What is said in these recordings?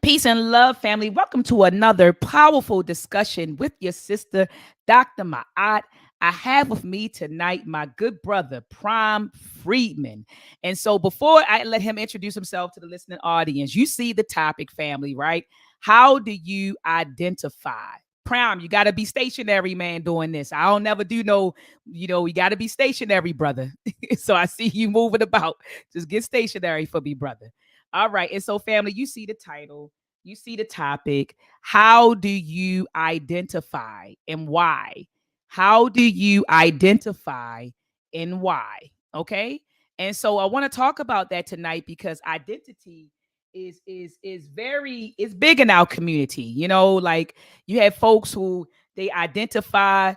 Peace and love, family. Welcome to another powerful discussion with your sister, Dr. Maat. I have with me tonight my good brother, Prime Freedman. And so, before I let him introduce himself to the listening audience, you see the topic, family, right? How do you identify? Prime, you got to be stationary, man, doing this. I don't never do no, we got to be stationary, brother. So, I see you moving about. Just get stationary for me, brother. All right. And so, family, you see the title, you see the topic. How do you identify and why? How do you identify and why? Okay. And so I want to talk about that tonight because identity is very is big in our community. Like you have folks who they identify,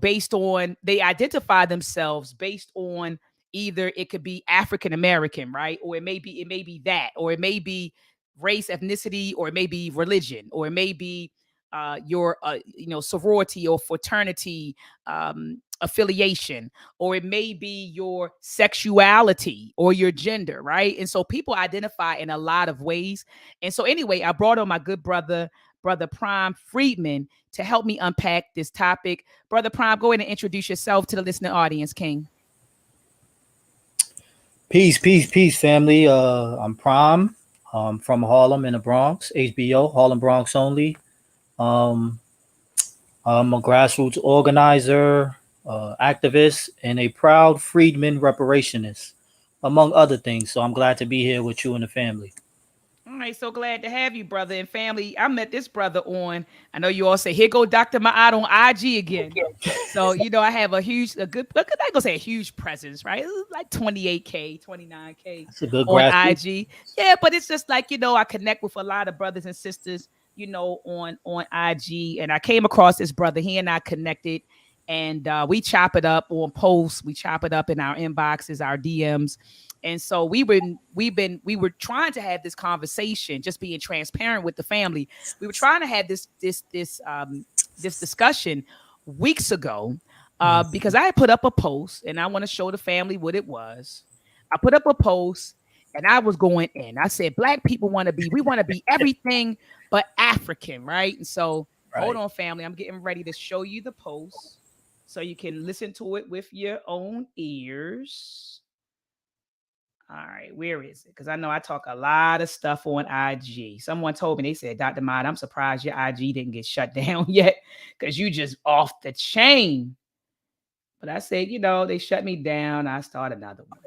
based on they identify themselves based on either it could be African American, right? Or it may be that, or it may be race, ethnicity, or it may be religion, or it may be your sorority or fraternity affiliation, or it may be your sexuality or your gender, right? And so people identify in a lot of ways. And so anyway, I brought on my good brother Prime Freedman to help me unpack this topic. Brother Prime, go ahead and introduce yourself to the listening audience, King. Peace, peace, peace, family. I'm Prom. From Harlem in the Bronx, HBO, Harlem Bronx only. Um, I'm a grassroots organizer, activist, and a proud freedman reparationist, among other things. So I'm glad to be here with you and the family. All right, so glad to have you, brother and family. I met this brother on. I know you all say, "Here go Dr. Maat on IG again." So I have a good, I could go say a huge presence, right? It's like 28K, 29K That's a good on grassroots. IG. Yeah, but it's just like I connect with a lot of brothers and sisters, on IG, and I came across this brother. He and I connected, and we chop it up on posts. We chop it up in our inboxes, our DMs. And so we were trying to have this conversation, just being transparent with the family. We were trying to have this discussion weeks ago, Mhm. because I had put up a post and I want to show the family what it was. I put up a post and I was going in. I said, Black people we want to be everything but African, right? And so hold Right. on, family. I'm getting ready to show you the post so you can listen to it with your own ears. All right, where is it? Because I know I talk a lot of stuff on IG. Someone told me, they said, Dr. Mod, I'm surprised your IG didn't get shut down yet because you just off the chain. But I said, they shut me down. I start another one.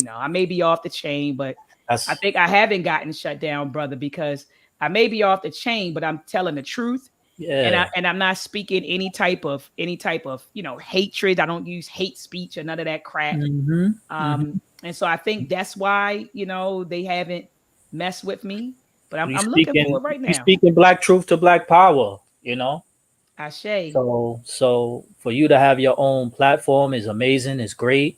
I may be off the chain, but I That's think I haven't gotten shut down, brother, because I may be off the chain, but I'm telling the truth. And yeah. I'm not speaking any type of hatred. I don't use hate speech or none of that crap. hmm hmm And so I think that's why, they haven't messed with me. But I'm You I'm looking for speaking it right you now. speaking black truth to black power. Ashe. So for you to have your own platform is amazing. It's great.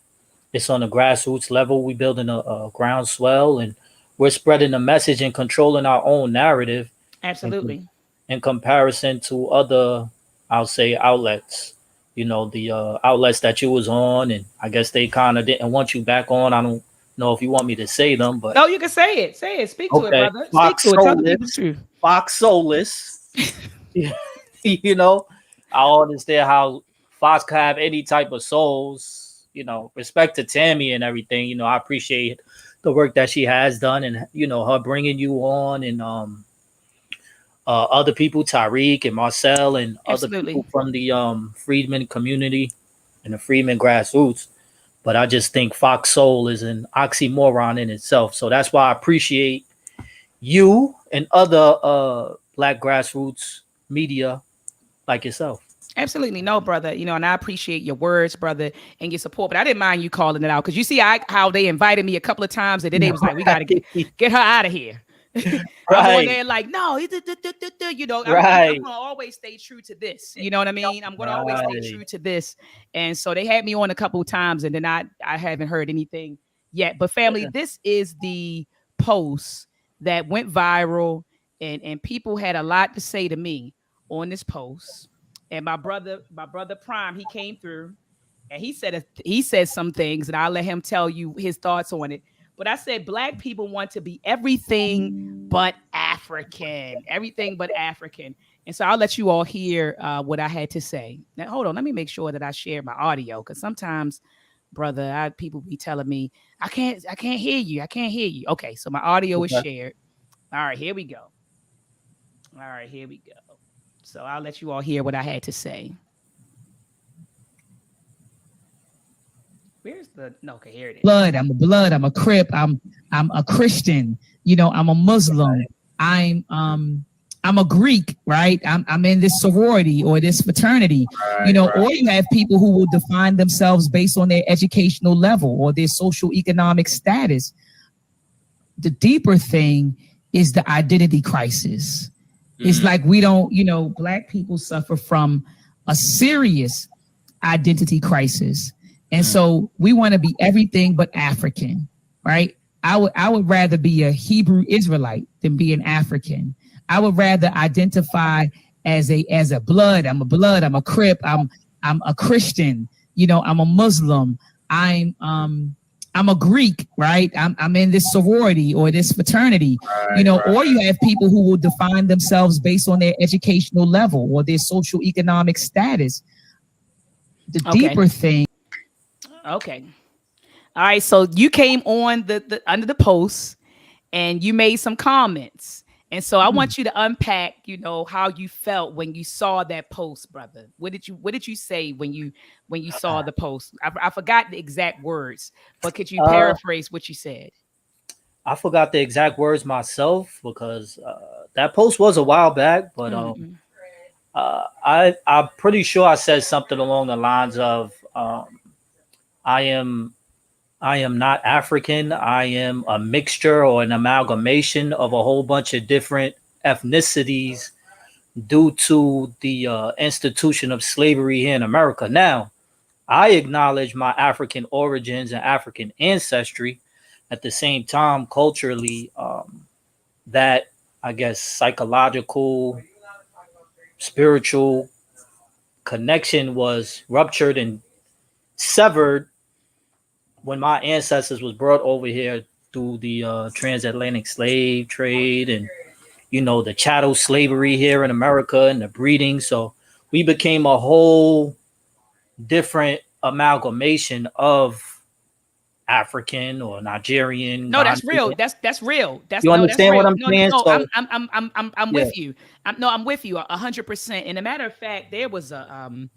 It's on the grassroots level. We building a groundswell, and we're spreading the message and controlling our own narrative in, Absolutely. in comparison to other, I'll say, outlets. The outlets that you was on, and I guess they kind of didn't want you back on. I don't know if you want me to say them, but No, you can say it. Say it. Speak to it, okay. brother. Speak Fox to it. Tell the people the Soulless, truth. Fox Soulless. you know, I don't understand how Fox could have any type of souls. Respect to Tammy and everything. I appreciate the work that she has done, and her bringing you on, and other people, Tariq and Marcel, and other people Absolutely. from the Freedman community and the Freedman grassroots. But I just think Fox Soul is an oxymoron in itself. So that's why I appreciate you and other black grassroots media like yourself. Absolutely. No, brother. And I appreciate your words, brother, and your support. But I didn't mind you calling it out because you see how they invited me a couple of times and then they was like, we got to get her out of here. I'm on Right, there like, no, I'm right, gonna always stay true to this. You know what I mean? I'm gonna always stay right. true to this. And so they had me on a couple of times, and then I haven't heard anything yet. But family, Yeah. this is the post that went viral, and people had a lot to say to me on this post. And my brother Prime, he came through and he said some things, and I'll let him tell you his thoughts on it. But I said black people want to be everything but African, everything but African. And so I'll let you all hear what I had to say. Now, hold on, let me make sure that I share my audio because sometimes, brother, people be telling me I can't hear you, I can't hear you. Okay, so my audio is Okay. shared. All right, here we go. All right, here we go. So I'll let you all hear what I had to say. Where's the no? Okay, here it is. Blood. I'm a blood. I'm a Crip. I'm a Christian. You know, I'm a Muslim. I'm I'm a Greek, right? I'm in this sorority or this fraternity, you know, or you have people who will define themselves based on their educational level or their social economic status. The deeper thing is the identity crisis. It's like we don't, you know, black people suffer from a serious identity crisis. And so we want to be everything but African, right? I would rather be a Hebrew Israelite than be an African. I would rather identify as a blood. I'm a blood. I'm a Crip. I'm a Christian. You know, I'm a Muslim. I'm a Greek, right? I'm in this sorority or this fraternity, you know, or you have people who will define themselves based on their educational level or their social economic status. The deeper thing. Okay. All right. So you came on the under the post and you made some comments. And so I want you to unpack, you know, how you felt when you saw that post, brother. What did you say when you saw the post? I forgot the exact words, but could you paraphrase what you said? I forgot the exact words myself because that post was a while back, but I'm pretty sure I said something along the lines of I am I am not African. I am a mixture or an amalgamation of a whole bunch of different ethnicities due to the institution of slavery here in America. Now, I acknowledge my African origins and African ancestry. At the same time, culturally, that I guess psychological, spiritual connection was ruptured and severed when my ancestors was brought over here through the transatlantic slave trade and the chattel slavery here in America and the breeding. So we became a whole different amalgamation of African or Nigerian. No, that's Ghanaian. real. That's real. That's You no, that's understand what real. I'm No, saying? no, So I'm yeah, with you. I'm with you 100%. And a matter of fact, there was a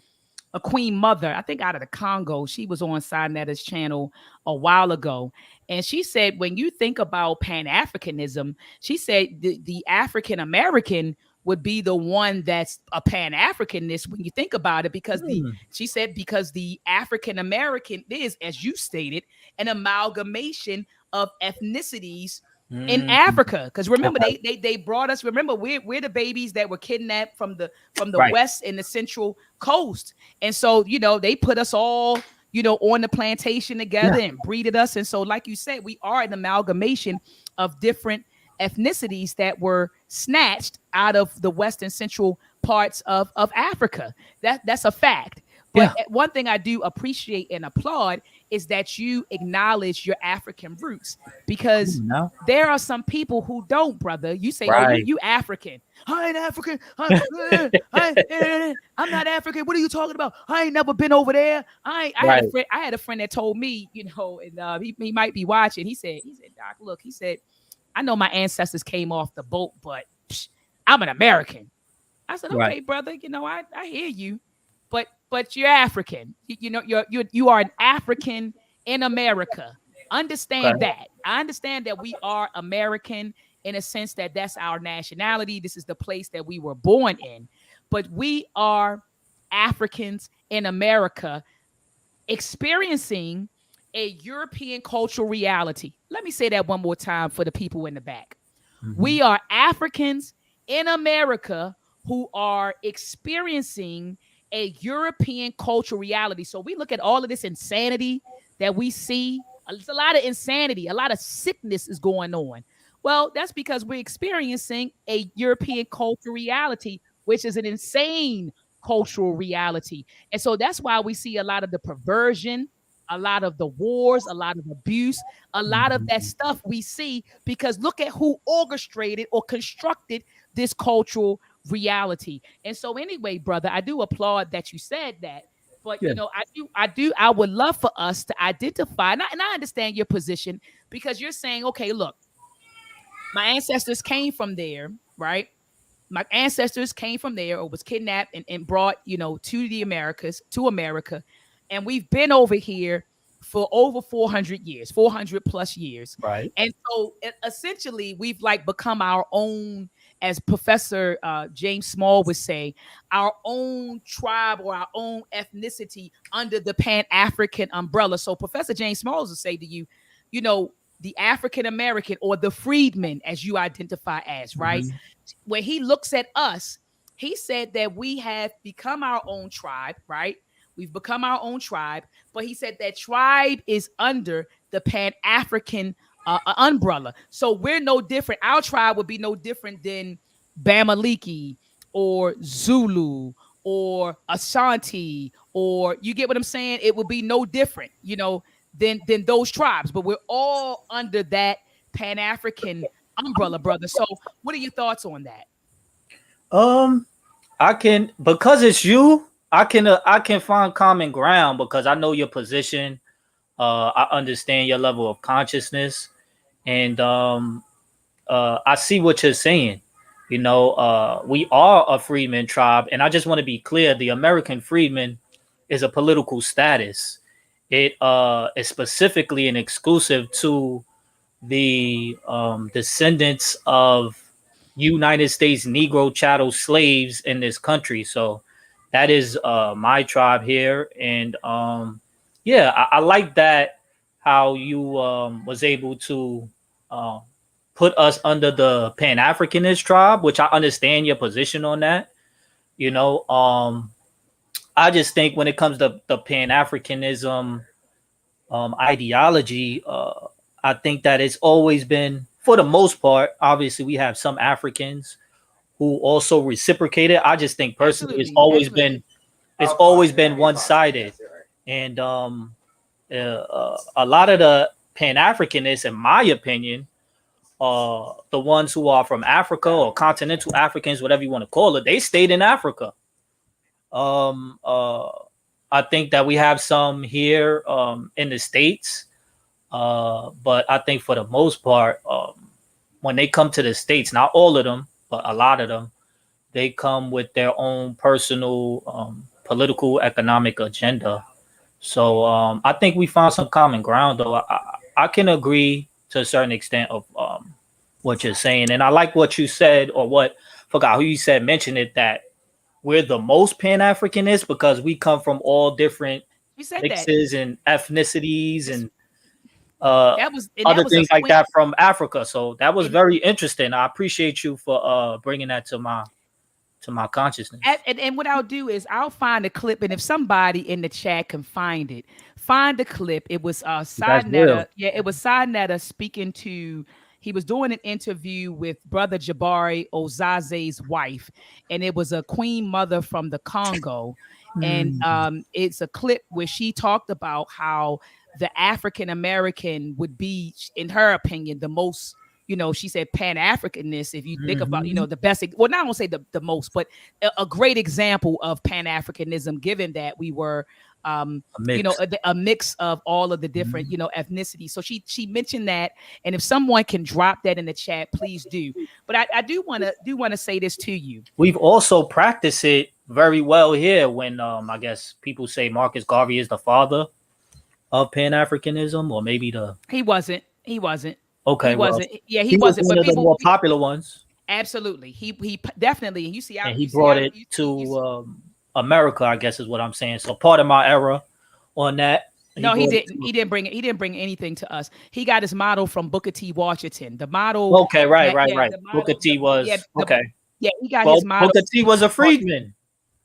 queen mother, I think out of the Congo. She was on Sinetta's channel a while ago. And she said, when you think about Pan-Africanism, she said the African American would be the one that's a Pan-Africanist when you think about it, because she said, because the African American is, as you stated, an amalgamation of ethnicities in Mhm. Africa. Because remember, Okay. they brought us. Remember, we're the babies that were kidnapped from the Right. west and the central coast, and so they put us all on the plantation together Yeah. and breeded us. And so, like you said, we are an amalgamation of different ethnicities that were snatched out of the west and central parts of Africa. That's a fact. But Yeah. one thing I do appreciate and applaud is that you acknowledge your African roots, Come because on now. there are some people who don't, brother. You say, "Oh, Right. you African." I ain't African. I'm not African. What are you talking about? I ain't never been over there. I had a Right. friend. I had a friend that told me, and he might be watching. He said, Doc, look, he said, I know my ancestors came off the boat, but I'm an American. I said, Right. okay, brother. I hear you, but you're African. You are an African in America. Understand Okay. that. I understand that we are American in a sense that that's our nationality. This is the place that we were born in, but we are Africans in America experiencing a European cultural reality. Let me say that one more time for the people in the back. Mhm. We are Africans in America who are experiencing a European cultural reality. So we look at all of this insanity that we see. It's a lot of insanity, a lot of sickness is going on. Well, that's because we're experiencing a European cultural reality, which is an insane cultural reality. And so that's why we see a lot of the perversion. a lot of the wars, a lot of abuse, a lot of that Mhm. stuff we see because look at who orchestrated or constructed this cultural reality. And so, anyway, brother, I do applaud that you said that. But Yeah. I would love for us to identify, and I understand your position because you're saying, okay, look, my ancestors came from there, right? My ancestors came from there or was kidnapped and brought, to the Americas, to America. And we've been over here for over 400 years, 400 plus years. Right. And so essentially we've like become our own, as Professor James Small would say, our own tribe or our own ethnicity under the Pan-African umbrella. So Professor James Small will say to you, the African American or the freedman, as you identify as, right? Mhm. When he looks at us, he said that we have become our own tribe, right? We've become our own tribe, but he said that tribe is under the Pan African umbrella. So we're no different. Our tribe would be no different than Bamaliki or Zulu or Ashanti, or you get what I'm saying? It would be no different, than those tribes. But we're all under that Pan African umbrella, brother. So what are your thoughts on that? Um, I can, because it's you. I can find common ground because I know your position. I understand your level of consciousness, and I see what you're saying. We are a freedman tribe, and I just want to be clear: the American freedman is a political status. It is specifically and exclusive to the descendants of United States Negro chattel slaves in this country. So that is my tribe here, and yeah, I like that how you was able to uh, put us under the Pan Africanist tribe, which I understand your position on that. You know, I just think when it comes to the Pan Africanism ideology, I think that it's always been, for the most part, obviously we have some Africans who also reciprocated. I just think personally Absolutely, absolutely. it's always been one sided, and a lot of the Pan Africanists, in my opinion, the ones who are from Africa or continental Africans, whatever you want to call it, they stayed in Africa. Um, uh, I think that we have some here in the States, but I think for the most part, when they come to the States, not all of them, but a lot of them, they come with their own personal political economic agenda. So I think we found some common ground, though. I can agree to a certain extent of what you're saying, and I like what you said, or what, forgot who you said, mentioned it, that we're the most Pan Africanist because we come from all different You said that. mixes and ethnicities It's, and uh, that other was a things like quick, that from Africa. So that was and very interesting. I appreciate you for bringing that to my consciousness. and what I'll do is I'll find a clip, and if somebody in the chat can find it, find the clip. It was That's real. Yeah, it was Netta speaking to. He was doing an interview with Brother Jabari Ozaze's wife, and it was a queen mother from the Congo, and Mm, it's a clip where she talked about how the African American would be, in her opinion, the most, she said Pan-Africanness, if you think about, mhm. the best, well, not I won't say the most, but a great example of Pan-Africanism, given that we were, A mix. a mix of all of the different, Mhm. ethnicities. So she mentioned that, and if someone can drop that in the chat, please do. But I do want to say this to you. We've also practiced it very well here when I guess people say Marcus Garvey is the father of Pan Africanism, or maybe the, He wasn't. He wasn't. He okay, well, wasn't. Yeah, he he was wasn't. one But of the people, more popular ones, absolutely, he definitely. And you see, and he brought it to America, I guess is what I'm saying. So part of my era on that, he No, he brought it didn't. to. He didn't bring it. He didn't bring anything to us. He got his model from Booker T. Washington. The model Okay, right, that, right, yeah, right. the Booker model, T yeah, was okay. yeah, he got Well, his model. Booker T was a freedman.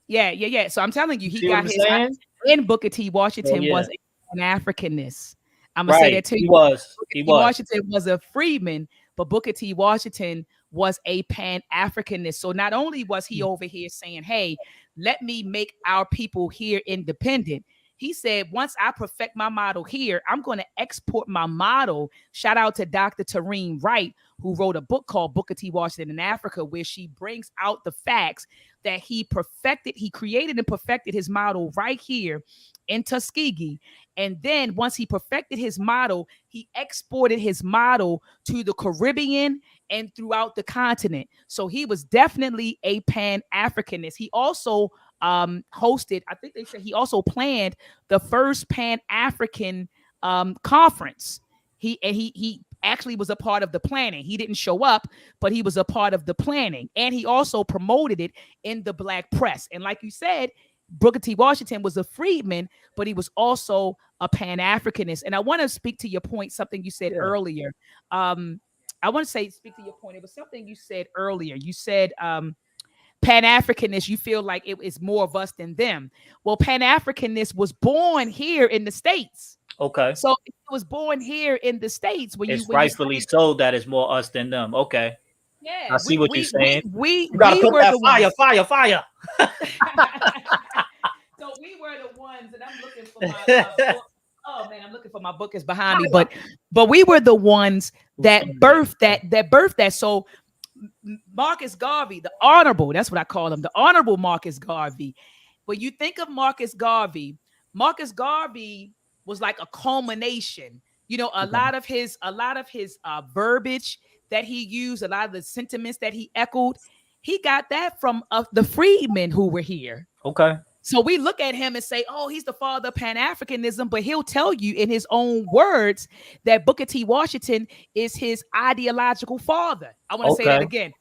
Yeah, yeah, yeah. So I'm telling you, You he see what got I'm his, saying? and Booker T. So Washington yeah, was an Africanist. I'm gonna say right. that to He you. was. Booker He T. was. Washington was a freedman, but Booker T. Washington was a Pan-Africanist. So not only was he over here saying, "Hey, let me make our people here independent," he said, once I perfect my model here, I'm going to export my model. Shout out to Dr. Tareen Wright, who wrote a book called Booker T. Washington in Africa, where she brings out the facts that he created and perfected his model right here in Tuskegee. And then once he perfected his model, he exported his model to the Caribbean and throughout the continent. So he was definitely a Pan-Africanist. He also hosted, I think they said he also planned the first Pan-African conference. He actually was a part of the planning. He didn't show up, but he was a part of the planning. And he also promoted it in the Black press. And like you said, Booker T. Washington was a freedman, but he was also a Pan-Africanist. And I want to speak to your point, something you said earlier. I want to speak to your point. It was something you said earlier. You said Pan-Africanists, you feel like it is more of us than them. Well, Pan-Africanist was born here in the States. Okay. So it was born here in the States. It's rightfully so that it's more us than them. Okay. Yeah, I see what you're saying. We gotta put were that the fire. So we were the ones, and I'm looking for my book. Oh man, I'm looking for my book is behind me, but we were the ones that birthed that. So Marcus Garvey, the honorable, that's what I call him, the honorable Marcus Garvey. When you think of Marcus Garvey was like a culmination. You know, a lot of his verbiage that he used, a lot of the sentiments that he echoed, he got that from the freedmen who were here. Okay. So we look at him and say, oh, he's the father of Pan-Africanism, but he'll tell you in his own words that Booker T. Washington is his ideological father. I want to say that again.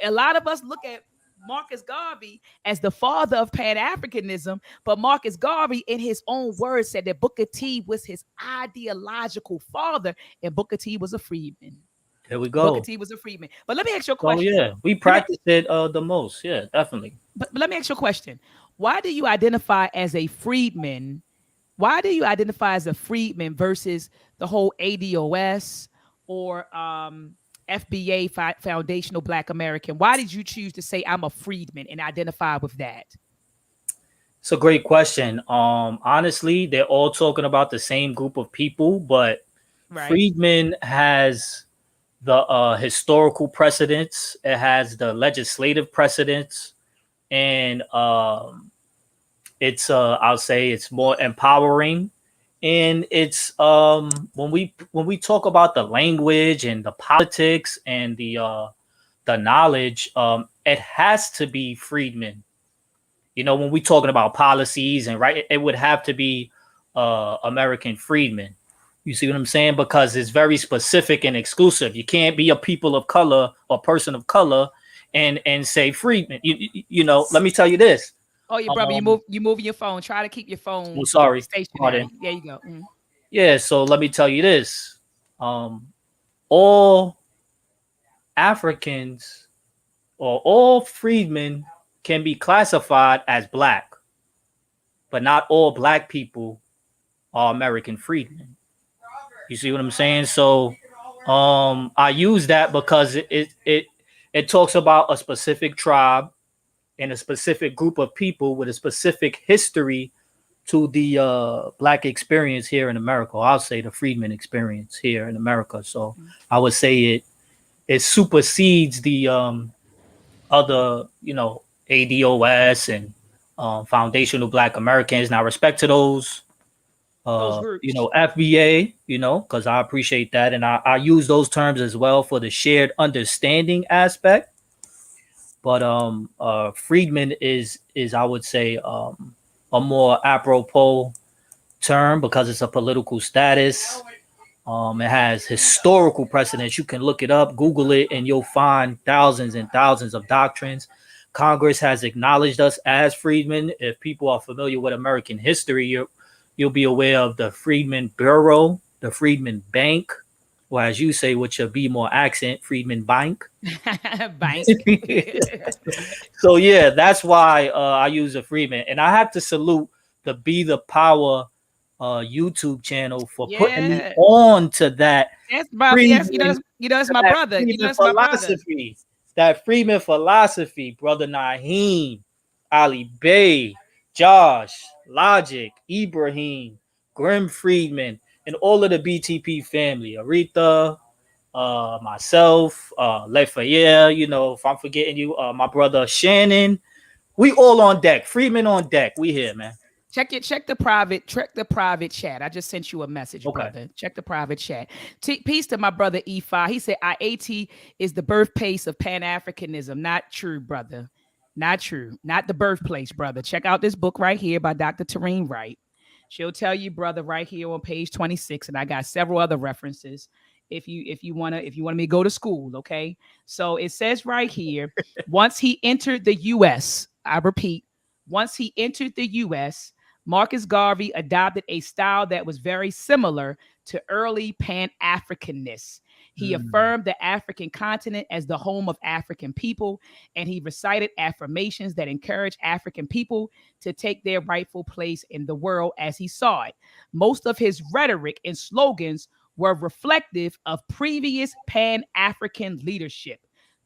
A lot of us look at Marcus Garvey as the father of Pan-Africanism, but Marcus Garvey in his own words said that Booker T was his ideological father, and Booker T was a freedman. There we go. Booker T was a freedman. But let me ask you a question. Oh yeah, we practiced it the most. Yeah, definitely. But let me ask you a question. Why do you identify as a freedman? Why do you identify as a freedman versus the whole ADOS or FBA, Foundational Black American? Why did you choose to say I'm a freedman and identify with that? It's a great question. Honestly, they're all talking about the same group of people, but freedman has the historical precedents. It has the legislative precedents. And it's I'll say it's more empowering, and it's when we talk about the language and the politics and the knowledge, it has to be freedmen. You know, when we're talking about policies and it would have to be American freedmen. You see what I'm saying? Because it's very specific and exclusive. You can't be a people of color or person of color and say freedmen. You know, let me tell you this. Oh, your brother, you moving your phone. Try to keep your phone stationary. There you go. Mm. Yeah, so let me tell you this. All Africans or all freedmen can be classified as black, but not all black people are American freedmen. You see what I'm saying? So I use that because it talks about a specific tribe and a specific group of people with a specific history to the black experience here in America. I'll say the freedmen experience here in America. So I would say it supersedes the other, you know, ADOS and Foundational Black Americans. Now, respect to those you know, FBA, you know, because I appreciate that. And I use those terms as well for the shared understanding aspect. But freedman is I would say a more apropos term because it's a political status. It has historical precedence. You can look it up, Google it, and you'll find thousands and thousands of doctrines. Congress has acknowledged us as freedmen. If people are familiar with American history, you'll be aware of the Freedman Bureau, the Freedman Bank, or as you say with your Be More accent, Freedman Bank. Bank. So yeah, that's why I use a freedman. And I have to salute the Be the Power YouTube channel for putting me on to that. Yes, Bobby. Yes, you know that's my brother. You know that's my brother. That freedman philosophy, brother Naheem, Ali Bey, Josh, Logic, Ibrahim, Grim Freedman, and all of the BTP family. Aretha, myself, Lafayette, you know, if I'm forgetting you, my brother Shannon. We all on deck. Freedman on deck. We here, man. Check the private chat. I just sent you a message, Okay. brother. Check the private chat. Peace to my brother E5. He said IAT is the birthplace of Pan-Africanism. Not true, brother. Not true. Not the birthplace, brother. Check out this book right here by Dr. Tareen Wright. She'll tell you, brother, right here on page 26. And I got several other references if you want me to go to school, okay? So it says right here, once he entered the US, I repeat, once he entered the US, Marcus Garvey adopted a style that was very similar to early Pan Africanists. He affirmed the African continent as the home of African people, and he recited affirmations that encouraged African people to take their rightful place in the world as he saw it. Most of his rhetoric and slogans were reflective of previous Pan African leadership.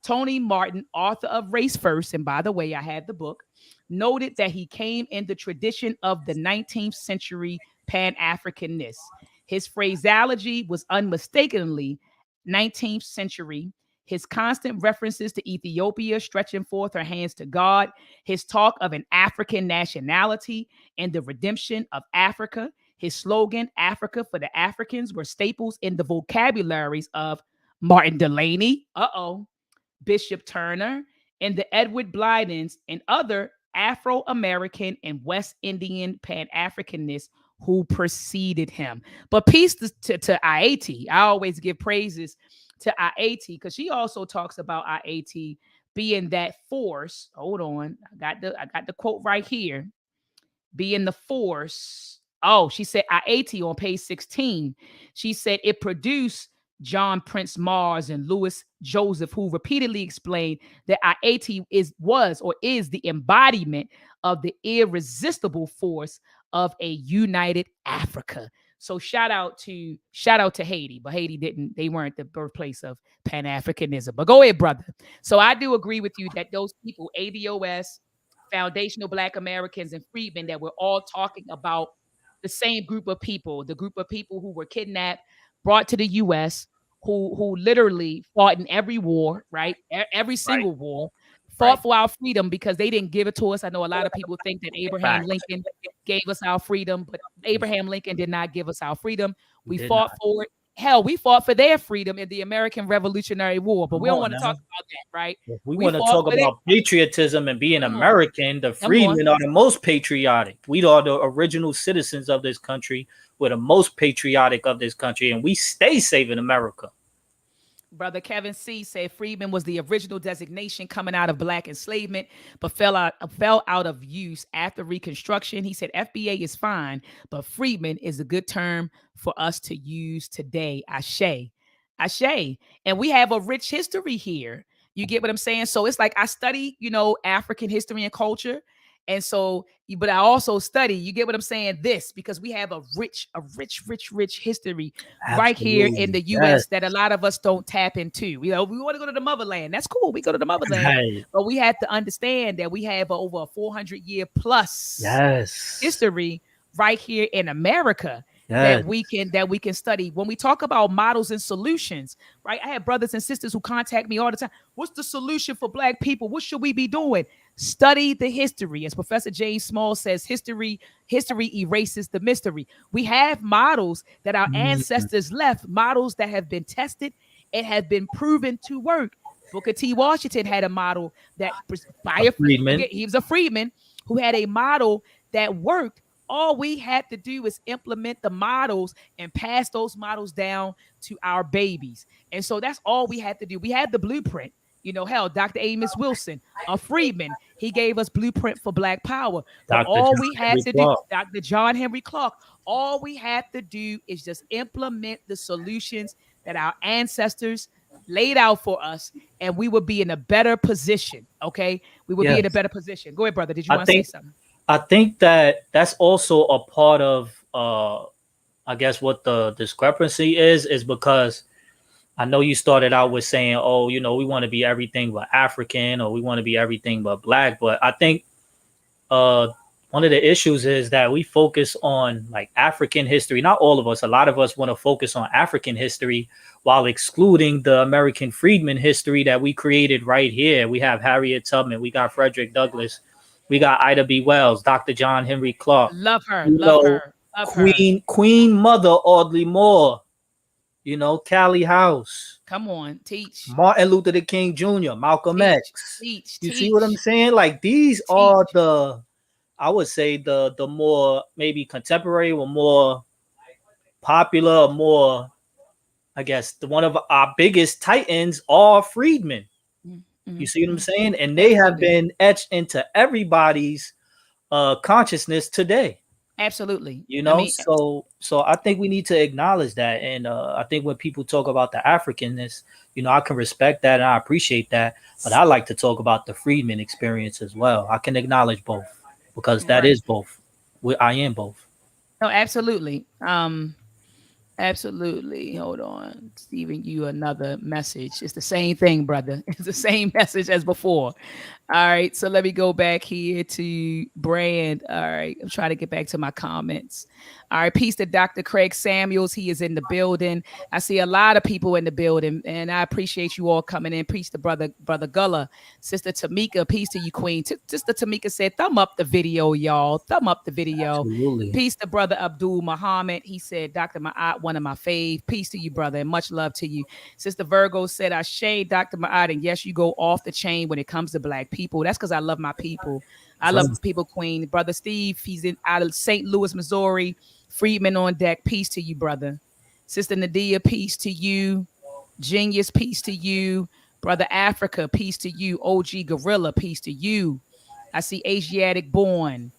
Tony Martin, author of Race First, and by the way, I had the book, noted that he came in the tradition of the 19th century Pan Africanists. His phraseology was unmistakably 19th century. His constant references to Ethiopia stretching forth her hands to God, his talk of an African nationality and the redemption of Africa, his slogan, Africa for the Africans, were staples in the vocabularies of Martin Delany, Bishop Turner, and the Edward Blydens and other Afro-American and West Indian Pan-Africanists who preceded him. But peace to IAT. I always give praises to IAT because she also talks about IAT being that force. Hold on. I got the quote right here. Being the force. Oh, she said IAT on page 16. She said it produced John Prince Mars and Louis Joseph, who repeatedly explained that IAT was or is the embodiment of the irresistible force of a united Africa. So shout out to Haiti, but they weren't the birthplace of Pan-Africanism. But go ahead, brother. So I do agree with you that those people, ABOS, Foundational Black Americans, and Freedmen, that we're all talking about the same group of people, the group of people who were kidnapped, brought to the U.S., who literally fought in every war, right? Every Right. single war, Right. fought for our freedom because they didn't give it to us. I know a lot of people think that Abraham Fact. Lincoln gave us our freedom, but Abraham Lincoln did not give us our freedom. We We did not. fought for it. Hell, we fought for their freedom in the American Revolutionary War, but Come we don't on want to talk now. about that, right? If we We want to fought talk for it. about patriotism and being Come on, American, the come on. freedmen are the most patriotic. We are the original citizens of this country. We're the most patriotic of this country, and we stay saving America. Brother Kevin C. said Freedman was the original designation coming out of black enslavement, but fell out of use after Reconstruction. He said FBA is fine, but Freedman is a good term for us to use today. Ashe. Ashe. And we have a rich history here. You get what I'm saying? So it's like I study, African history and culture. And so, but I also study, you get what I'm saying? This, because we have a rich history right here in Absolutely. the Yes. US that a lot of us don't tap into. We want to go to the motherland. That's cool. We go to the motherland. Hey. But we have to understand that we have over a 400-year plus Yes. history right here in America Yes. that we can study. When we talk about models and solutions, right? I have brothers and sisters who contact me all the time. What's the solution for black people? What should we be doing? Study the history. As Professor James Small says, history erases the mystery. We have models that our ancestors left, models that have been tested and have been proven to work. Booker T. Washington had a model that A freedman. he was a freedman who had a model that worked. All we had to do is implement the models and pass those models down to our babies. And so that's all we had to do. We had the blueprint. Hell, Dr. Amos Wilson, a freedman, he gave us blueprint for Black Power. But Dr. all John we had Henry to do, Clark. Dr. John Henry Clark, all we had to do is just implement the solutions that our ancestors laid out for us, and we would be in a better position. Okay, we would be in a Yes. better position. Go ahead, brother. Did you I want to say think something? I think that that's also a part of I guess what the discrepancy is because I know you started out with saying, oh, we want to be everything but African or we want to be everything but black. But I think uh one of the issues is that we focus on like African history. Not all of us. A lot of us want to focus on African history while excluding the American freedmen history that we created right here. We have Harriet Tubman, we got Frederick Douglass, we got Ida B. Wells, Dr. John Henry Clark, Love her, you love know, her, love her. Queen Mother Audley Moore, Callie House, Come on, teach, Martin Luther the King Jr., Malcolm teach, X. teach, You see what I'm teach, saying? Like these teach. are I would say the more maybe contemporary or more popular, or more I guess the one of our biggest titans are freedmen. Mm, You mm, see what I'm mm. saying? And they have Absolutely, been etched into everybody's consciousness today. absolutely. I mean, So I think we need to acknowledge that, and I think when people talk about the Africanness, I can respect that and I appreciate that, but I like to talk about the freedman experience as well. I can acknowledge both because that right. is both. I am both. No, absolutely. Absolutely. Hold on. Stephen, you another message. It's the same thing, brother. It's the same message as before. All right. So let me go back here to Brand. All right. I'm trying to get back to my comments. All right. Peace to Dr. Craig Samuels. He is in the building. I see a lot of people in the building, and I appreciate you all coming in. Peace to Brother Gullah. Sister Tamika. Peace to you, Queen. Sister Tamika said, thumb up the video, y'all. Thumb up the video. Absolutely. Peace to Brother Abdul Muhammad. He said, Dr. Ma'at, one of my fave. Peace to you, brother, and much love to you. Sister Virgo said, I shade Dr. Ma'at, and yes, you go off the chain when it comes to Black people. That's because I love my people. I love my people, Queen. Brother Steve, he's out of St. Louis, Missouri. Freedman on deck. Peace to you, brother. Sister Nadia, peace to you. Genius, peace to you. Brother Africa, peace to you. OG Gorilla, peace to you. I see Asiatic Born,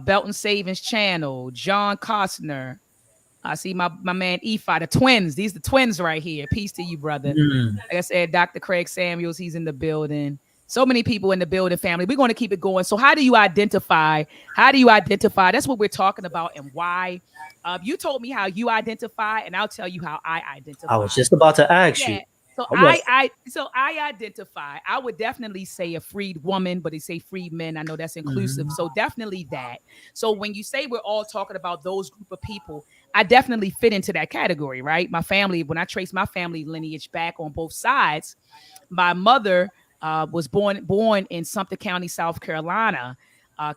Belton Savings Channel, John Costner. I see my man Efi, the twins. These are the twins right here. Peace to you, brother. Mm. Like I said, Dr. Craig Samuels, he's in the building. So many people in the building, family. We're going to keep it going. So, how do you identify? How do you identify? That's what we're talking about and why. You told me how you identify, and I'll tell you how I I was identify. just about to ask Yeah. you. So I was. I identify. I would definitely say a freed woman, but they say freed men. I know that's inclusive. Mhm. So definitely that. So when you say we're all talking about those group of people, I definitely fit into that category, right? My family, when I trace my family lineage back on both sides, my mother was born in Sumter County, South Carolina.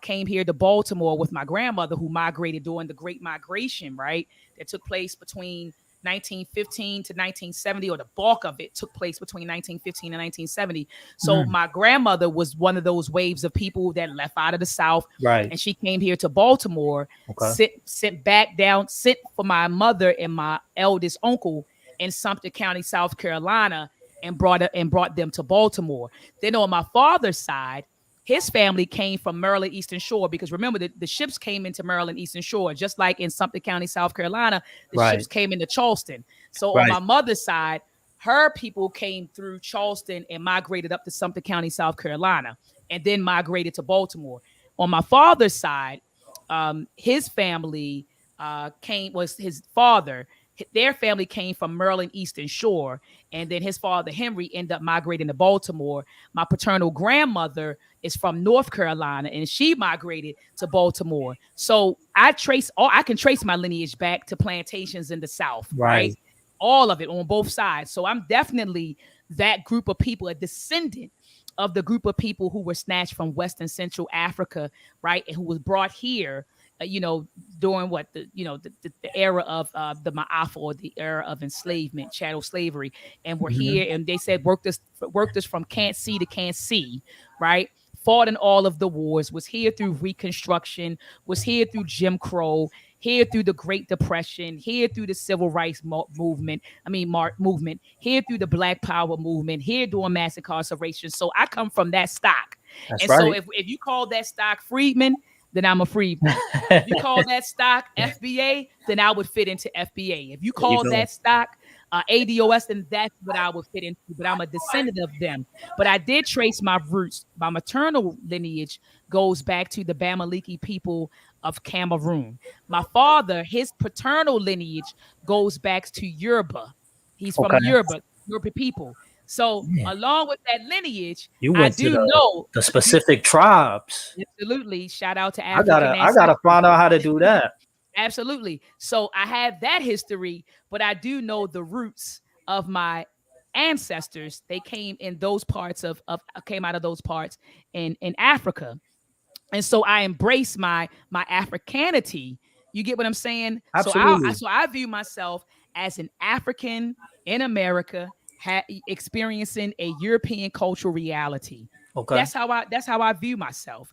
Came here to Baltimore with my grandmother, who migrated during the Great Migration, right? That took place between 1915 to 1970, or the bulk of it took place between 1915 and 1970. So Mm. my grandmother was one of those waves of people that left out of the South, Right. and she came here to Baltimore, Okay. sent back down, sent for my mother and my eldest uncle in Sumter County, South Carolina, and brought them to Baltimore. Then on my father's side, his family came from Maryland Eastern Shore, because remember the ships came into Maryland Eastern Shore, just like in Sumter County, South Carolina, the Right. ships came into Charleston. So on Right. my mother's side, her people came through Charleston and migrated up to Sumter County, South Carolina, and then migrated to Baltimore. On my father's side, his family was his father. Their family came from Maryland Eastern Shore, and then his father Henry ended up migrating to Baltimore. My paternal grandmother is from North Carolina, and she migrated to Baltimore. So I can trace my lineage back to plantations in the South, right? Right. All of it on both sides. So I'm definitely that group of people, a descendant of the group of people who were snatched from West and Central Africa, right, and who was brought here, during what the era of the Ma'afa, or the era of enslavement, chattel slavery, and we're Mhm. here, and they said worked us from can't see to can't see, right? Fought in all of the wars, was here through Reconstruction, was here through Jim Crow, here through the Great Depression, here through the Civil Rights movement. Movement, here through the Black Power movement, here during mass incarceration. So I come from that stock, That's and so right. if you call that stock freedman, then I'm a freedman. If you call that stock FBA, then I would fit into FBA. If you There you call go. that stock ADOS, then that's what I would fit into. But I'm a descendant of them. But I did trace my roots. My maternal lineage goes back to the Bamaliki people of Cameroon. My father, his paternal lineage goes back to Yoruba. He's from Okay. Yoruba people. So Yeah. along with that lineage, You I went to do know the you specific tribes. absolutely shout out to I African gotta ancestry. find out how to do that. Absolutely. So I have that history, but I do know the roots of my ancestors. They came in those parts of came out of those parts in Africa. And so I embrace my Africanity. You get what I'm saying? Absolutely. So I view myself as an African in America, experiencing a European cultural reality. Okay. That's how I view myself.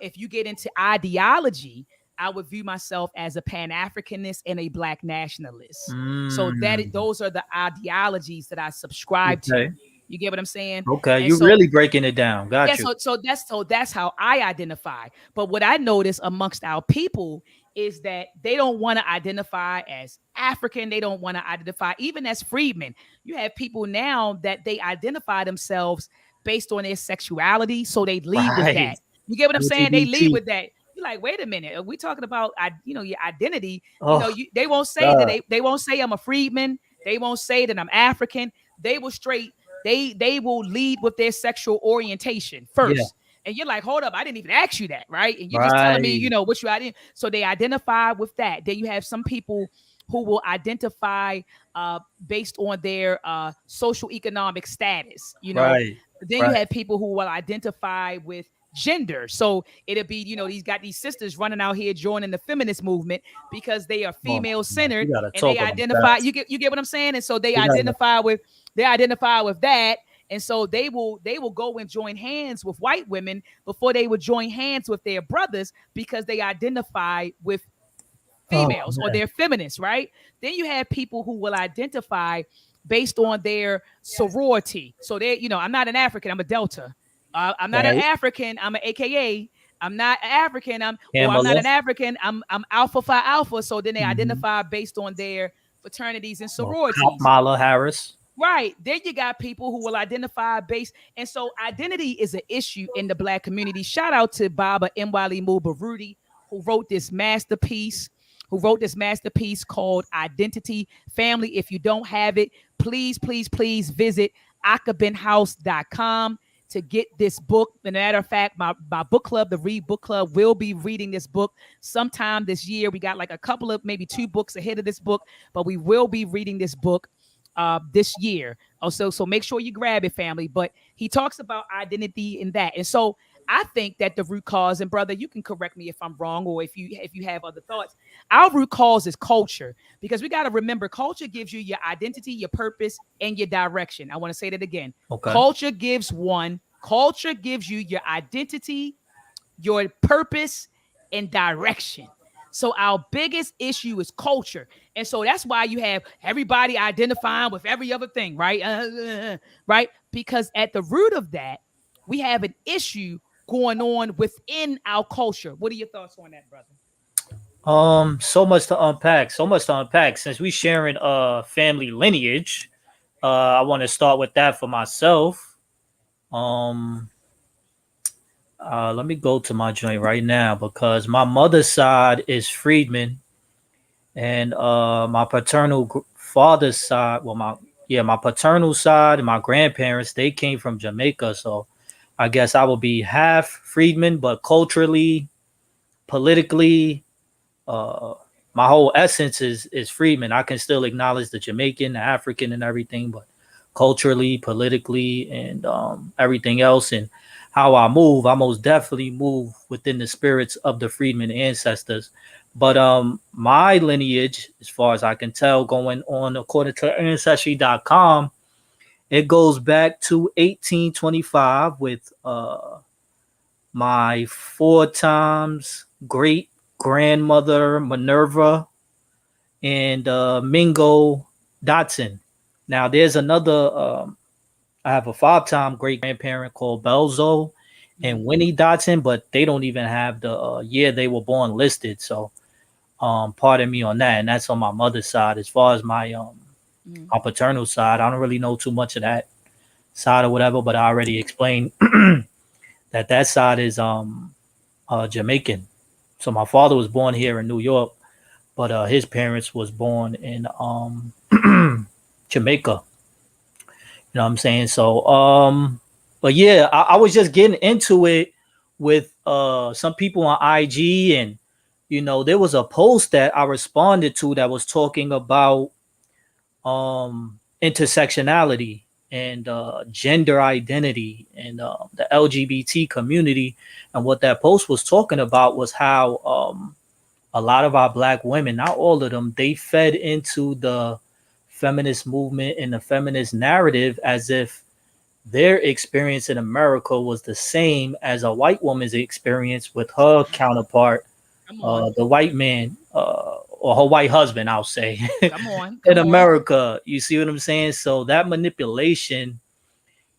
If you get into ideology, I would view myself as a Pan Africanist and a Black nationalist. So Mm, those are the ideologies that I subscribe okay. to. You get what I'm saying? Okay. And You're so really breaking it down. yeah, Got you. so that's how I identify. But what I notice amongst our people is that they don't want to identify as African. They don't want to identify even as freedmen. You have people now that they identify themselves based on their sexuality, so they lead with Right. that. You get what I'm saying? They lead LGBT. with that. You're like, wait a minute, are we talking about your identity? Oh They won't say that God. they won't say I'm a freedman. They won't say that I'm African. They will straight they will lead with their sexual orientation Yeah. first. And you're like, hold up, I didn't even ask you that, right? And you're just telling me, Right. what you identify. So they identify with that. Then you have some people who will identify based on their social economic status. Right. Then you Right. have people who will identify with gender. So it'll be, these sisters running out here joining the feminist movement because they are Oh female my God. centered You gotta and they talk about identify. that. You get what I'm saying? And so You gotta. they identify with that. And so they will go and join hands with white women before they would join hands with their brothers because they identify with Oh females or man. they're feminists, right? Then you have people who will identify based on their sorority. So I'm not an African, I'm a Delta. I'm not an Right. African, I'm an AKA. I'm not African, I'm not Pamela. an African, I'm Alpha Phi Alpha. So then they Mm-hmm. identify based on their fraternities and Well, sororities. Kamala Harris. Right. Then you got people who will identify based. And so identity is an issue in the Black community. Shout out to Baba Mwali Mubarudi, who wrote this masterpiece, called Identity. Family, if you don't have it, please, please, please visit akabinhouse.com to get this book. As a matter of fact, my book club, the Read Book Club, will be reading this book sometime this year. We got like a couple of maybe 2 books ahead of this book, but we will be reading this book this year. Also, so make sure you grab it, family. But he talks about identity in that. And so I think that the root cause, and brother, you can correct me if I'm wrong, or if you have other thoughts. Our root cause is culture, because we got to remember culture gives you your identity, your purpose, and your direction. I want to say that again. Okay. Culture gives you your identity, your purpose, and direction. So our biggest issue is culture. And so that's why you have everybody identifying with every other thing, right? Right? Because at the root of that, we have an issue going on within our culture. What are your thoughts on that, brother? So much to unpack. So much to unpack. Since we sharing family lineage, I want to start with that for myself. Um, Let me go to my joint right now because my mother's side is Freedman, and my father's side, well, my paternal side and my grandparents, they came from Jamaica. So I guess I will be half Freedman, but culturally, politically, uh, my whole essence is Freedman. I can still acknowledge the Jamaican, the African, and everything, but culturally, politically, and everything else, and how I most definitely move within the spirits of the Freedman ancestors. But my lineage, as far as I can tell, going on according to ancestry.com, it goes back to 1825 with my four times great grandmother Minerva and Mingo Dotson. Now there's another. I have a five-time great grandparent called Belzo and Mm-hmm. Winnie Dotson, but they don't even have the year they were born listed. So pardon me on that, and that's on my mother's side. As far as Mm-hmm. my paternal side, I don't really know too much of that side or whatever, but I already explained that side is Jamaican. So my father was born here in New York, but his parents was born in Jamaica. You know what I'm saying? So but yeah, I was just getting into it with some people on IG, and there was a post that I responded to that was talking about intersectionality and gender identity and the LGBT community. And what that post was talking about was how a lot of our black women, not all of them, they fed into the feminist movement and the feminist narrative as if their experience in America was the same as a white woman's experience with her counterpart, Come on. the white man, or her white husband, I'll say, Come on. in Come on. America. You see what I'm saying? So that manipulation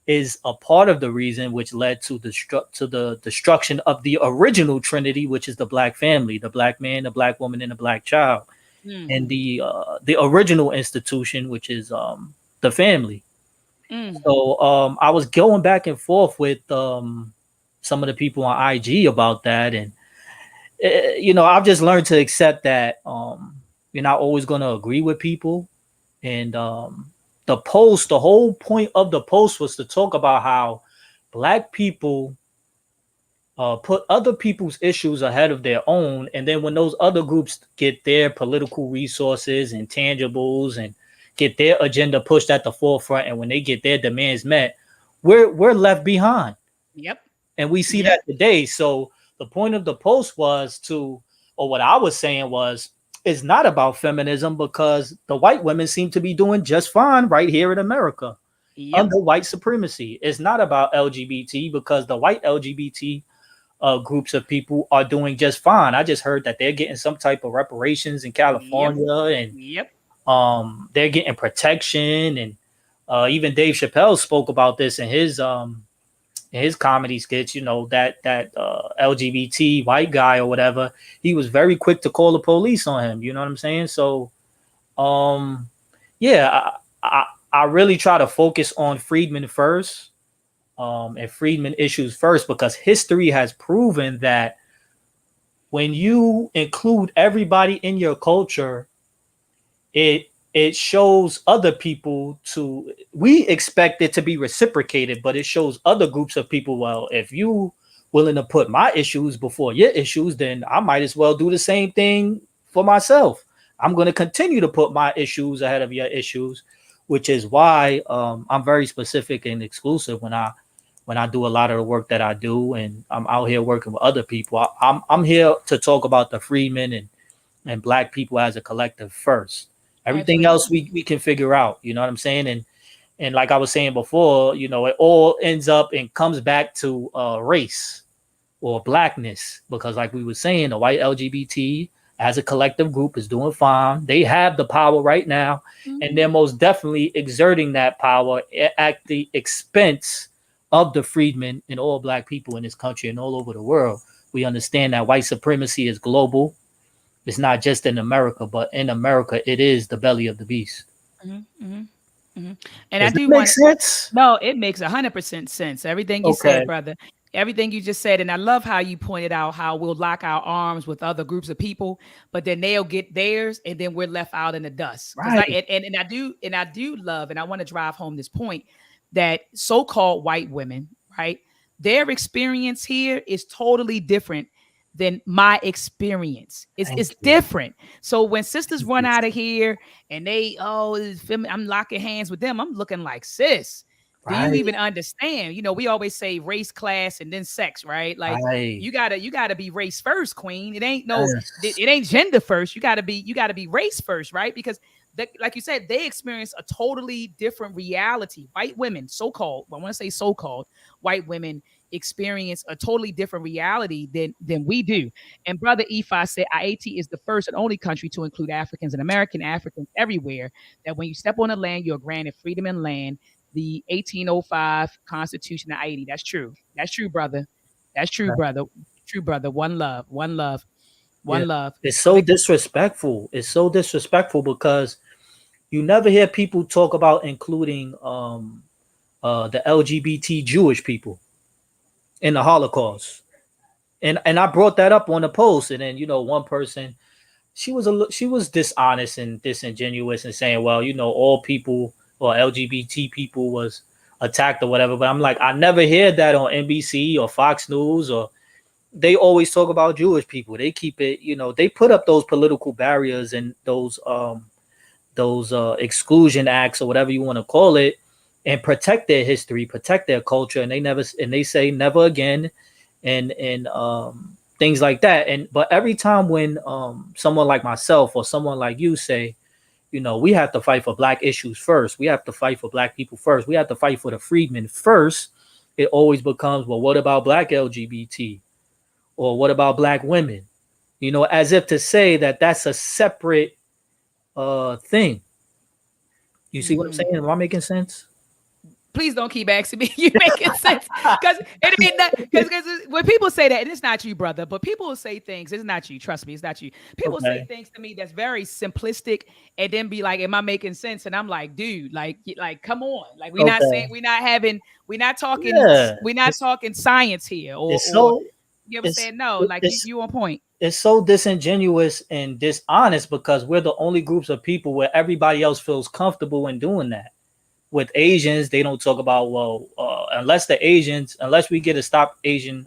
is a part of the reason which led to the destruction of the original Trinity, which is the black family, the black man, the black woman, and the black child, Mm, and the original institution, which is the family. mm. So I was going back and forth with some of the people on IG about that, and I've just learned to accept that you're not always going to agree with people. And the whole point of the post was to talk about how black people put other people's issues ahead of their own, and then when those other groups get their political resources and tangibles and get their agenda pushed at the forefront, and when they get their demands met, we're left behind, Yep. and we see Yep. that today. So the point of the post was to, or what I was saying was, it's not about feminism because the white women seem to be doing just fine right here in America Yep. under white supremacy. It's not about LGBT because the white LGBT groups of people are doing just fine. I just heard that they're getting some type of reparations in Yep. California, and Yep. they're getting protection. And even Dave Chappelle spoke about this in his comedy skits. That LGBT white guy or whatever, he was very quick to call the police on him. You know what I'm saying? So um, yeah, I really try to focus on Freedman first, and Freedman issues first, because history has proven that when you include everybody in your culture, it shows other people to, we expect it to be reciprocated, but it shows other groups of people, well, if you willing to put my issues before your issues, then I might as well do the same thing for myself. I'm going to continue to put my issues ahead of your issues, which is why I'm very specific and exclusive when I do a lot of the work that I do, and I'm out here working with other people. I'm here to talk about the freedmen and black people as a collective first. Everything else Absolutely. we can figure out. You know what I'm saying? And like I was saying before, it all ends up and comes back to race or blackness, because like we were saying, the white LGBT as a collective group is doing fine. They have the power right now, and Mhm. they're most definitely exerting that power at the expense of the freedmen and all black people in this country and all over the world. We understand that white supremacy is global. It's not just in America, but in America, it is the belly of the beast. Mhm. Mhm. Mhm. And I Does that do make want sense? No, it makes 100% sense. Everything you Okay. said, brother. Everything you just said. And I love how you pointed out how we'll lock our arms with other groups of people, but then they'll get theirs and then we're left out in the dust. Because like Right. and I do love, and I want to drive home this point that so-called white women, right? Their experience here is totally different than my experience. It's Thank you. different. So when sisters Thank run you. out of here and I'm locking hands with them, I'm looking like, sis, do you Right. even understand? We always say race, class, and then sex, right? Like Right. you gotta be race first, queen. It ain't no, Yes. it ain't gender first. You gotta be race first, right? Because like you said, they experience a totally different reality. White women, so-called, I want to say so-called white women experience a totally different reality than we do. And brother Efi said IAT is the first and only country to include Africans and American Africans everywhere. That when you step on the land, you're granted freedom and land. The 1805 Constitution of Haiti. That's true. That's true, brother. That's true, brother. True, brother. One love. One love. Yeah. One love. It's But so disrespectful. It's so disrespectful because you never hear people talk about including the LGBT Jewish people in the Holocaust. And I brought that up on the post, and then one person, she was dishonest and disingenuous and saying, well, all people or LGBT people attacked or whatever. But I'm like, I never hear that on NBC or Fox News, or they always talk about Jewish people. They keep it, they put up those political barriers and those exclusion acts or whatever you want to call it, and protect their history, protect their culture, and they say never again, and things like that. And but every time when someone like myself or someone like you say, we have to fight for black issues first, we have to fight for black people first, we have to fight for the freedmen first, it always becomes, well, what about black LGBT, or what about black women? As if to say that that's a separate thing. You see what I'm Mm-hmm. saying? Am I making sense? Please don't keep asking me. You making sense? Because it ain't that. Because when people say that, and it's not you, brother, but people will say things. It's not you. Trust me, it's not you. People say Okay. things to me that's very simplistic, and then be like, "Am I making sense?" And I'm like, "Dude, like, come on. Like, we're not saying, Okay. Yeah. we're not talking science here, It's or so you ever it's said no? Like, it's you on point." it's so disingenuous and dishonest because we're the only groups of people where everybody else feels comfortable in doing that. With Asians, they don't talk about, well, unless we get a stop Asian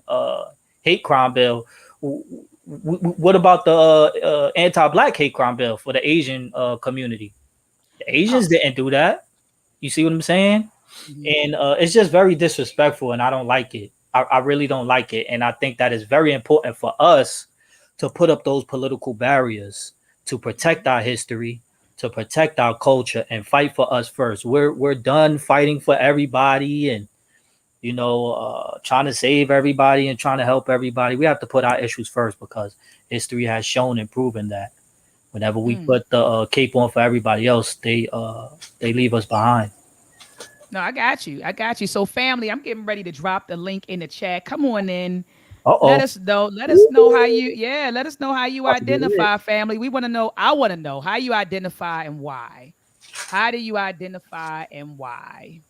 hate crime bill. What about the anti-black hate crime bill for the Asian community? The Oh. Asians didn't do that. You see what I'm saying? Mhm. And it's just very disrespectful, and I don't like it. I really don't like it, and I think that is very important for us to put up those political barriers to protect our history, to protect our culture, and fight for us first. We're done fighting for everybody, and trying to save everybody and trying to help everybody. We have to put our issues first because history has shown and proven that whenever we Mm. put the cape on for everybody else, they leave us behind. No, I got you. I got you. So, family, I'm getting ready to drop the link in the chat. Come on in. Uh Let oh. us know. Let us know how you, yeah, let us know how you About to get lit. identify, family. We want to know. I want to know how you identify and why. How do you identify and why?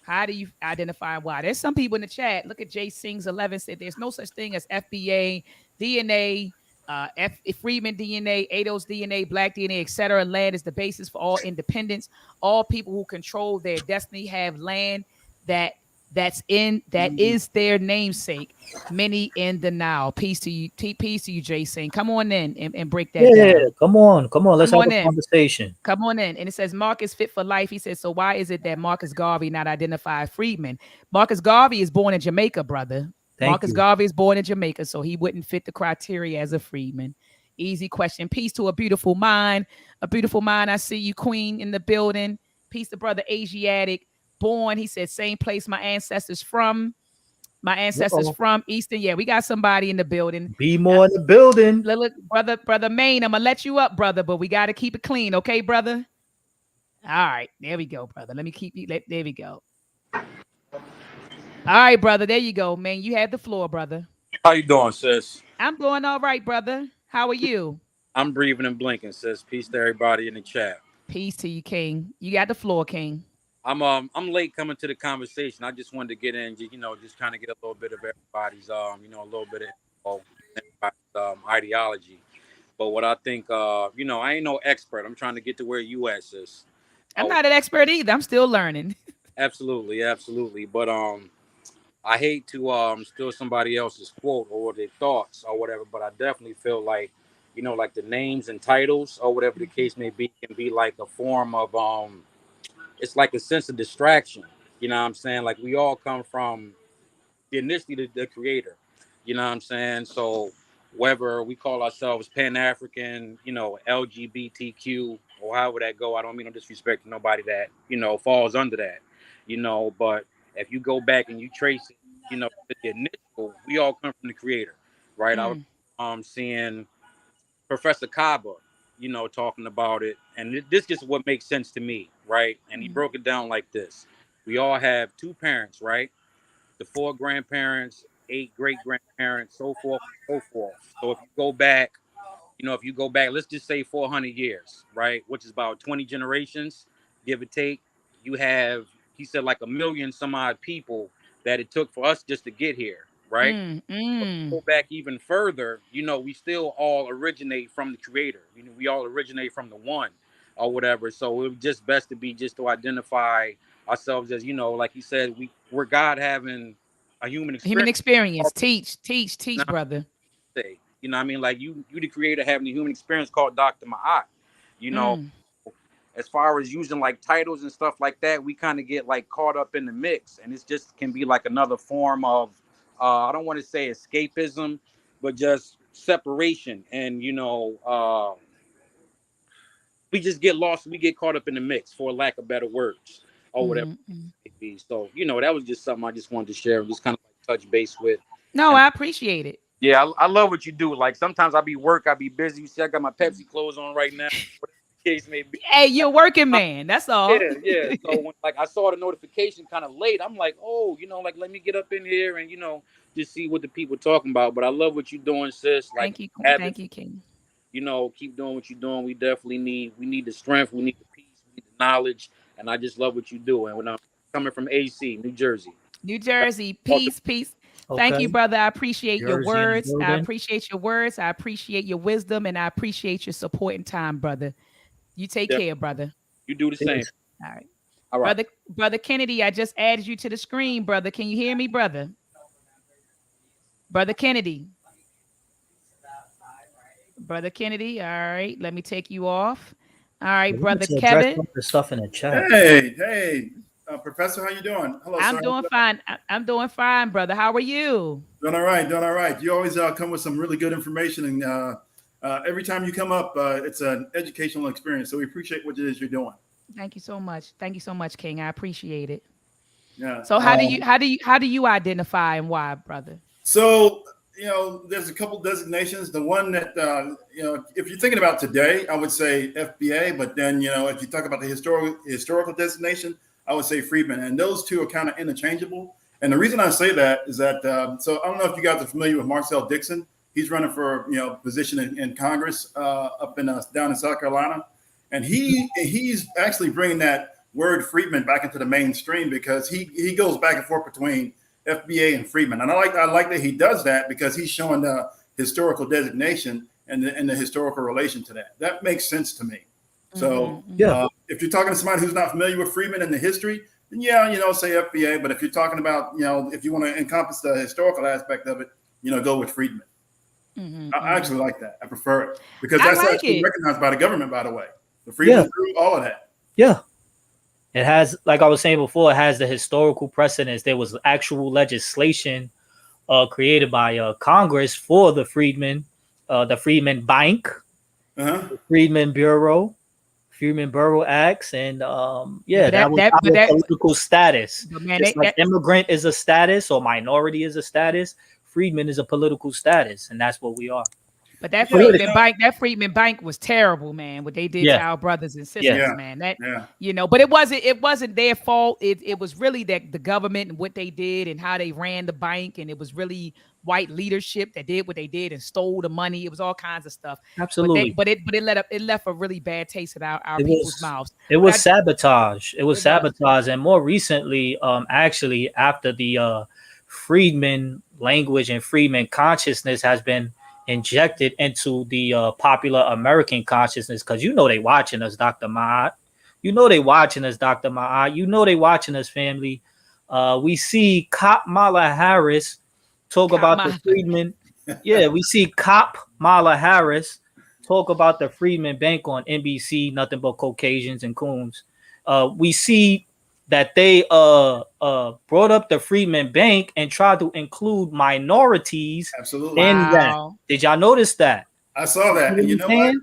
How do you identify and why? There's some people in the chat. Look at Jay Sings 11 said there's no such thing as FBA, DNA, Freedman DNA, ADOS DNA, Black DNA, etc. Land is the basis for all independence. All people who control their destiny have land that that is their namesake. Many in the now. Peace to you. Peace to you, Jason. Come on in and break that Yeah, down. come on, come on. Let's Come have on a in. conversation. Come on in. And it says Marcus fit for life. He says, so why is it that Marcus Garvey not identified Freedman? Marcus Garvey is born in Jamaica, brother. Thank Marcus you. Garvey is born in Jamaica, so he wouldn't fit the criteria as a freedman. Easy question. Peace to a beautiful mind. A beautiful mind. I see you, Queen, in the building. Peace to brother Asiatic. Born, he said, same place my ancestors from. My ancestors Uh-oh. from Eastern. Yeah, we got somebody in the building. Be more in the building. Look, brother Maine, I'm gonna let you up, brother, but we got to keep it clean, okay, brother? All right, there we go, brother. Let me keep you. There we go. All right, brother. There you go, man. You have the floor, brother. How you doing, sis? I'm doing all right, brother. How are you? I'm breathing and blinking, sis. Peace to everybody in the chat. Peace to you, King. You got the floor, King. I'm late coming to the conversation. I just wanted to get in, just kind of get a little bit of everybody's a little bit of info, everybody's ideology. But what I think, I ain't no expert. I'm trying to get to where you at, sis. I'm Oh, not an expert either. I'm still learning. absolutely, absolutely. But I hate to steal somebody else's quote or their thoughts or whatever. But I definitely feel like, like the names and titles or whatever the case may be can be like a form of it's like a sense of distraction. You know what I'm saying? Like we all come from initially the creator. You know what I'm saying? So whether we call ourselves Pan African, LGBTQ or however that go, I don't mean no disrespect to nobody that falls under that. But if you go back and you trace it, to the initial, we all come from the creator, right? I was Mm, seeing Professor Kaba, talking about it, and this is what makes sense to me, right? And he mm, broke it down like this: we all have two parents, right? The four grandparents, eight great grandparents, so forth and so forth. So if you go back, let's just say 400 years, right? Which is about 20 generations, give or take. You have, he said, like a million some odd people that it took for us just to get here, right? mm, But mm, go back even further, we still all originate from the creator. We all originate from the one or whatever. So it was just best to be just to identify ourselves as, like you said, we're God having a human Human experience. experience. Teach, Now, brother. say, what I mean? Like you the creator having the human experience called dr.maat. You know, Mm, as far as using like titles and stuff like that, we kind of get like caught up in the mix, and it's just can be like another form of I don't want to say escapism, but just separation. And we just get lost. We get caught up in the mix, for lack of better words, or whatever mm, mm. it may be. So that was just something I just wanted to share and just kind of like touch base with. No, And I appreciate it. yeah, I love what you do. Like sometimes I be busy. You see, I got my Pepsi clothes on right now, whatever the case may be. Hey, you're a working man. That's all. Yeah. So when like I saw the notification kind of late, I'm like, oh, like let me get up in here and just see what the people talking about. But I love what you're doing, sis. Like Thank you. habit, Thank you, King. keep doing what you're doing. We definitely need the strength, we need the peace, we need the knowledge, and I just love what you do. And when I'm coming from AC, New Jersey, New Jersey, talk to peace, peace. Thank you, Okay. brother. I appreciate your Jersey in the words. I building. appreciate your words. I appreciate your wisdom, and I appreciate your support and time, brother. You take yeah, care, brother. you do the same. Yes. All right. All right. Brother Kennedy, I just added you to the screen, brother. Can you hear me, brother? Brother Kennedy. Brother Kennedy. All right. Let me take you off. All right, We need brother to address Kevin. some of the stuff in the chat. Hey, Professor, how you doing? Hello, I'm sir. doing fine. I'm doing fine, brother. How are you? Doing all right. You always come with some really good information, and every time you come up, it's an educational experience. So we appreciate what it is you're doing. Thank you so much. Thank you so much, King. I appreciate it. Yeah. So how do you identify and why, brother? So there's a couple designations. The one that if you're thinking about today, I would say FBA. But then if you talk about the historical designation, I would say Freedman. And those two are kind of interchangeable. And the reason I say that is that so I don't know if you guys are familiar with Marcel Dixon. He's running for position in Congress up in down in South Carolina, and he's actually bringing that word Freedman back into the mainstream because he goes back and forth between FBA and Freedman, and I like that he does that because he's showing the historical designation and the historical relation to that. That makes sense to me. So Yeah. if you're talking to somebody who's not familiar with Freedman and the history, then say FBA. But if you're talking about if you want to encompass the historical aspect of it, go with Freedman. I actually like that. I prefer it because I that's like actually it. recognized by the government, by the way. The Freedman through all of that. Yeah. It has, like I was saying before, it has the historical precedence. There was actual legislation created by Congress for the Freedmen Bank, the Freedmen Bureau, Freedmen Bureau Acts, and that was our political status. But man, Just like immigrant is a status or minority is a status, Freedman is a political status, and that's what we are. But that Freedman Bank was terrible, man. What they did to our brothers and sisters, man. But it wasn't their fault. It was really that the government and what they did and how they ran the bank, and it was really white leadership that did what they did and stole the money. It was all kinds of stuff. Absolutely. But it left a really bad taste in our people's mouths. It was sabotage. It was sabotage, and more recently, actually after the Freedman language and Freedman consciousness has been injected into the popular American consciousness, because they watching us, Dr. Maat. They watching us, Dr. Maat. They watching us, family. We see Kamala Harris talk about the Freedman. Yeah, we see Kamala Harris talk about the Freedman Bank on NBC, nothing but Caucasians and coons. We see that they brought up the Freedman Bank and tried to include minorities absolutely in that. Did y'all notice that? I saw that. And you know what?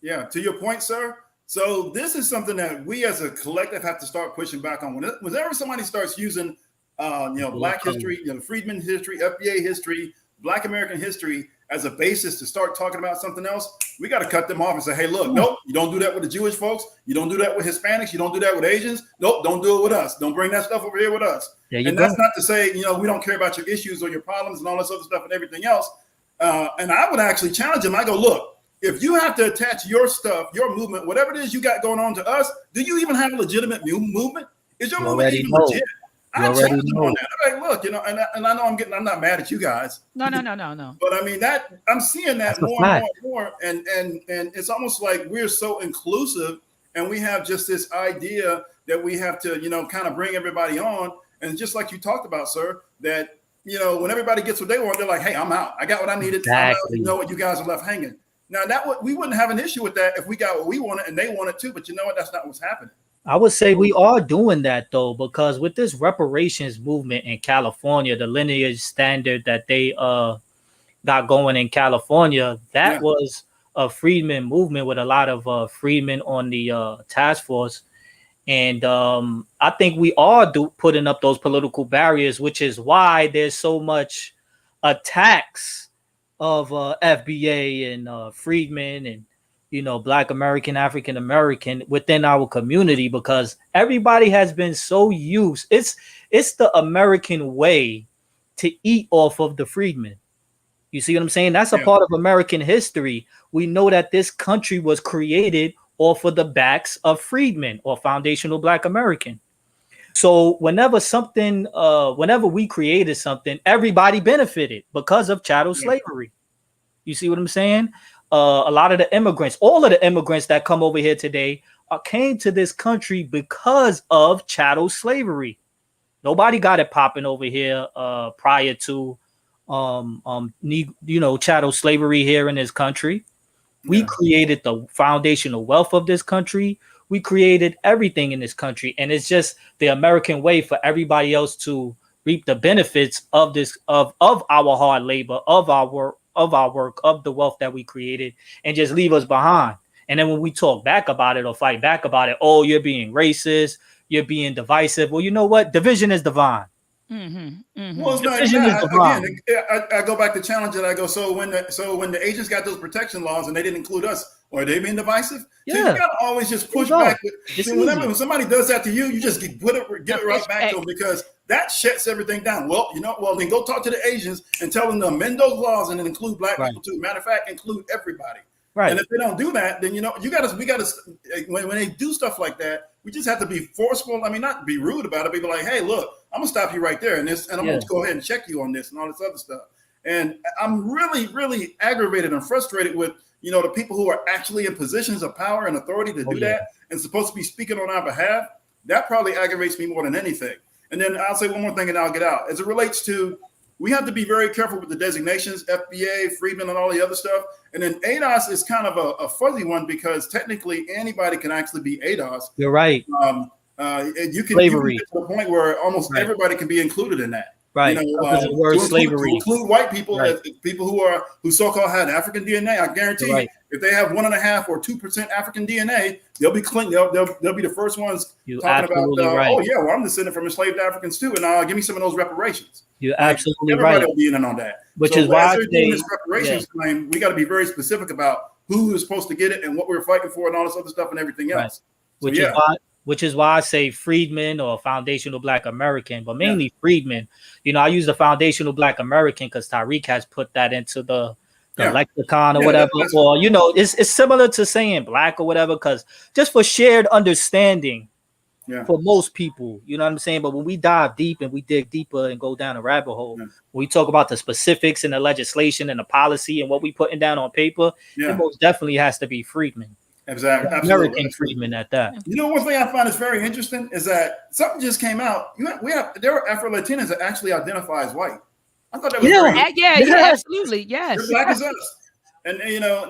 Yeah, to your point, sir. So this is something that we as a collective have to start pushing back on. Whenever somebody starts using Black history, Freedman history, FBA history, Black American history as a basis to start talking about something else, we got to cut them off and say, hey, look, nope, you don't do that with the Jewish folks. You don't do that with Hispanics. You don't do that with Asians. Nope, don't do it with us. Don't bring that stuff over here with us. And that's not to say, we don't care about your issues or your problems and all this other stuff and everything else. And I would actually challenge them. I go, look, if you have to attach your stuff, your movement, whatever it is you got going on to us, do you even have a legitimate movement? Is your movement even legit? I challenge them on that. I'm like, look, and I know I'm not mad at you guys. No. But I mean I'm seeing that more and more, and it's almost like we're so inclusive, and we have just this idea that we have to, kind of bring everybody on. And just like you talked about, sir, that, when everybody gets what they want, they're like, hey, I'm out. I got what I needed. Exactly. I'm out. What you guys are left hanging. Now, we wouldn't have an issue with that if we got what we wanted and they wanted too. But you know what? That's not what's happening. I would say we are doing that, though, because with this reparations movement in California, the lineage standard that they got going in California, that was a freedmen movement with a lot of freedmen on the task force. And I think we are putting up those political barriers, which is why there's so much attacks of FBA and freedmen and, Black American, African American within our community, because everybody has been so used. It's the American way to eat off of the freedmen. You see what I'm saying? That's a part of American history. We know that this country was created off of the backs of freedmen or foundational Black American. So whenever we created something, everybody benefited because of chattel slavery. You see what I'm saying? A lot of the immigrants, all of the immigrants that come over here today came to this country because of chattel slavery. Nobody got it popping over here prior to chattel slavery here in this country. We created the foundational wealth of this country. We created everything in this country, and it's just the American way for everybody else to reap the benefits of this, of our hard labor, of our work, of the wealth that we created, and just leave us behind. And then when we talk back about it or fight back about it, oh, you're being racist, you're being divisive. Well, you know what? Division is divine. Well, it's not again. I go back to challenge it. I go, so when the agents got those protection laws and they didn't include us, are they being divisive? Yeah. So you gotta always just push back. When somebody does that to you, you just get it right back to them, because that shuts everything down. Well, then go talk to the Asians and tell them to amend those laws and then include Black people too. Matter of fact, include everybody. Right. And if they don't do that, then we gotta when they do stuff like that, we just have to be forceful. I mean, not be rude about it, but be like, hey, look, I'm gonna stop you right there, and I'm gonna go ahead and check you on this and all this other stuff. And I'm really, really aggravated and frustrated with the people who are actually in positions of power and authority to do that and supposed to be speaking on our behalf. That probably aggravates me more than anything. And then I'll say one more thing and I'll get out. As it relates to, we have to be very careful with the designations, FBA, Freedman, and all the other stuff. And then ADOS is kind of a fuzzy one, because technically anybody can actually be ADOS. You're right. You can get to the point where almost everybody can be included in that. Right. The word slavery. To include white people as people who so-called had African DNA. I guarantee you, if they have 1.5% or 2% African DNA, they'll be clean. They'll be the first ones talking about, oh yeah, well, I'm descended from enslaved Africans too, and give me some of those reparations. You're absolutely everybody right. will be in on that. Which is why they're doing this reparations claim, we got to be very specific about who is supposed to get it and what we're fighting for and all this other stuff and everything else. Which is why I say freedmen or foundational Black American, but mainly freedmen. I use the foundational Black American because Tariq has put that into the lexicon or whatever. Or, it's similar to saying Black or whatever, because just for shared understanding for most people, you know what I'm saying? But when we dive deep and we dig deeper and go down a rabbit hole, when we talk about the specifics and the legislation and the policy and what we putting down on paper, it most definitely has to be freedmen. Exactly. American freedmen at that. One thing I find is very interesting is that something just came out. There are Afro-Latinas that actually identify as white. I thought that was absolutely, yes. They're Black as us. And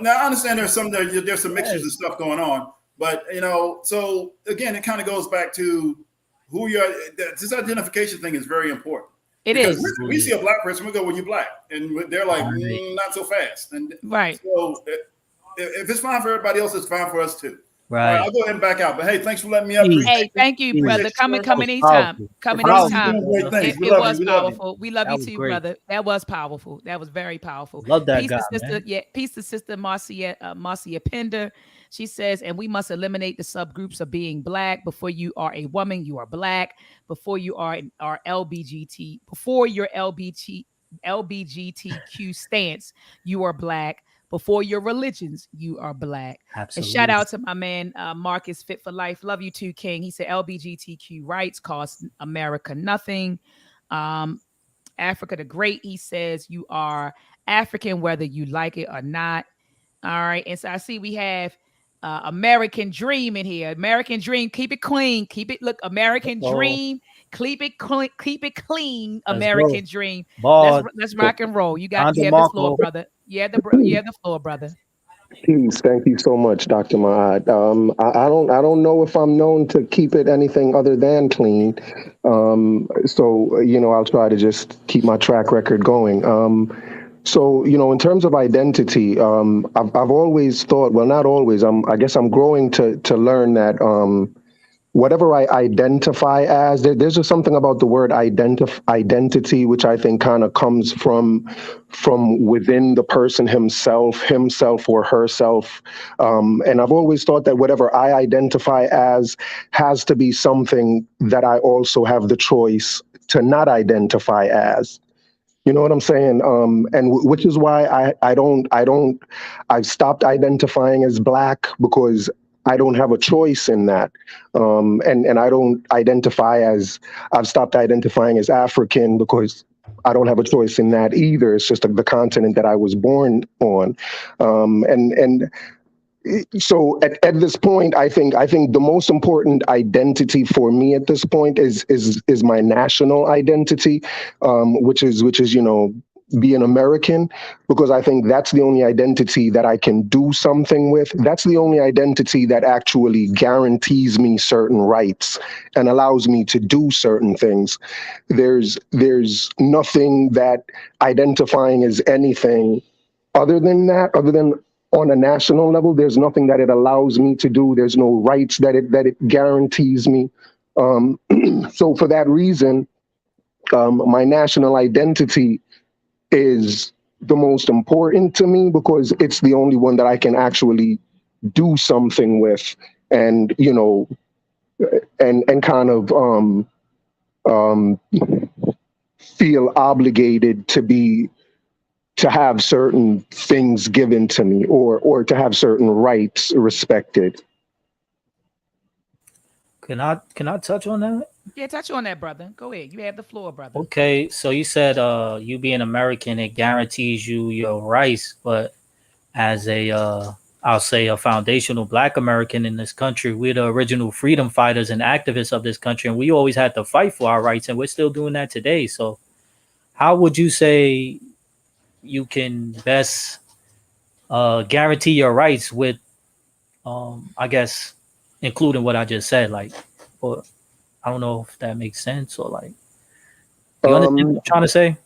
now I understand there's some mixtures and stuff going on, but so again, it kind of goes back to who you are. This identification thing is very important. Because we see a Black person, we go, well, you Black, and they're like, not so fast. And so if it's fine for everybody else, it's fine for us too. Right. I'll go ahead and back out. But hey, thanks for letting me up. Hey, thank you, brother. Come anytime. It was powerful. We love you too, brother. That was powerful. That was very powerful. Love that peace guy, to sister, man. Peace to sister Marcia Pender. She says, and we must eliminate the subgroups of being Black. Before you are a woman, you are Black. Before you are LBGT, before your LBGTQ stance, you are Black. Before your religions, you are Black. Absolutely. And shout out to my man, Marcus Fit for Life. Love you too, King. He said LBGTQ rights cost America nothing. Africa the Great, he says you are African, whether you like it or not. All right. And so I see we have American dream in here. American dream. Keep it clean. Keep it look. American dream. Keep it clean. Keep it clean. American dream. Let's rock and roll. You have the floor, brother. You have the floor, brother. Peace. Thank you so much, Dr. Maat. I don't know if I'm known to keep it anything other than clean. So I'll try to just keep my track record going. So in terms of identity, I've always thought, well, not always. I guess I'm growing to learn that whatever I identify as, there's just something about the word identity, which I think kind of comes from within the person himself or herself. And I've always thought that whatever I identify as has to be something that I also have the choice to not identify as. You know what I'm saying? Which is why I've stopped identifying as Black, because I don't have a choice in that. And I don't I've stopped identifying as African because I don't have a choice in that either. It's just the continent that I was born on. So at this point, I think the most important identity for me at this point is my national identity, which is being American, because I think that's the only identity that I can do something with. That's the only identity that actually guarantees me certain rights and allows me to do certain things. There's nothing that identifying as anything other than on a national level, there's nothing that it allows me to do. There's no rights that it guarantees me. So for that reason, my national identity is the most important to me, because it's the only one that I can actually do something with, and and kind of feel obligated to have certain things given to me, or to have certain rights respected. Can I touch on that? Yeah, touch on that, brother. Go ahead. You have the floor, brother. Okay, so you said you being American, it guarantees you your rights, but as I'll say a foundational Black American in this country, we're the original freedom fighters and activists of this country, and we always had to fight for our rights, and we're still doing that today. So how would you say you can best guarantee your rights with, I guess, including what I just said, like, or I don't know if that makes sense, or like, you understand what I'm trying to say?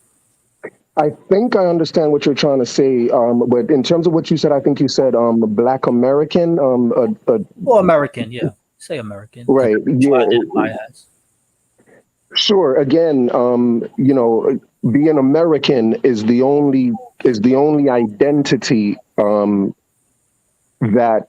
I think I understand what you're trying to say, but in terms of what you said, I think you said Black American. Or American, yeah. Say American. Right. Yeah. As. Sure. Again, being American is the only identity that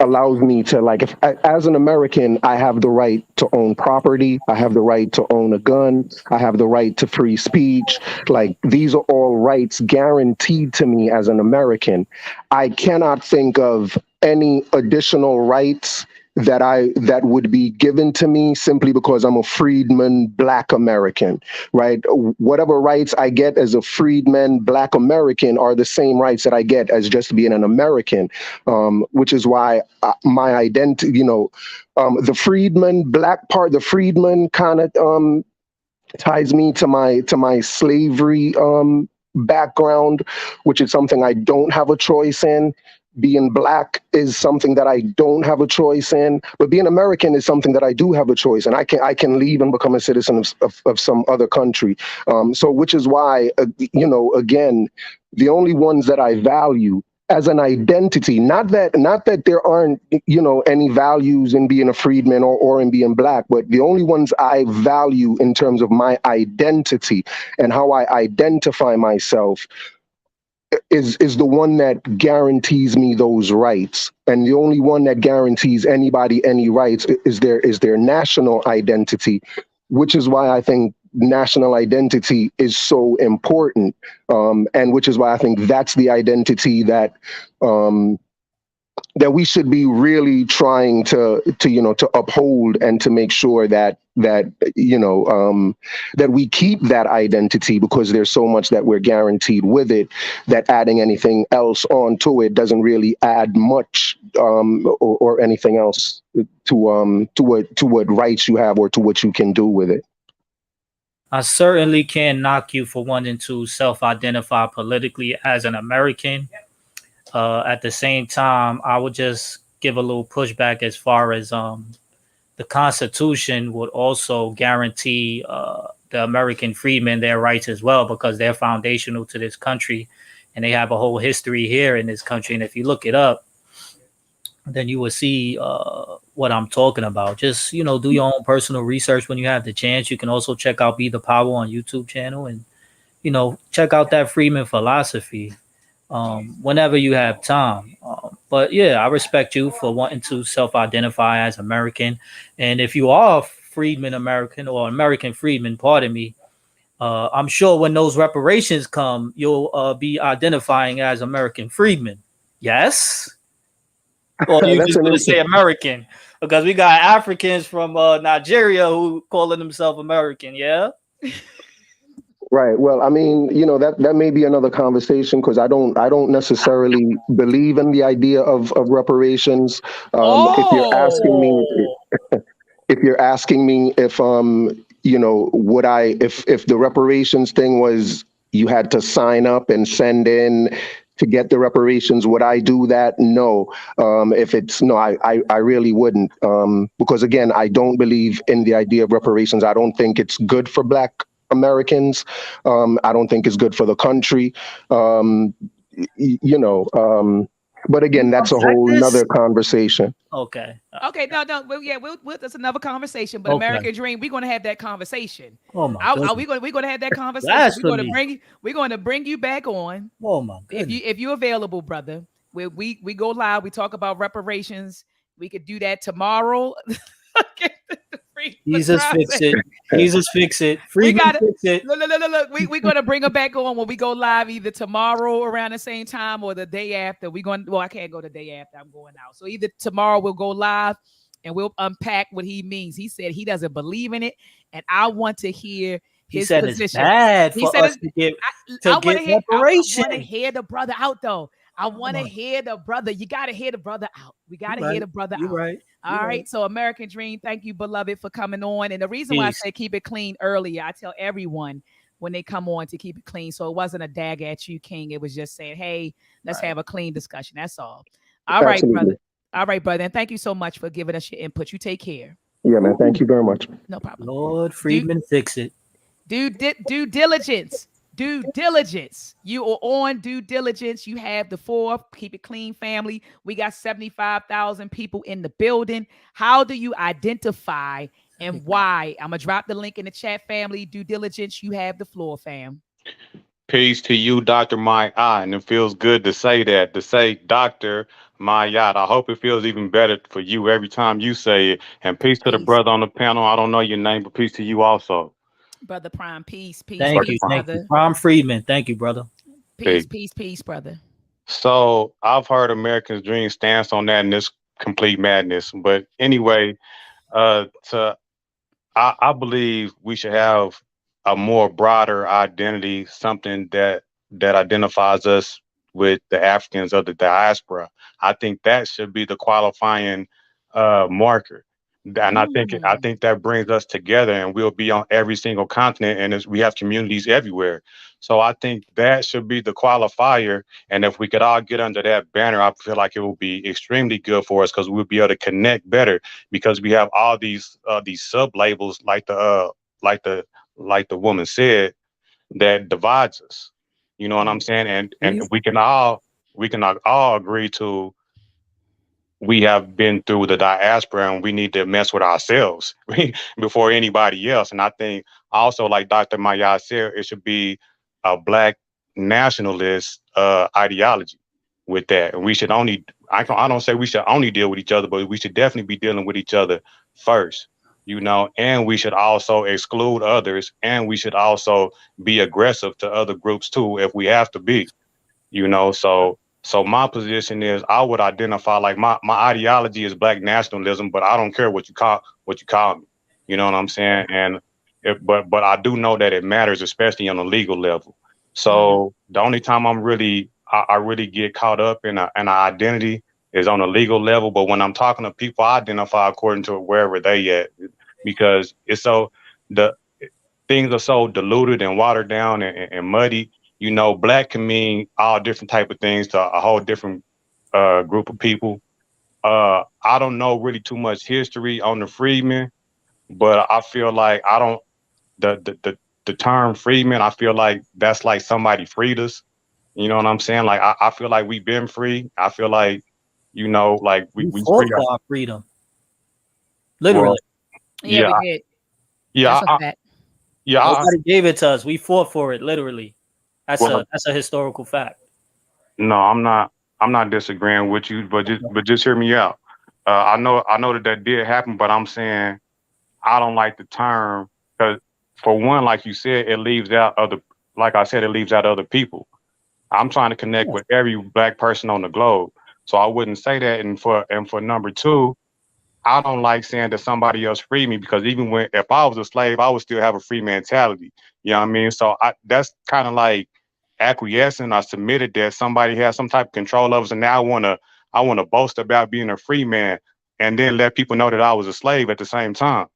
allows me to, like, if as an American, I have the right to own property, I have the right to own a gun, I have the right to free speech. Like, these are all rights guaranteed to me as an American. I cannot think of any additional rights that would be given to me simply because I'm a freedman Black American, right? Whatever rights I get as a freedman Black American are the same rights that I get as just being an American, which is why my identity, the freedman Black part, the freedman kind of ties me to my slavery background, which is something I don't have a choice in. Being Black is something that I don't have a choice in, but being American is something that I do have a choice, and I can leave and become a citizen of some other country. So, which is why, again, the only ones that I value as an identity, not that there aren't, any values in being a freedman or in being Black, but the only ones I value in terms of my identity and how I identify myself is the one that guarantees me those rights. And the only one that guarantees anybody any rights is their national identity, which is why I think national identity is so important, and which is why I think that's the identity that that we should be really trying to uphold and to make sure that we keep that identity, because there's so much that we're guaranteed with it, that adding anything else onto it doesn't really add much, or anything else to what rights you have or to what you can do with it. I certainly can't knock you for wanting to self-identify politically as an American. At the same time, I would just give a little pushback as far as the Constitution would also guarantee the American freedmen their rights as well, because they're foundational to this country and they have a whole history here in this country. And if you look it up, then you will see what I'm talking about. Just, do your own personal research when you have the chance. You can also check out Be the Power on YouTube channel and, check out that Freedman philosophy whenever you have time. But yeah, I respect you for wanting to self-identify as American. And if you are a Freedman American or American Freedman, pardon me, I'm sure when those reparations come, you'll be identifying as American Freedman. Yes? Or you just going to say American? Because we got Africans from Nigeria who calling themselves American, yeah? Right. Well, I mean, that may be another conversation, because I don't necessarily believe in the idea of reparations. If you're asking me, if would I, if the reparations thing was you had to sign up and send in to get the reparations, would I do that? No. If it's no, I really wouldn't. Because again, I don't believe in the idea of reparations. I don't think it's good for Black Americans. I don't think it's good for the country. But again, that's a whole nother conversation. Okay. Okay. No. Well, yeah, that's another conversation. But okay. American Dream, we're going to have that conversation. Oh my goodness. We're going to have that conversation. We're going to bring you back on. Oh my goodness. If you're available, brother. We go live. We talk about reparations. We could do that tomorrow. Jesus fix it. Jesus fix it. Freedman fix it. Look. We're gonna bring her back on when we go live, either tomorrow around the same time or the day after. I can't go the day after. I'm going out. So either tomorrow we'll go live and we'll unpack what he means. He said he doesn't believe in it, and I want to hear his position. It's bad for us to get reparations. I want to hear the brother out though. I want to hear the brother. You got to hear the brother out. We got to hear the brother out. Right. All right. So American Dream, thank you, beloved, for coming on. And the reason why I said keep it clean earlier, I tell everyone when they come on to keep it clean. So it wasn't a dag at you, King. It was just saying, hey, let's have a clean discussion. That's all. All right, brother. All right, brother. And thank you so much for giving us your input. You take care. Yeah, man. Thank you very much. No problem. Lord Freedman, fix it. Due diligence. Due diligence. You are on due diligence. You have the 4 Keep It Clean family. We got 75,000 people in the building. How do you identify and why? I'm going to drop the link in the chat, family. Due diligence. You have the floor, fam. Peace to you, Dr. Maat. And it feels good to say that, to say Dr. Maat. I hope it feels even better for you every time you say it. And peace to the brother on the panel. I don't know your name, but peace to you also. Brother Prime, peace. Thank you, Prime Freedman. Thank you, brother. Peace, brother. So I've heard Americans' Dream stance on that, and this complete madness. But anyway, I believe we should have a more broader identity, something that identifies us with the Africans of the diaspora. I think that should be the qualifying marker. And I think that brings us together, and we'll be on every single continent, and we have communities everywhere. So I think that should be the qualifier. And if we could all get under that banner, I feel like it will be extremely good for us, because we'll be able to connect better, because we have all these sub labels, like the woman said, that divides us. You know what I'm saying? And we can all agree to. We have been through the diaspora, and we need to mess with ourselves before anybody else. And I think also, like Dr. Maat said, it should be a Black nationalist ideology with that. And we should I don't say we should only deal with each other, but we should definitely be dealing with each other first, and we should also exclude others, and we should also be aggressive to other groups too, if we have to be, so So my position is I would identify like my ideology is black nationalism, but I don't care what you call me. You know what I'm saying? And but I do know that it matters, especially on a legal level. So the only time I really get caught up in an identity is on a legal level. But when I'm talking to people, I identify according to wherever they at, because it's so the things are so diluted and watered down and muddy. You know, black can mean all different type of things to a whole different group of people. I don't know really too much history on the freedmen, but I feel like I don't the term freedman. I feel like that's like somebody freed us. You know what I'm saying? Like I feel like we've been free. I feel like, you know, like we fought free. for our freedom, literally. Well, Yeah, yeah, we did. yeah, That's a fact. yeah. Nobody gave it to us. We fought for it, literally. That's Well, a historical fact. no, I'm not disagreeing with you, but just hear me out. I know that did happen, but I'm saying I don't like the term because, for one, like you said, it leaves out other. Like I said, it leaves out other people. I'm trying to connect with every black person on the globe, so I wouldn't say that. And for number two, I don't like saying that somebody else freed me, because even when if I was a slave, I would still have a free mentality. You know what I mean? So that's kind of like acquiescing. I submitted that somebody has some type of control of us, and now I wanna boast about being a free man, and then let people know that I was a slave at the same time.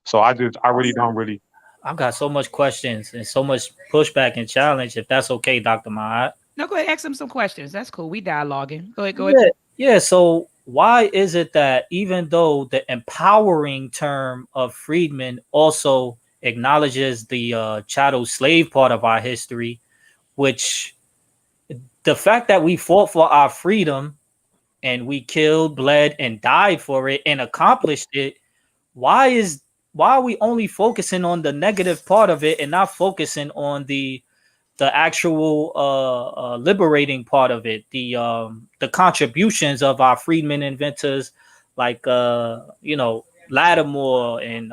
So I really don't really. I've got so much questions and so much pushback and challenge. If that's okay, Dr. Maat. No, go ahead, ask them some questions. That's cool. We dialoguing. Go ahead, go ahead. Yeah, yeah. So why is it that even though the empowering term of freedmen also acknowledges the chattel slave part of our history, which the fact that we fought for our freedom and we killed, bled, and died for it and accomplished it, why are we only focusing on the negative part of it and not focusing on the actual liberating part of it, the contributions of our freedmen inventors like Lattimore and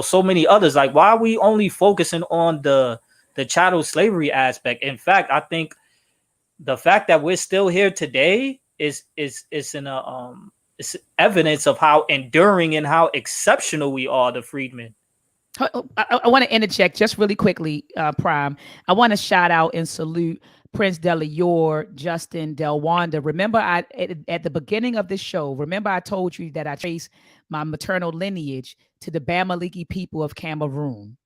so many others? Like, why are we only focusing on the chattel slavery aspect? In fact, I think the fact that we're still here today is it's evidence of how enduring and how exceptional we are, the freedmen. I want to interject just really quickly, Prime. I want to shout out and salute Prince Delayor, Justin Delwanda. Remember, at the beginning of this show, remember I told you that I trace my maternal lineage to the Bamaliki people of Cameroon.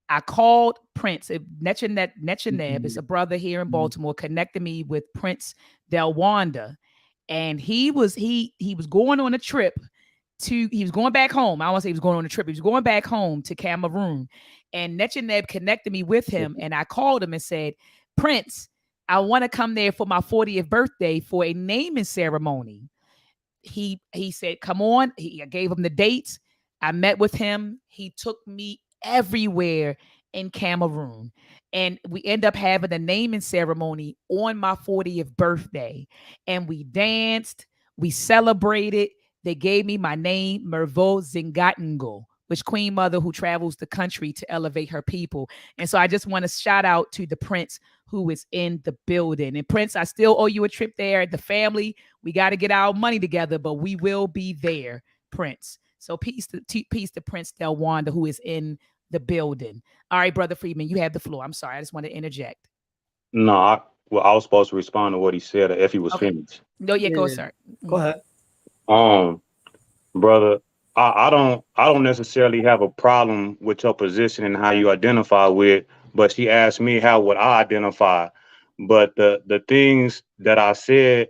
I called Prince Nechaneb is a brother here in Baltimore, connected me with Prince Delwanda, and he was going on a trip he was going back home. I don't want to say he was going on a trip. He was going back home to Cameroon. And Nechaneb connected me with him. And I called him and said, Prince, I want to come there for my 40th birthday for a naming ceremony. He said, come on. I gave him the dates. I met with him. He took me everywhere in Cameroon. And we end up having a naming ceremony on my 40th birthday. And we danced, we celebrated. They gave me my name, Mervo Zingatingo, which Queen Mother who travels the country to elevate her people. And so I just want to shout out to the Prince who is in the building. And Prince, I still owe you a trip there. The family, we got to get our money together, but we will be there, Prince. So peace to Prince Delwanda, who is in the building. All right, Brother Freedman, you have the floor. I'm sorry. I just want to interject. No, I was supposed to respond to what he said if he was finished. No, yeah, go, sir. Go ahead. Brother, I don't necessarily have a problem with your position and how you identify with, but she asked me how would I identify. But the things that I said,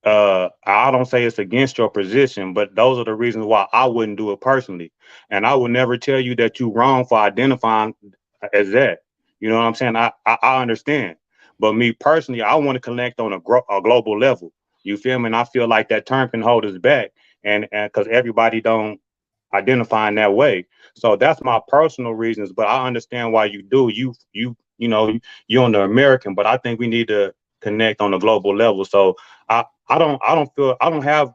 I don't say it's against your position, but those are the reasons why I wouldn't do it personally. And I would never tell you that you're wrong for identifying as that. You know what I'm saying? I understand. But me personally, I want to connect on a global level. You feel me? And I feel like that term can hold us back. And because everybody don't identify in that way. So that's my personal reasons. But I understand why you do. You're on the American, but I think we need to connect on a global level. So I don't have,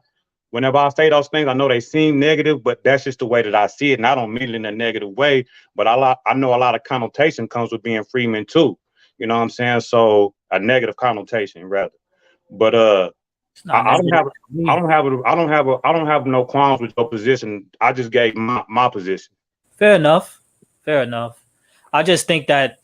whenever I say those things, I know they seem negative, but that's just the way that I see it. And I don't mean it in a negative way, but I know a lot of connotation comes with being freeman too. You know what I'm saying? So a negative connotation rather. But It's not I don't negative have to me. I don't have no qualms with your position. I just gave my position. Fair enough. Fair enough. I just think that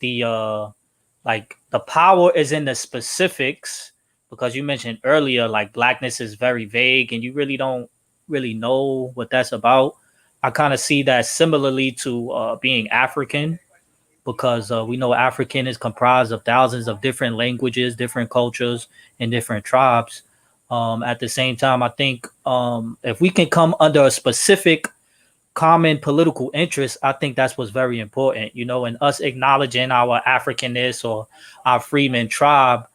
like the power is in the specifics, because you mentioned earlier like blackness is very vague and you really don't really know what that's about. I kind of see that similarly to being African, because we know African is comprised of thousands of different languages, different cultures, and different tribes. At the same time, I think if we can come under a specific common political interest, I think that's what's very important, and us acknowledging our Africanness or our Freedman tribe,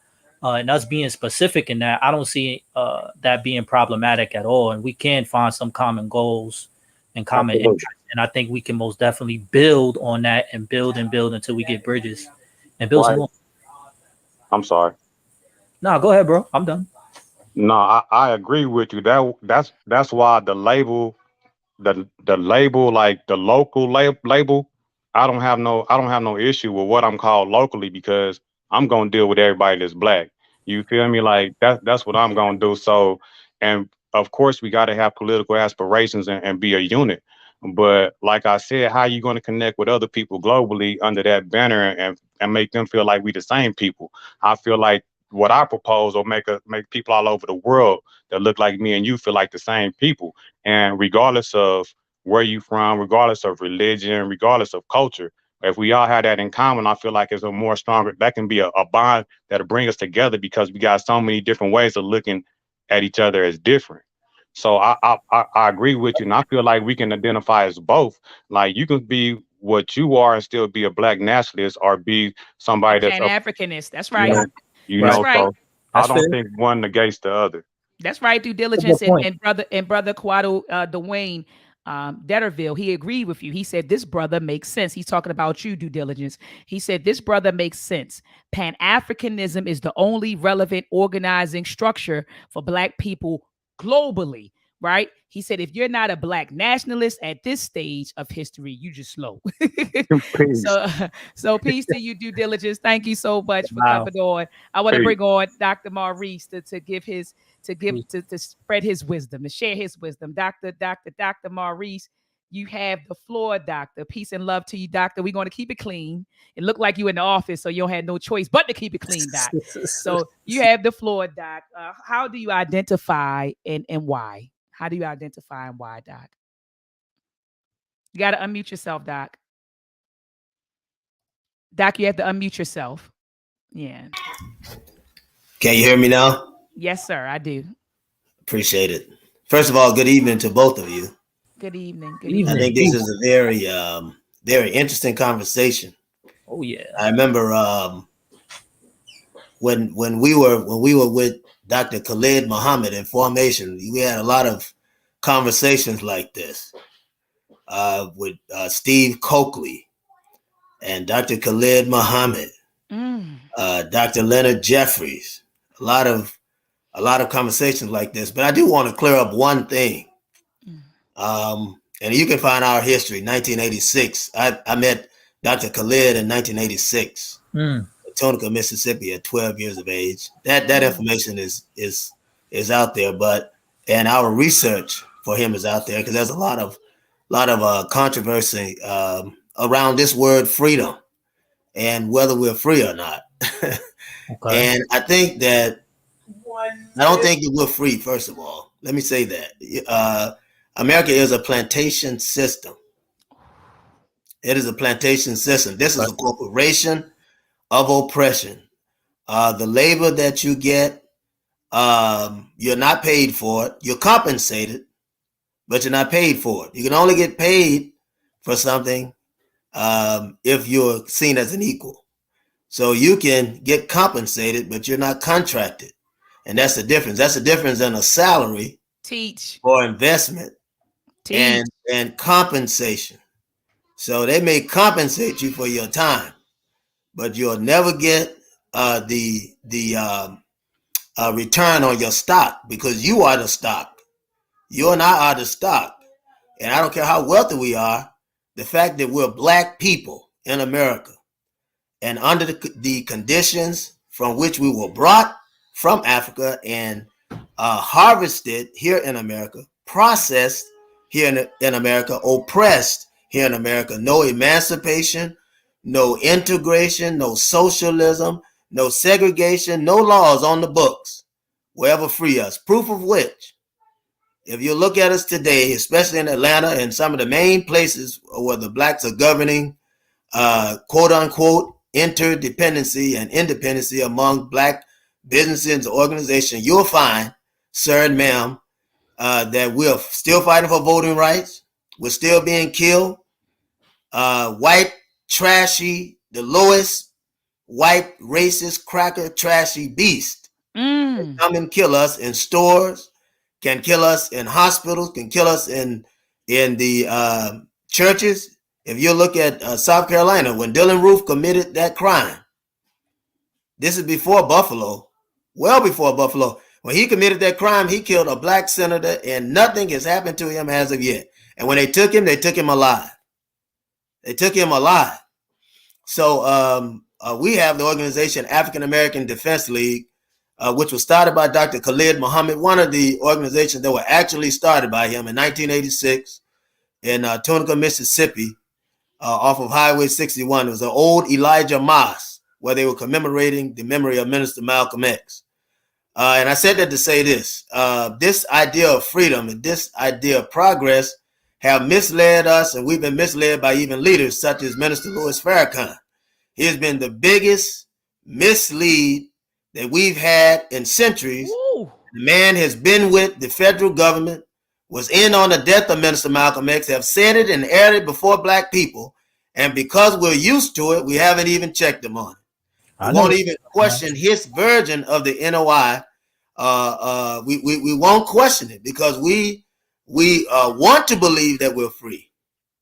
and us being specific in that, I don't see that being problematic at all. And we can find some common goals and common Absolutely. interests. And I think we can most definitely build on that and build until we get bridges and build some Right. more. I'm sorry. No, go ahead, bro. I'm done. No, I agree with you. That's why the label, like the local label, I don't have no issue with what I'm called locally, because I'm gonna deal with everybody that's black. You feel me? Like that's what I'm gonna do. So, and of course we got to have political aspirations and be a unit. But like I said, how you gonna connect with other people globally under that banner and make them feel like we the same people? I feel like what I propose will make people all over the world that look like me and you feel like the same people. And regardless of where you from, regardless of religion, regardless of culture, if we all have that in common, I feel like it's a more stronger, that can be a bond that'll bring us together, because we got so many different ways of looking at each other as different. So I agree with you, and I feel like we can identify as both. Like you can be what you are and still be a black nationalist, or be A somebody that's up, Pan-Africanist. That's you right. know, you Right. That's know. right. So I That's fair. don't think one negates the other. That's right. Due That's a good diligence, point. and brother Quado Dwayne Detterville, he agreed with you. He said this brother makes sense. He's talking about you, due diligence. He said this brother makes sense. Pan-Africanism is the only relevant organizing structure for Black people globally. Right? He said if you're not a Black nationalist at this stage of history, you just slow. Peace. so, so peace to you, due diligence. Thank you so much for Wow. coming on. I want to Peace. bring on Dr. Maurice to give his to spread his wisdom, to share his wisdom. Dr. Maurice, you have the floor, doctor. Peace and love to you, doctor. We're going to keep it clean. It looked like you in the office, so you don't have no choice but to keep it clean, doc. So you have the floor, doc. How do you identify and why? How do you identify and why, doc? You got to unmute yourself, doc. Doc, you have to unmute yourself. Yeah. Can you hear me now? Yes, sir, I do. Appreciate it. First of all, good evening to both of you. Good evening. Good I evening. think this is a very interesting conversation. Oh yeah. I remember when we were with Dr. Khalid Muhammad in formation, we had a lot of conversations like this with Steve Coakley and Dr. Khalid Muhammad, Dr. Leonard Jeffries. A lot of conversations like this. But I do want to clear up one thing. And you can find our history. 1986. I met Dr. Khalid in 1986. Tunica, Mississippi, at 12 years of age. That information is out there, and our research for him is out there, because there's a lot of controversy around this word freedom and whether we're free or not. Okay. And I think that I don't think that we're free. First of all, let me say that America is a plantation system. It is a plantation system. This is a corporation of oppression. The labor that you get, you're not paid for it. You're compensated, but you're not paid for it. You can only get paid for something if you're seen as an equal. So you can get compensated, but you're not contracted. And that's the difference. That's the difference in a salary or investment and compensation. So they may compensate you for your time, but you'll never get the return on your stock, because you are the stock. You and I are the stock. And I don't care how wealthy we are, the fact that we're Black people in America and under the conditions from which we were brought from Africa and harvested here in America, processed here in America, oppressed here in America. No emancipation, no integration, no socialism, no segregation, no laws on the books will ever free us. Proof of which, if you look at us today, especially in Atlanta and some of the main places where the blacks are governing, quote unquote, interdependency and independency among black businesses and organizations, you'll find, sir and ma'am, that we're still fighting for voting rights. We're still being killed. White, trashy, the lowest white, racist, cracker, trashy beast can come and kill us in stores, can kill us in hospitals, can kill us in the churches. If you look at South Carolina, when Dylan Roof committed that crime, this is before Buffalo, well before Buffalo. When he committed that crime, he killed a black senator and nothing has happened to him as of yet. And when they took him alive. They took him alive. So we have the organization African American Defense League, which was started by Dr. Khalid Muhammad, one of the organizations that were actually started by him in 1986 in Tunica, Mississippi, off of Highway 61. It was an old Elijah Mosque where they were commemorating the memory of Minister Malcolm X. And I said that to say this. This idea of freedom and this idea of progress have misled us, and we've been misled by even leaders such as Minister Louis Farrakhan. He has been the biggest mislead that we've had in centuries. Ooh. The man has been with the federal government, was in on the death of Minister Malcolm X, have said it and aired it before black people, and because we're used to it, we haven't even checked him on it. We won't even question his version of the NOI. We won't question it because we want to believe that we're free.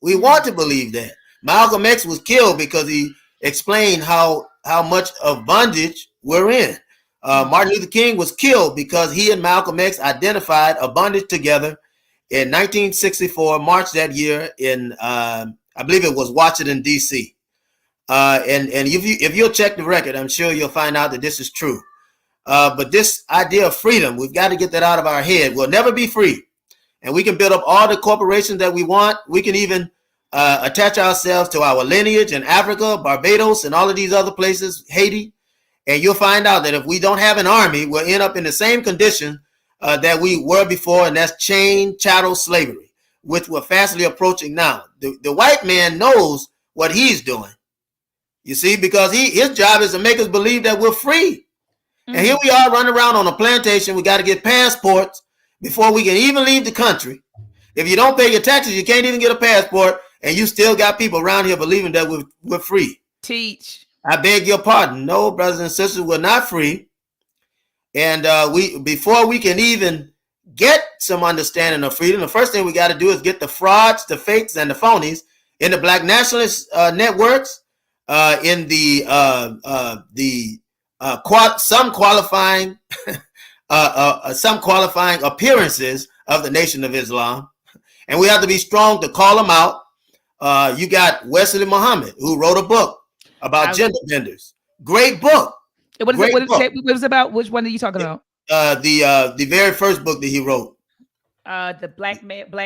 We want to believe that. Malcolm X was killed because he explained how much of bondage we're in. Martin Luther King was killed because he and Malcolm X identified a bondage together in 1964, March that year in, I believe it was Washington, D.C. And if you'll check the record, I'm sure you'll find out that this is true. But this idea of freedom, we've got to get that out of our head. We'll never be free. And we can build up all the corporations that we want. We can even attach ourselves to our lineage in Africa, Barbados, and all of these other places, Haiti. And you'll find out that if we don't have an army, we'll end up in the same condition that we were before, and that's chain chattel slavery, which we're fastly approaching now. The white man knows what he's doing. You see, because his job is to make us believe that we're free. And here we are running around on a plantation. We got to get passports before we can even leave the country. If you don't pay your taxes, you can't even get a passport, and you still got people around here believing that we're free. Teach. I beg your pardon. No, brothers and sisters, we're not free. And before we can even get some understanding of freedom, the first thing we got to do is get the frauds, the fakes, and the phonies in the black nationalist networks, in some qualifying appearances of the Nation of Islam, and we have to be strong to call them out. You got Wesley Muhammad, who wrote a book about gender benders. Great book. What is it about? Which one are you talking about? The very first book that he wrote. The black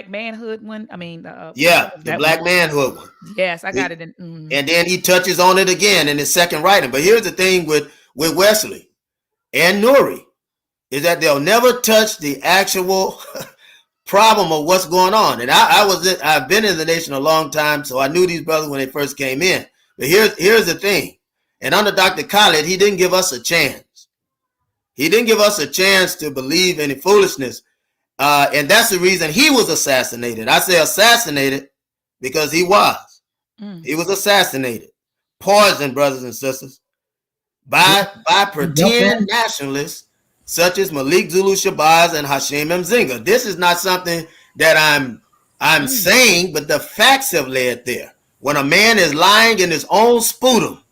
manhood one. I mean, the black manhood one. Yes, I got it. And then he touches on it again in his second writing. But here's the thing with Wesley and Nuri is that they'll never touch the actual problem of what's going on. And I've been in the nation a long time, so I knew these brothers when they first came in. But here's the thing. And under Dr. Khalid, he didn't give us a chance. He didn't give us a chance to believe any foolishness. And that's the reason he was assassinated. I say assassinated because he was. He was assassinated. Poisoned, brothers and sisters, by pretend nationalists such as Malik Zulu Shabazz and Hashim Mzinga. This is not something that I'm saying, but the facts have led there. When a man is lying in his own sputum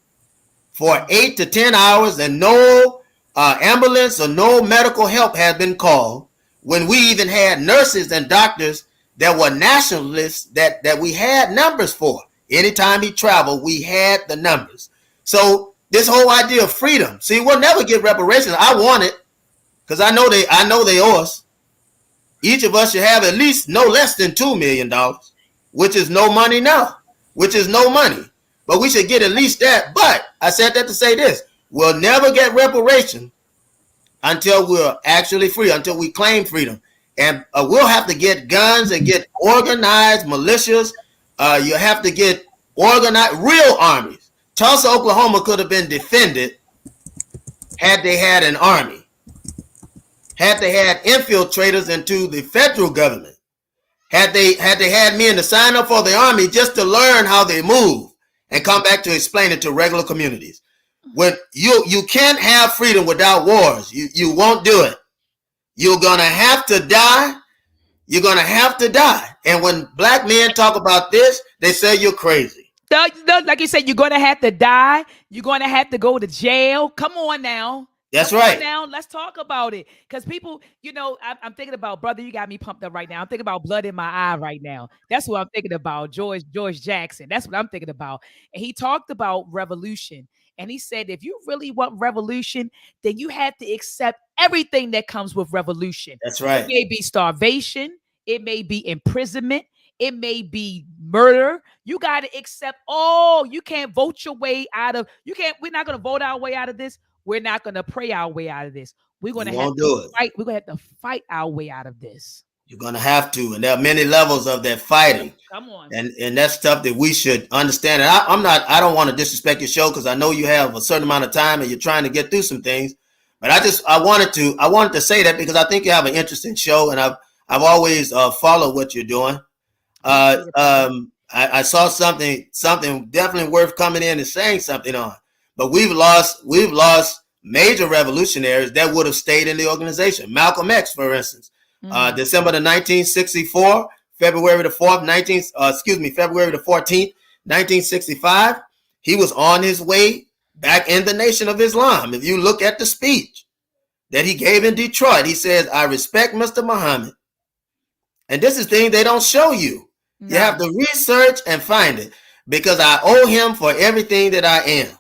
for 8 to 10 hours and no ambulance or no medical help has been called, when we even had nurses and doctors that were nationalists that we had numbers for. Anytime he traveled, we had the numbers. So This whole idea of freedom. See, we'll never get reparations. I want it because I know they owe us. Each of us should have at least no less than $2 million, which is no money now, which is no money. But we should get at least that. But I said that to say this. We'll never get reparation until we're actually free, until we claim freedom. And we'll have to get guns and get organized militias. You have to get organized real armies. Tulsa, Oklahoma could have been defended had they had an army, had they had infiltrators into the federal government, had they had men to sign up for the army just to learn how they move and come back to explain it to regular communities. When you can't have freedom without wars. You won't do it. You're gonna have to die. You're gonna have to die. And when black men talk about this, they say you're crazy. Like you said, you're gonna have to die. You're gonna have to go to jail. Come on now. That's right. Now let's talk about it, because people, I'm thinking about, brother. You got me pumped up right now. I'm thinking about blood in my eye right now. That's what I'm thinking about. George Jackson. That's what I'm thinking about. And he talked about revolution, and he said, if you really want revolution, then you have to accept everything that comes with revolution. That's right. It may be starvation. It may be imprisonment. It may be murder. You got to accept all. You can't vote your way out of. We're not going to vote our way out of this. We're not going to pray our way out of this. We're going to have to fight. We're going to have to fight our way out of this. You're going to have to. And there are many levels of that fighting. Come on. And that's stuff that we should understand. And I don't want to disrespect your show, because I know you have a certain amount of time and you're trying to get through some things. But I wanted to say that because I think you have an interesting show, and I've always followed what you're doing. I saw something definitely worth coming in and saying something on. But we've lost major revolutionaries that would have stayed in the organization. Malcolm X, for instance, December the 1964, February the 14th, 1965. He was on his way back in the Nation of Islam. If you look at the speech that he gave in Detroit, he says, "I respect Mr. Muhammad." And this is thing they don't show you. No. You have to research and find it, because I owe him for everything that I am.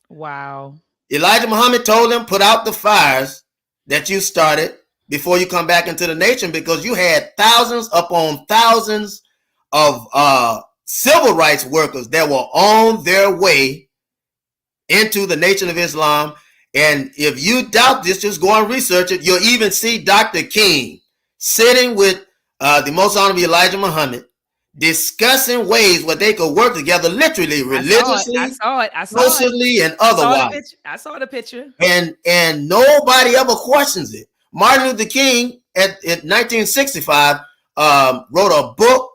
Wow. Elijah Muhammad told him, put out the fires that you started before you come back into the nation, because you had thousands upon thousands of civil rights workers that were on their way into the Nation of Islam. And if you doubt this, just go and research it. You'll even see Dr. King sitting with the Most Honorable Elijah Muhammad, discussing ways where they could work together, literally, religiously, socially, and otherwise. I saw the picture. And nobody ever questions it. Martin Luther King, in 1965, wrote a book,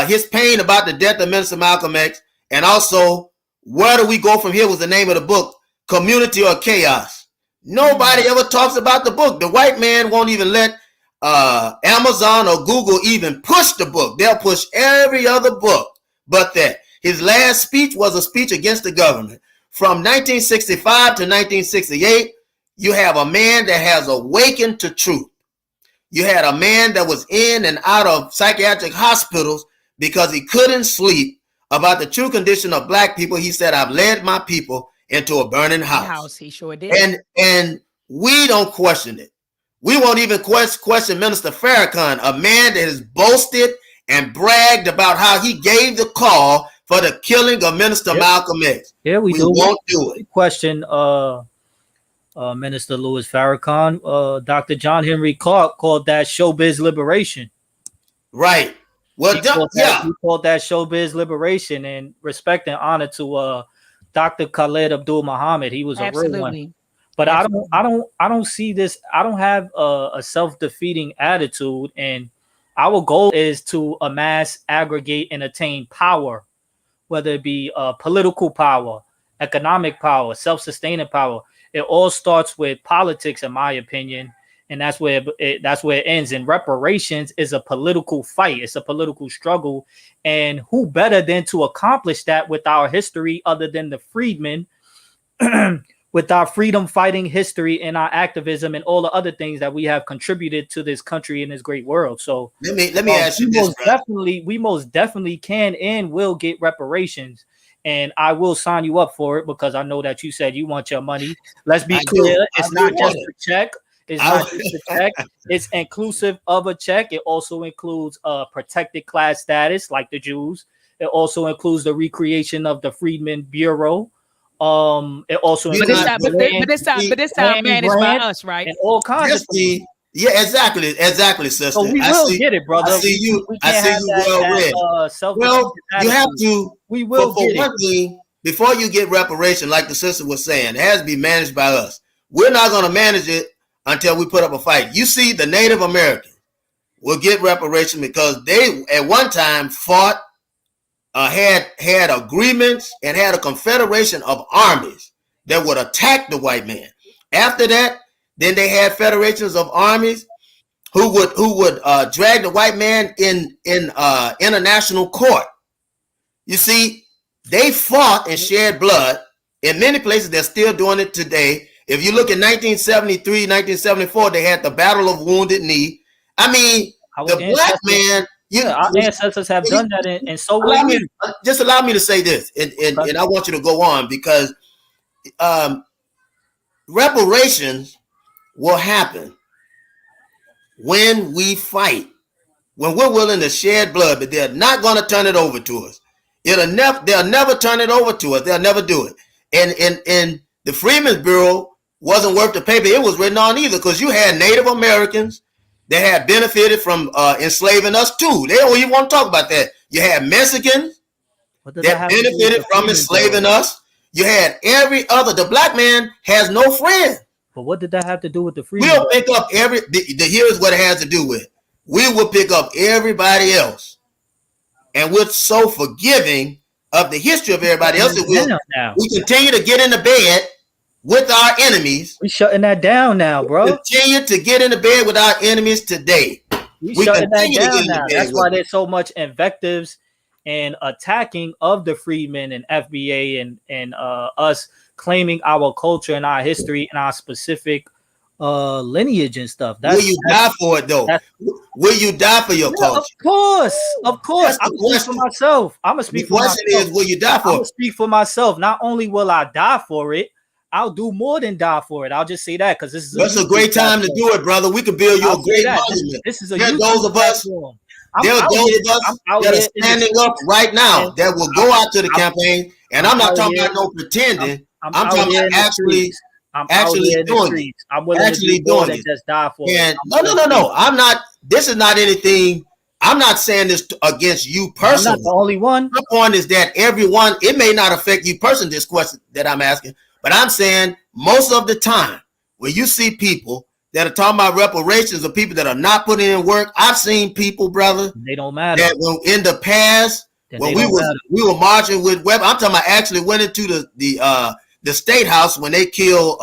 his pain about the death of Minister Malcolm X, and also Where Do We Go From Here was the name of the book, Community or Chaos. Nobody ever talks about the book. The white man won't even let Amazon or Google even push the book. They'll push every other book but that. His last speech was a speech against the government. From 1965 to 1968, you have a man that has awakened to truth. You had a man that was in and out of psychiatric hospitals because he couldn't sleep about the true condition of black people. He said, "I've led my people into a burning house." He sure did. And we don't question it. We won't even question Minister Farrakhan, a man that has boasted and bragged about how he gave the call for the killing of Minister Malcolm X. Yeah, we do. Won't do it. Question Minister Louis Farrakhan. Dr. John Henry Clark called that showbiz liberation. Right. Well, he called that showbiz liberation, and respect and honor to Dr. Khaled Abdul Muhammad. He was a real one. But I don't see this. I don't have a self-defeating attitude, and our goal is to amass, aggregate, and attain power, whether it be political power, economic power, self-sustaining power. It all starts with politics, in my opinion, and that's where it ends. And reparations is a political fight. It's a political struggle, and who better than to accomplish that with our history, other than the freedmen? With our freedom fighting history and our activism and all the other things that we have contributed to this country and this great world. So let me ask you this, we most definitely can and will get reparations. and I will sign you up for it because I know that you said you want your money. Let's be clear. It's not just a check. It's not just a check. It's inclusive of a check. It also includes protected class status, like the Jews. It also includes the recreation of the Freedmen Bureau. It also this time managed by us, right? And all kinds of things. Yeah, exactly, sister. So we will get it, brother. I see you. Well read. Well, you have to. We will get one thing, before you get reparation, like the sister was saying, it has to be managed by us. We're not going to manage it until we put up a fight. You see, the Native Americans will get reparation because they, at one time, fought, had agreements, and had a confederation of armies that would attack the white man. After that, then they had federations of armies who would drag the white man in international court. You see, they fought and shed blood. In many places, they're still doing it today. If you look at 1973, 1974, they had the Battle of Wounded Knee. I mean, the black man. Our ancestors have done that, and so will you. Just allow me to say this, and I want you to go on, because reparations will happen when we fight, when we're willing to shed blood, but they're not going to turn it over to us. They'll never turn it over to us. They'll never do it. And the Freedmen's Bureau wasn't worth the paper it was written on either, because you had Native Americans that had benefited from enslaving us too. They don't even want to talk about that. You had Mexicans that benefited from enslaving us. You had every other. The black man has no friend. But what did that have to do with the freedom? We'll pick up here's what it has to do with. We will pick up everybody else. And we're so forgiving of the history of everybody else that we continue to get in the bed with our enemies. We shutting that down now, bro. Continue to get in the bed with our enemies today. We shutting that down now. That's why there's so much invectives and attacking of the freedmen and FBA and us claiming our culture and our history and our specific lineage and stuff. Will you die for it though? Will you die for your culture? Of course. I'm speaking for myself. I'm gonna speak for myself. The question is, will you die for it? I'm gonna speak for myself. Not only will I die for it, I'll do more than die for it. I'll just say that because this is a great time to do it, brother. We could build you a great monument. This is there are those of us. There are those of us that are standing up right now that will go out to the campaign, and I'm not talking about no pretending. I'm talking about actually doing it. I'm willing to do more than just die for it. No. I'm not. This is not anything. I'm not saying this against you personally. I'm not the only one. My point is that everyone. It may not affect you personally. This question that I'm asking, but I'm saying most of the time when you see people that are talking about reparations of people that are not putting in work, I've seen people, brother. They don't matter. That in the past when we were marching with Web, I'm talking about actually went into the state house when they killed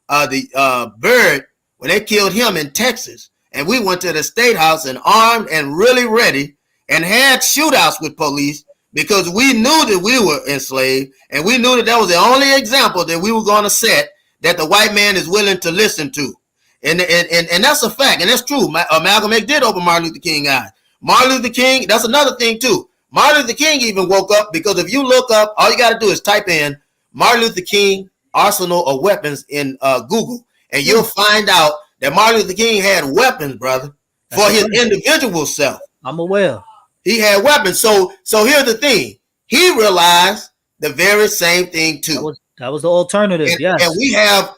Bird, when they killed him in Texas. And we went to the state house and armed and really ready and had shootouts with police because we knew that we were enslaved and we knew that was the only example that we were going to set that the white man is willing to listen to. And that's a fact. And that's true. Malcolm X did open Martin Luther King eyes. Martin Luther King, that's another thing too. Martin Luther King even woke up because if you look up, all you got to do is type in Martin Luther King arsenal of weapons in Google, and you'll find out that Martin Luther King had weapons, brother, for his individual self. I'm aware. He had weapons. So here's the thing. He realized the very same thing too. That was the alternative. Yes. And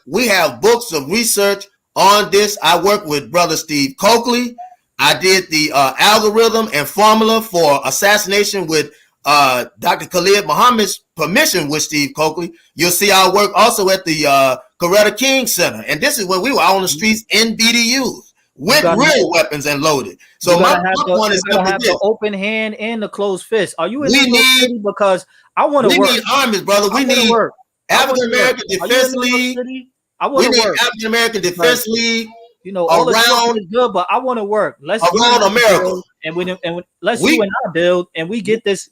we have books of research on this. I worked with Brother Steve Coakley. I did the algorithm and formula for assassination with Dr. Khalid Muhammad's permission with Steve Coakley. You'll see our work also at the Coretta King Center. And this is when we were out on the streets in BDUs with real weapons and loaded. So my point is to have the open hand and the closed fist. Are you in New York City? Because I want to work. We need armies, brother. We need African American Defense League. We need African American Defense League. You know, all around is good, but I want to work. Let's around America, and let's you and I build, and we get this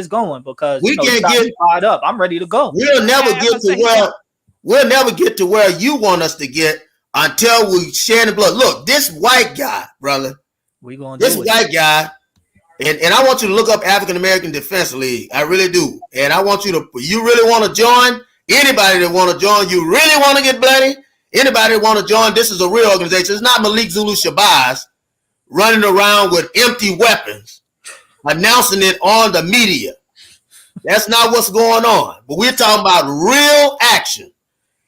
going because we can't get fired up. I'm ready to go. We'll never get to where you want us to get until we share the blood. Look, this white guy, brother. White guy and I want you to look up African American Defense League. I really do. And I want you really want to join, anybody that want to join, you really want to get bloody, anybody that want to join, this is a real organization. It's not Malik Zulu Shabazz running around with empty weapons, announcing it on the media. That's not what's going on. But we're talking about real action.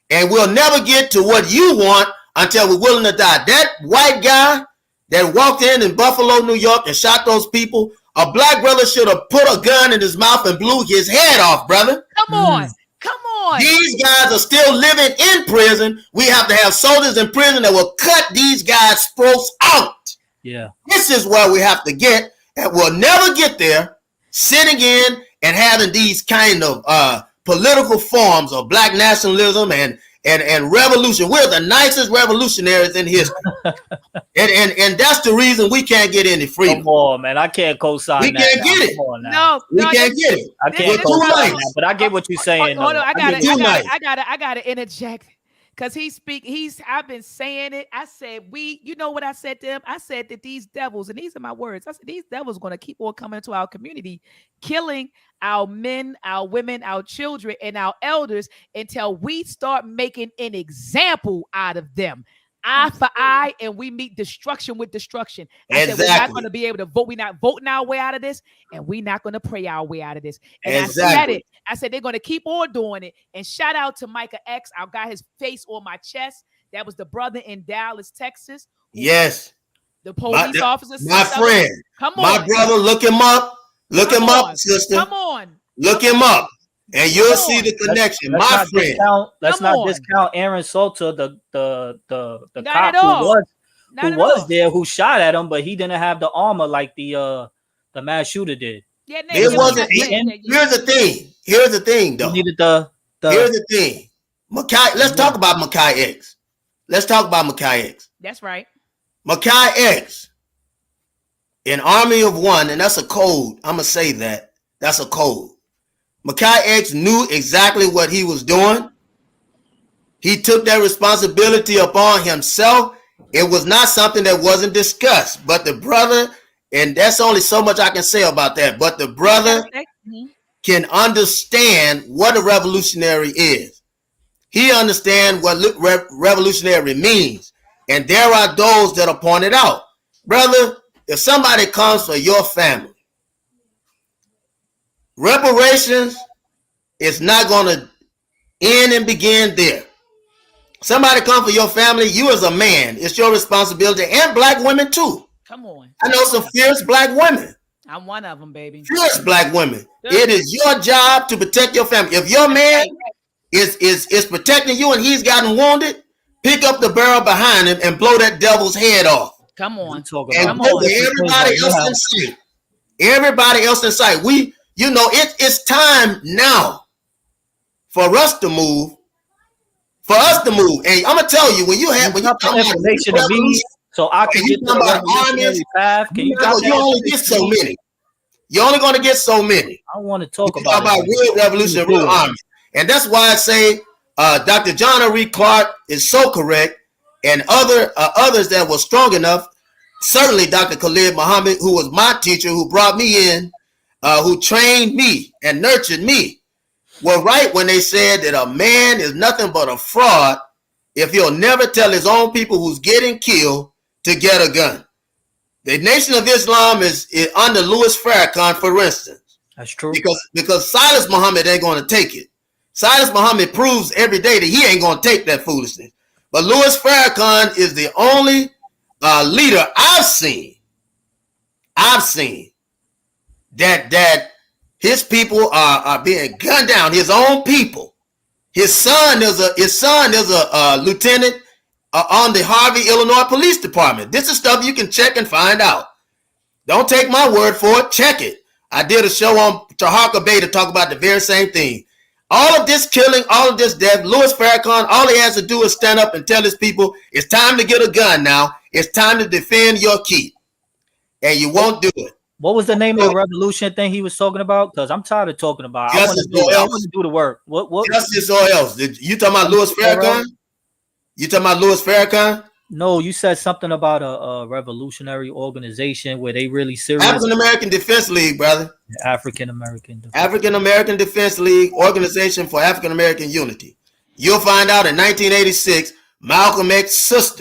And we'll never get to what you want until we're willing to die. That white guy that walked in Buffalo, New York and shot those people, a black brother should have put a gun in his mouth and blew his head off, brother. Come on. Come on. These guys are still living in prison. We have to have soldiers in prison that will cut these guys' throats out. Yeah. This is where we have to get, and we'll never get there sitting in and having these kind of political forms of black nationalism and revolution. We're the nicest revolutionaries in history. and that's the reason we can't get any freedom. Come on, man. I can't co-sign that. We can't get it. No, we can't get it. I can't co-sign that, but I get what you're saying. Hold on, I gotta interject. Because I've been saying it. I said, you know what I said to him? I said that these devils, and these are my words, I said, these devils are going to keep on coming into our community, killing our men, our women, our children, and our elders until we start making an example out of them. Eye for eye, and we meet destruction with destruction. I said, we're not going to be able to vote. We're not voting our way out of this, and we're not going to pray our way out of this. And I said it. I said, they're going to keep on doing it. And shout out to Micah X. I got his face on my chest. That was the brother in Dallas, Texas. Yes. The police officers. My friend. Come on. My brother, look him up. Look him up, sister. Come on. Look him up. And you'll see the connection. Let's Let's not discount Aaron Salter, the cop who was there, who shot at him, but he didn't have the armor like the mass shooter did. Yeah, it wasn't. Here's the thing, though. He needed Here's the thing. Let's talk about Makai X. That's right. Makai X, an army of one, and that's a code. I'm gonna say that. That's a code. Makai X knew exactly what he was doing. He took that responsibility upon himself. It was not something that wasn't discussed. But the brother, and that's only so much I can say about that, but the brother can understand what a revolutionary is. He understands what revolutionary means. And there are those that are pointed out. Brother, if somebody comes for your family, reparations is not going to end and begin there. Somebody come for your family, you as a man, it's your responsibility, and black women too. Come on. I know some fierce black women. I'm one of them, baby. Fierce black women. It is your job to protect your family. If your man is protecting you and he's gotten wounded, pick up the barrel behind him and blow that devil's head off. Come on. And everybody else in sight. Everybody else in sight. It's time now for us to move. And I'm gonna tell you, when you talk information to me, so I can get about armies, path. you only get so many. You're only gonna get so many. I want to talk about real revolution, real armies, and that's why I say Dr. John R. Clark is so correct, and others that were strong enough. Certainly, Dr. Khalid Muhammad, who was my teacher, who brought me in. Who trained me and nurtured me, were right when they said that a man is nothing but a fraud if he'll never tell his own people who's getting killed to get a gun. The Nation of Islam is under Louis Farrakhan, for instance. That's true. Because Silas Muhammad ain't going to take it. Silas Muhammad proves every day that he ain't going to take that foolishness. But Louis Farrakhan is the only leader I've seen that his people are being gunned down. His own people. His son is a lieutenant on the Harvey, Illinois Police Department. This is stuff you can check and find out. Don't take my word for it. Check it. I did a show on Taharka Bay to talk about the very same thing. All of this killing, all of this death, Louis Farrakhan, all he has to do is stand up and tell his people, it's time to get a gun now. It's time to defend your keep. And you won't do it. What was the name of the revolution thing he was talking about? Because I'm tired of talking about it. I want to do the work. What? Justice or else. You talking about Louis Farrakhan? You talking about Louis Farrakhan? No, you said something about a revolutionary organization where they really serious. African American Defense League, brother. African American. African American Defense League, Organization for African American Unity. You'll find out in 1986, Malcolm X's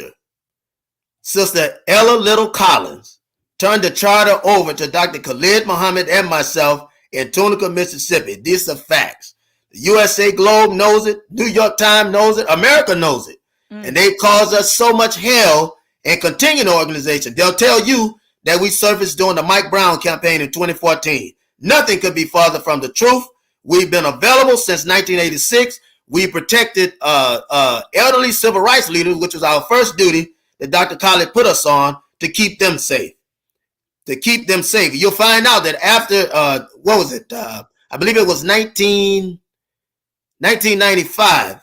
Sister Ella Little Collins, turned the charter over to Dr. Khalid Muhammad and myself in Tunica, Mississippi. These are facts. The USA Globe knows it. New York Times knows it. America knows it. And they caused us so much hell and continue the organization. They'll tell you that we surfaced during the Mike Brown campaign in 2014. Nothing could be farther from the truth. We've been available since 1986. We protected elderly civil rights leaders, which was our first duty that Dr. Khalid put us on, to keep them safe. To keep them safe. You'll find out that after, what was it? I believe it was 1995.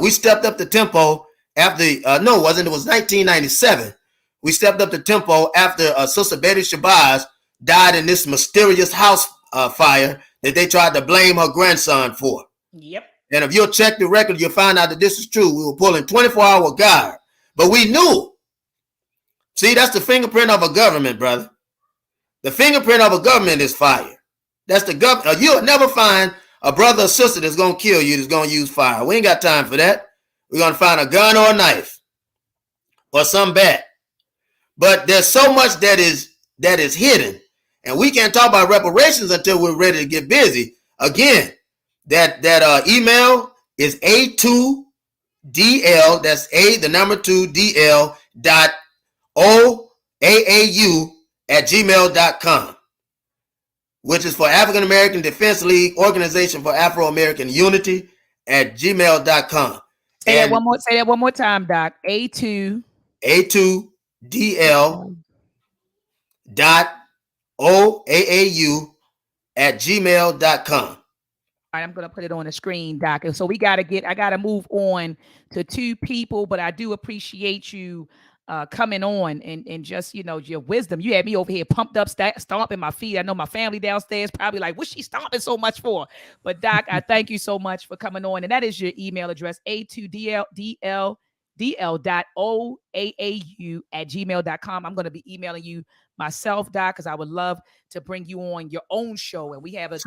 We stepped up the tempo after, no, it wasn't. It was 1997. We stepped up the tempo after Sister Betty Shabazz died in this mysterious house fire that they tried to blame her grandson for. Yep. And if you'll check the record, you'll find out that this is true. We were pulling 24-hour guard, but we knew. See, that's the fingerprint of a government, brother. The fingerprint of a government is fire. That's the government. You'll never find a brother or sister that's going to kill you that's going to use fire. We ain't got time for that. We're going to find a gun or a knife or some bat. But there's so much that is hidden. And we can't talk about reparations until we're ready to get busy. Again, that email is A2DL, that's A, the number 2, DL dot OAAU@gmail.com, which is for African American Defense League, Organization for Afro-American Unity @gmail.com. Say that one more time, Doc. A2DL dot OAAU@gmail.com. All right, I'm going to put it on the screen, Doc. And so I got to move on to two people, but I do appreciate you coming on and just, your wisdom. You had me over here pumped up, stomping my feet. I know my family downstairs probably like, what's she stomping so much for? But Doc, I thank you so much for coming on. And that is your email address, a2dl@oaau@gmail.com. I'm going to be emailing you myself, Doc, because I would love to bring you on your own show. And we have a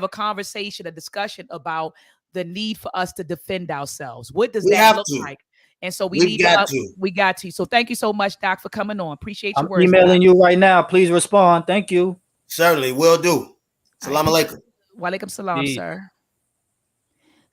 conversation, a discussion about the need for us to defend ourselves. What does that look like? And so we got to. So thank you so much, Doc, for coming on. Appreciate your words. I'm emailing you right now. Please respond. Thank you. Certainly, will do. Salam alaikum. Wa alaikum salam, sir.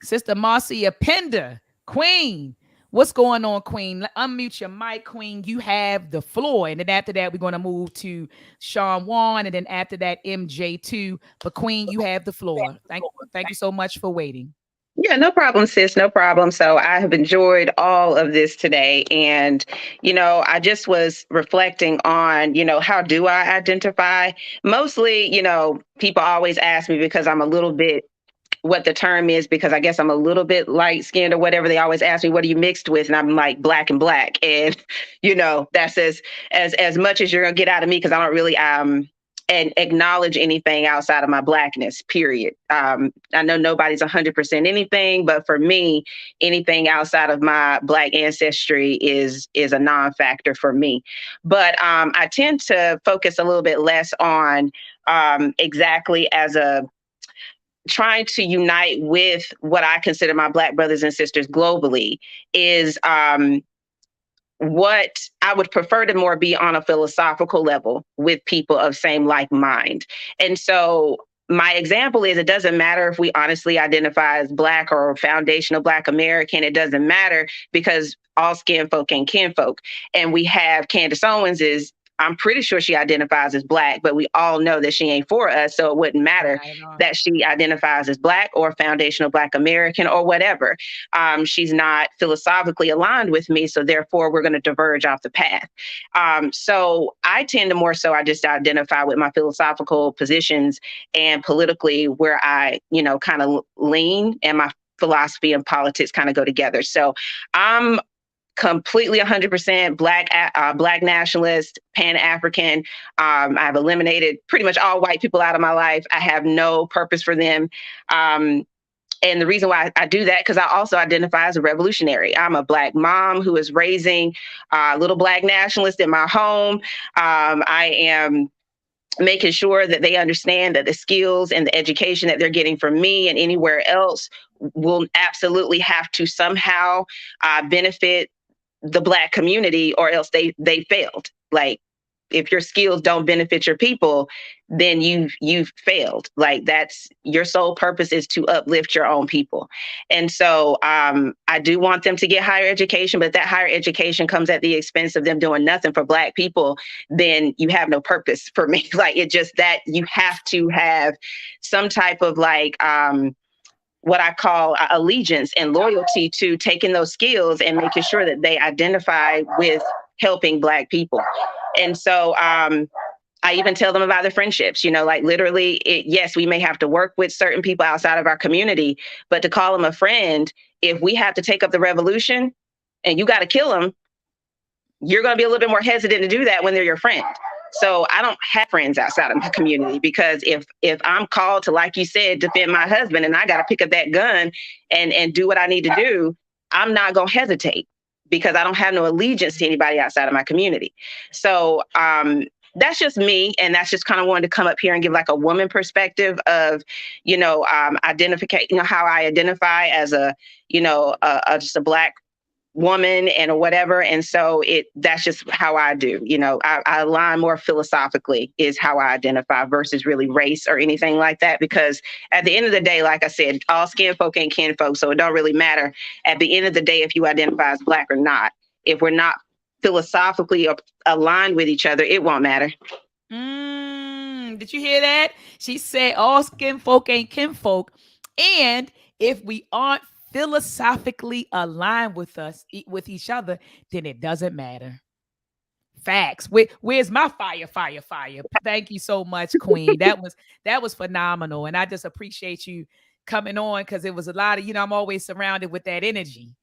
Sister Marcia Pender, Queen. What's going on, Queen? Unmute your mic, Queen. You have the floor. And then after that, we're going to move to Sean Wan. And then after that, MJ2. But Queen, you have the floor. Thank you so much for waiting. Yeah, no problem, sis. No problem. So I have enjoyed all of this today. And, I just was reflecting on, how do I identify? Mostly, people always ask me because I'm a little bit, what the term is, because I guess I'm a little bit light skinned or whatever. They always ask me, what are you mixed with? And I'm like black and black. And, that's as much as you're going to get out of me, because I don't really, and acknowledge anything outside of my blackness, period. I know nobody's 100% anything, but for me, anything outside of my black ancestry is a non-factor for me. But I tend to focus a little bit less on exactly as a trying to unite with what I consider my black brothers and sisters globally is what I would prefer to more be on a philosophical level with people of same like mind. And so my example is, it doesn't matter if we honestly identify as black or foundational black American. It doesn't matter, because all skin folk and kinfolk. And we have Candace Owens I'm pretty sure she identifies as black, but we all know that she ain't for us. So it wouldn't matter that she identifies as black or foundational black American or whatever. She's not philosophically aligned with me. So therefore we're going to diverge off the path. So I tend to more so I just identify with my philosophical positions and politically where I, kind of lean, and my philosophy and politics kind of go together. So I'm completely 100% black nationalist, Pan-African. I've eliminated pretty much all white people out of my life. I have no purpose for them. And the reason why I do that, because I also identify as a revolutionary. I'm a Black mom who is raising little Black nationalists in my home. I am making sure that they understand that the skills and the education that they're getting from me and anywhere else will absolutely have to somehow benefit the Black community, or else they failed. Like, if your skills don't benefit your people, then you've failed. Like, that's your sole purpose, is to uplift your own people. And so I do want them to get higher education, but that higher education comes at the expense of them doing nothing for Black people. Then you have no purpose for me. Like, it just, that you have to have some type of like what I call allegiance and loyalty to taking those skills and making sure that they identify with helping Black people. And so I even tell them about the friendships, like literally, yes, we may have to work with certain people outside of our community, but to call them a friend, if we have to take up the revolution and you got to kill them, you're going to be a little bit more hesitant to do that when they're your friend. So I don't have friends outside of my community, because if I'm called to, like you said, defend my husband, and I got to pick up that gun and do what I need to do, I'm not going to hesitate, because I don't have no allegiance to anybody outside of my community. So that's just me. And that's just kind of wanted to come up here and give like a woman perspective of, identification, how I identify as just a Black woman and whatever. And so that's just how I do. I align more philosophically is how I identify, versus really race or anything like that. Because at the end of the day, like I said, all skin folk ain't kin folk. So it don't really matter at the end of the day if you identify as Black or not. If we're not philosophically aligned with each other, it won't matter. Did you hear that? She said all skin folk ain't kin folk. And if we aren't philosophically aligned with each other, then it doesn't matter. Facts. Where's my fire? Thank you so much, Queen. That was phenomenal. And I just appreciate you coming on, because it was a lot of, I'm always surrounded with that energy.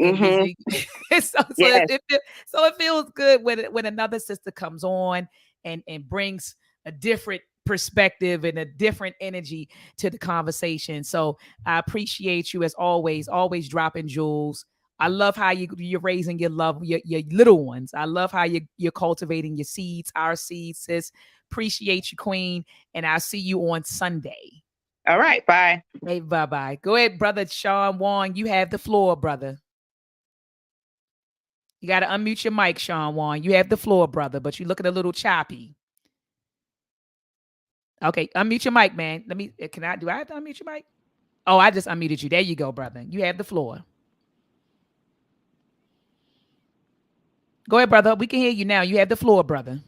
Mm-hmm. So it feels good when another sister comes on and brings a different perspective and a different energy to the conversation. So I appreciate you as always dropping jewels. I love how you're raising your little ones. I love how you're cultivating your seeds, our seeds, sis. Appreciate you, Queen. And I'll see you on Sunday. All right. Bye. Hey, bye-bye. Go ahead, brother Sean Wong. You have the floor, brother. You got to unmute your mic, Sean Wong. You have the floor, brother, but you looking a little choppy. Okay, unmute your mic, man. Do I have to unmute your mic? Oh, I just unmuted you. There you go, brother. You have the floor. Go ahead, brother. We can hear you now. You have the floor, brother.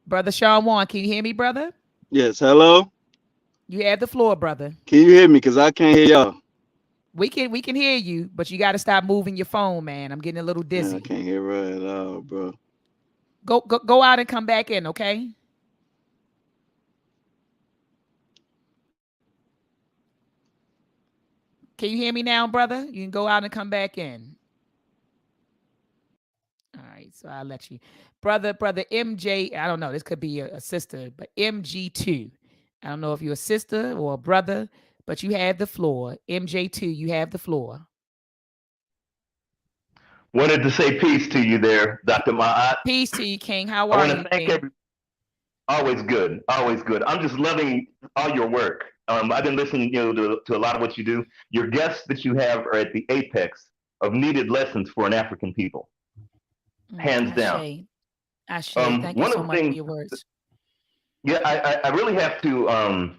Brother Sean Wong, can you hear me, brother? Yes, hello? You have the floor, brother. Can you hear me? Because I can't hear y'all. We can hear you, but you got to stop moving your phone, man. I'm getting a little dizzy. I can't hear right at all, bro. Go out and come back in, okay? Can you hear me now, brother? You can go out and come back in. All right, so I'll let you. Brother MJ, I don't know. This could be a sister, but MG2. I don't know if you're a sister or a brother, but you have the floor. MJ2, you have the floor. Wanted to say peace to you there, Dr. Maat. Peace to you, King. How are you? I want to thank everyone. Always good, always good. I'm just loving all your work. I've been listening, to a lot of what you do. Your guests that you have are at the apex of needed lessons for an African people, hands down. Ashe, thank you so much for your words. Yeah, I really have to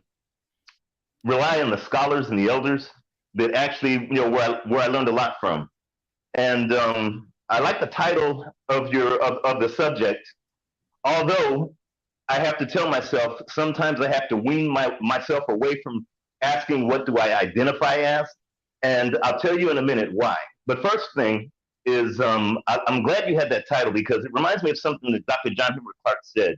rely on the scholars and the elders that actually, where I learned a lot from. And I like the title of the subject, although I have to tell myself sometimes I have to wean myself away from asking what do I identify as, and I'll tell you in a minute why. But first thing is I'm glad you had that title, because it reminds me of something that Dr. John Henrik Clarke said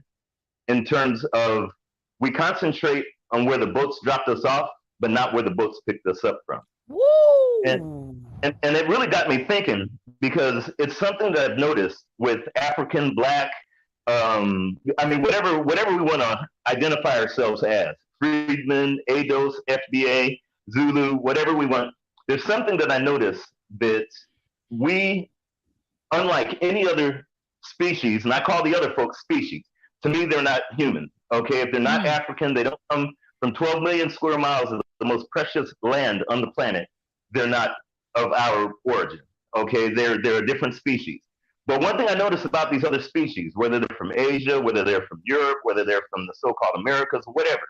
in terms of we concentrate on where the boats dropped us off, but not where the boats picked us up from. Woo! And it really got me thinking, because it's something that I've noticed with African, Black, I mean, whatever we want to identify ourselves as, Freedman, ADOS, FBA, Zulu, whatever we want. There's something that I noticed that we, unlike any other species, and I call the other folks species. To me, they're not human. Okay, if they're not African, they don't come from 12 million square miles of the most precious land on the planet. They're not of our origin. Okay, they're a different species. But one thing I notice about these other species, whether they're from Asia, whether they're from Europe, whether they're from the so-called Americas, whatever,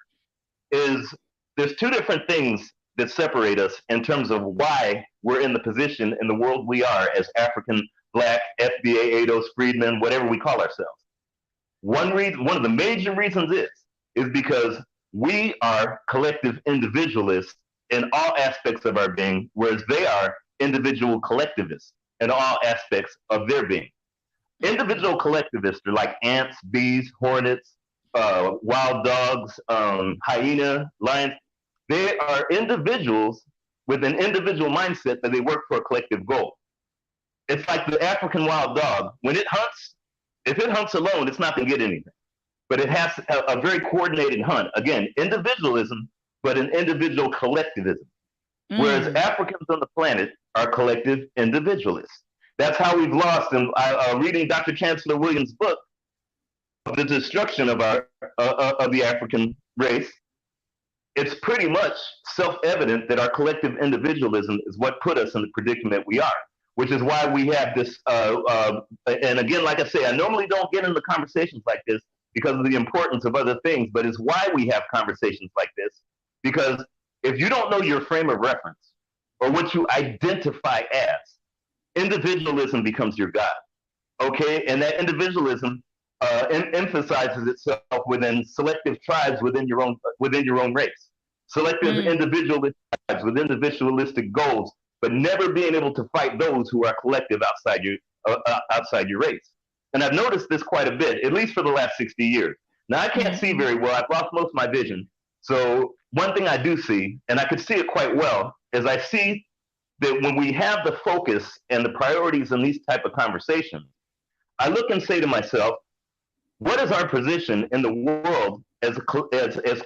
is there's two different things that separate us in terms of why we're in the position in the world we are as African, Black, FBA, ADOS, Freedmen, whatever we call ourselves. One of the major reasons is because we are collective individualists in all aspects of our being, whereas they are individual collectivists in all aspects of their being. Individual collectivists are like ants, bees, hornets, wild dogs, hyena, lions. They are individuals with an individual mindset that they work for a collective goal. It's like the African wild dog. When it hunts, if it hunts alone, it's not going to get anything. But it has a very coordinated hunt. Again, individualism, but an individual collectivism. Whereas Africans on the planet are collective individualists. That's how we've lost. And reading Dr. Chancellor Williams' book, The Destruction of the African Race, it's pretty much self-evident that our collective individualism is what put us in the predicament we are, which is why we have this, and again, like I say, I normally don't get into conversations like this because of the importance of other things, but it's why we have conversations like this, because if you don't know your frame of reference or what you identify as, individualism becomes your God, okay? And that individualism emphasizes itself within selective tribes within your own race, selective individualist tribes with individualistic goals, but never being able to fight those who are collective outside your race. And I've noticed this quite a bit, at least for the last 60 years. Now I can't see very well. I've lost most of my vision. So one thing I do see, and I can see it quite well, is I see that when we have the focus and the priorities in these type of conversations, I look and say to myself, what is our position in the world as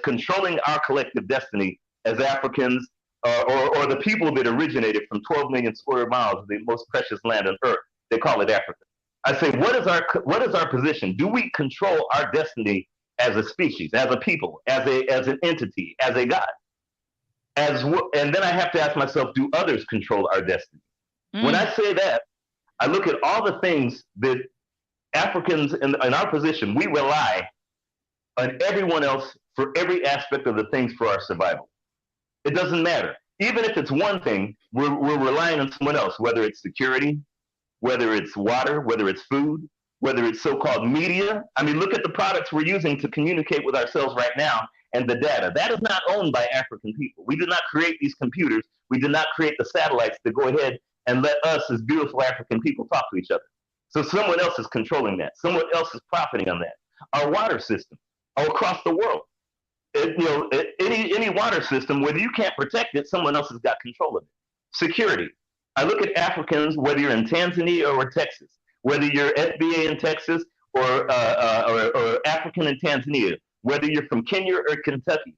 controlling our collective destiny as Africans or the people that originated from 12 million square miles of the most precious land on earth? They call it Africa. I say, what is our position? Do we control our destiny as a species, as a people, as an entity, as a God? And then I have to ask myself, do others control our destiny? When I say that, I look at all the things that Africans in our position, we rely on everyone else for every aspect of the things for our survival. It doesn't matter. Even if it's one thing, we're relying on someone else, whether it's security, whether it's water, whether it's food, whether it's so-called media. I mean, look at the products we're using to communicate with ourselves right now and the data. That is not owned by African people. We did not create these computers. We did not create the satellites to go ahead and let us as beautiful African people talk to each other. So someone else is controlling that. Someone else is profiting on that. Our water system all across the world. Any water system, whether you can't protect it, someone else has got control of it. Security. I look at Africans, whether you're in Tanzania or Texas, whether you're FBA in Texas or African in Tanzania, whether you're from Kenya or Kentucky.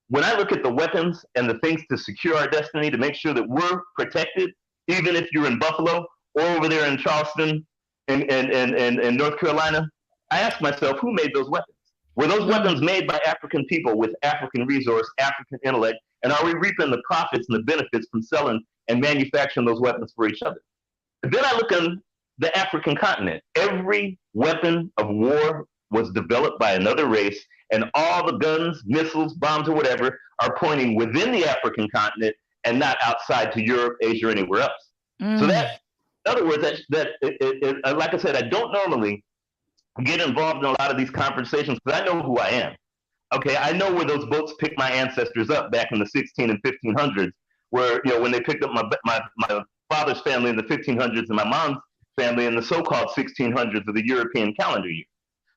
When I look at the weapons and the things to secure our destiny, to make sure that we're protected, even if you're in Buffalo or over there in Charleston in North Carolina, I ask myself, who made those weapons? Were those weapons made by African people with African resource, African intellect, and are we reaping the profits and the benefits from selling and manufacturing those weapons for each other? And then I look on the African continent. Every weapon of war was developed by another race, and all the guns, missiles, bombs, or whatever are pointing within the African continent and not outside to Europe, Asia, or anywhere else. So that, in other words, like I said, I don't normally get involved in a lot of these conversations because I know who I am. Okay, I know where those boats picked my ancestors up back in the 16 and 1500s, where when they picked up my father's family in the 1500s and my mom's family in the so-called 1600s of the European calendar year.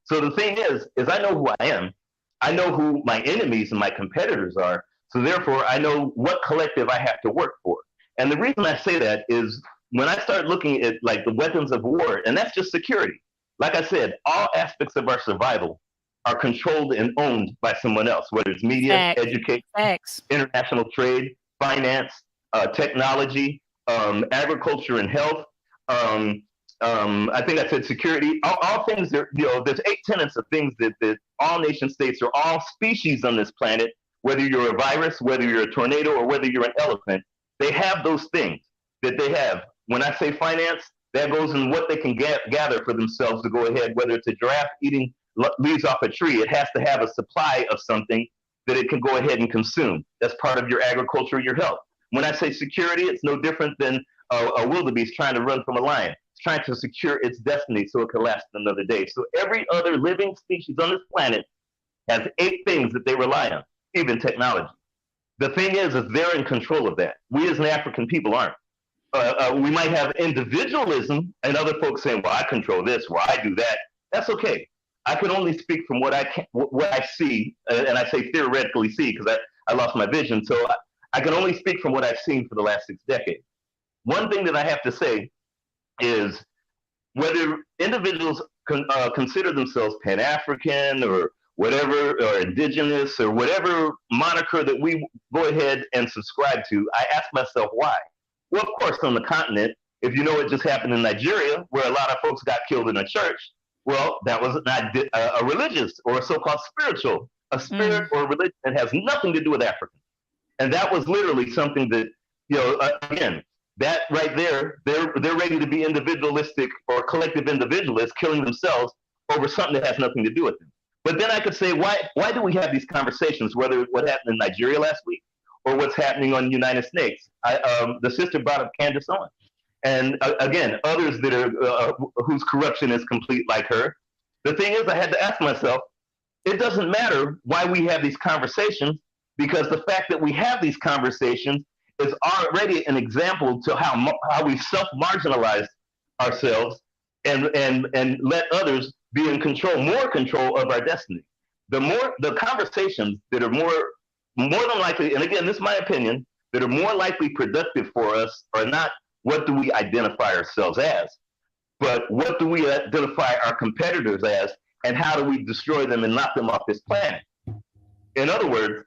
So the thing is I know who I am. I know who my enemies and my competitors are. So therefore, I know what collective I have to work for. And the reason I say that is when I start looking at like the weapons of war, and that's just security. Like I said, all aspects of our survival are controlled and owned by someone else, whether it's media, Facts. education, Facts. international trade, finance, technology, agriculture and health. I think I said security. All things that, there's 8 tenets of things that all nation states or all species on this planet, whether you're a virus, whether you're a tornado, or whether you're an elephant, they have those things that they have. When I say finance, that goes in what they can gather for themselves to go ahead, whether it's a giraffe eating leaves off a tree, it has to have a supply of something that it can go ahead and consume. That's part of your agriculture, your health. When I say security, it's no different than a wildebeest trying to run from a lion. It's trying to secure its destiny so it can last another day. So every other living species on this planet has 8 things that they rely on, even technology. The thing is they're in control of that. We as an African people aren't. We might have individualism and other folks saying, well, I control this, well, I do that. That's okay. I can only speak from what I see, and I say theoretically see because I lost my vision. So I can only speak from what I've seen for the last 6 decades. One thing that I have to say is whether individuals consider themselves Pan-African or whatever, or indigenous or whatever moniker that we go ahead and subscribe to, I ask myself why. Well, of course, on the continent, if you know what just happened in Nigeria, where a lot of folks got killed in a church, well, that was not a religious or a so-called spiritual, a spirit or a religion that has nothing to do with Africa. And that was literally something that, again, that right there, they're ready to be individualistic or collective individualists killing themselves over something that has nothing to do with them. But then I could say, why do we have these conversations, whether what happened in Nigeria last week or what's happening on the United States? The sister brought up Candace Owens. And again, others that are whose corruption is complete like her. The thing is, I had to ask myself, it doesn't matter why we have these conversations, because the fact that we have these conversations is already an example to how we self-marginalize ourselves and let others be in more control of our destiny. The conversations that are more than likely, and again, this is my opinion, that are more likely productive for us are not what do we identify ourselves as, but what do we identify our competitors as, and how do we destroy them and knock them off this planet? In other words,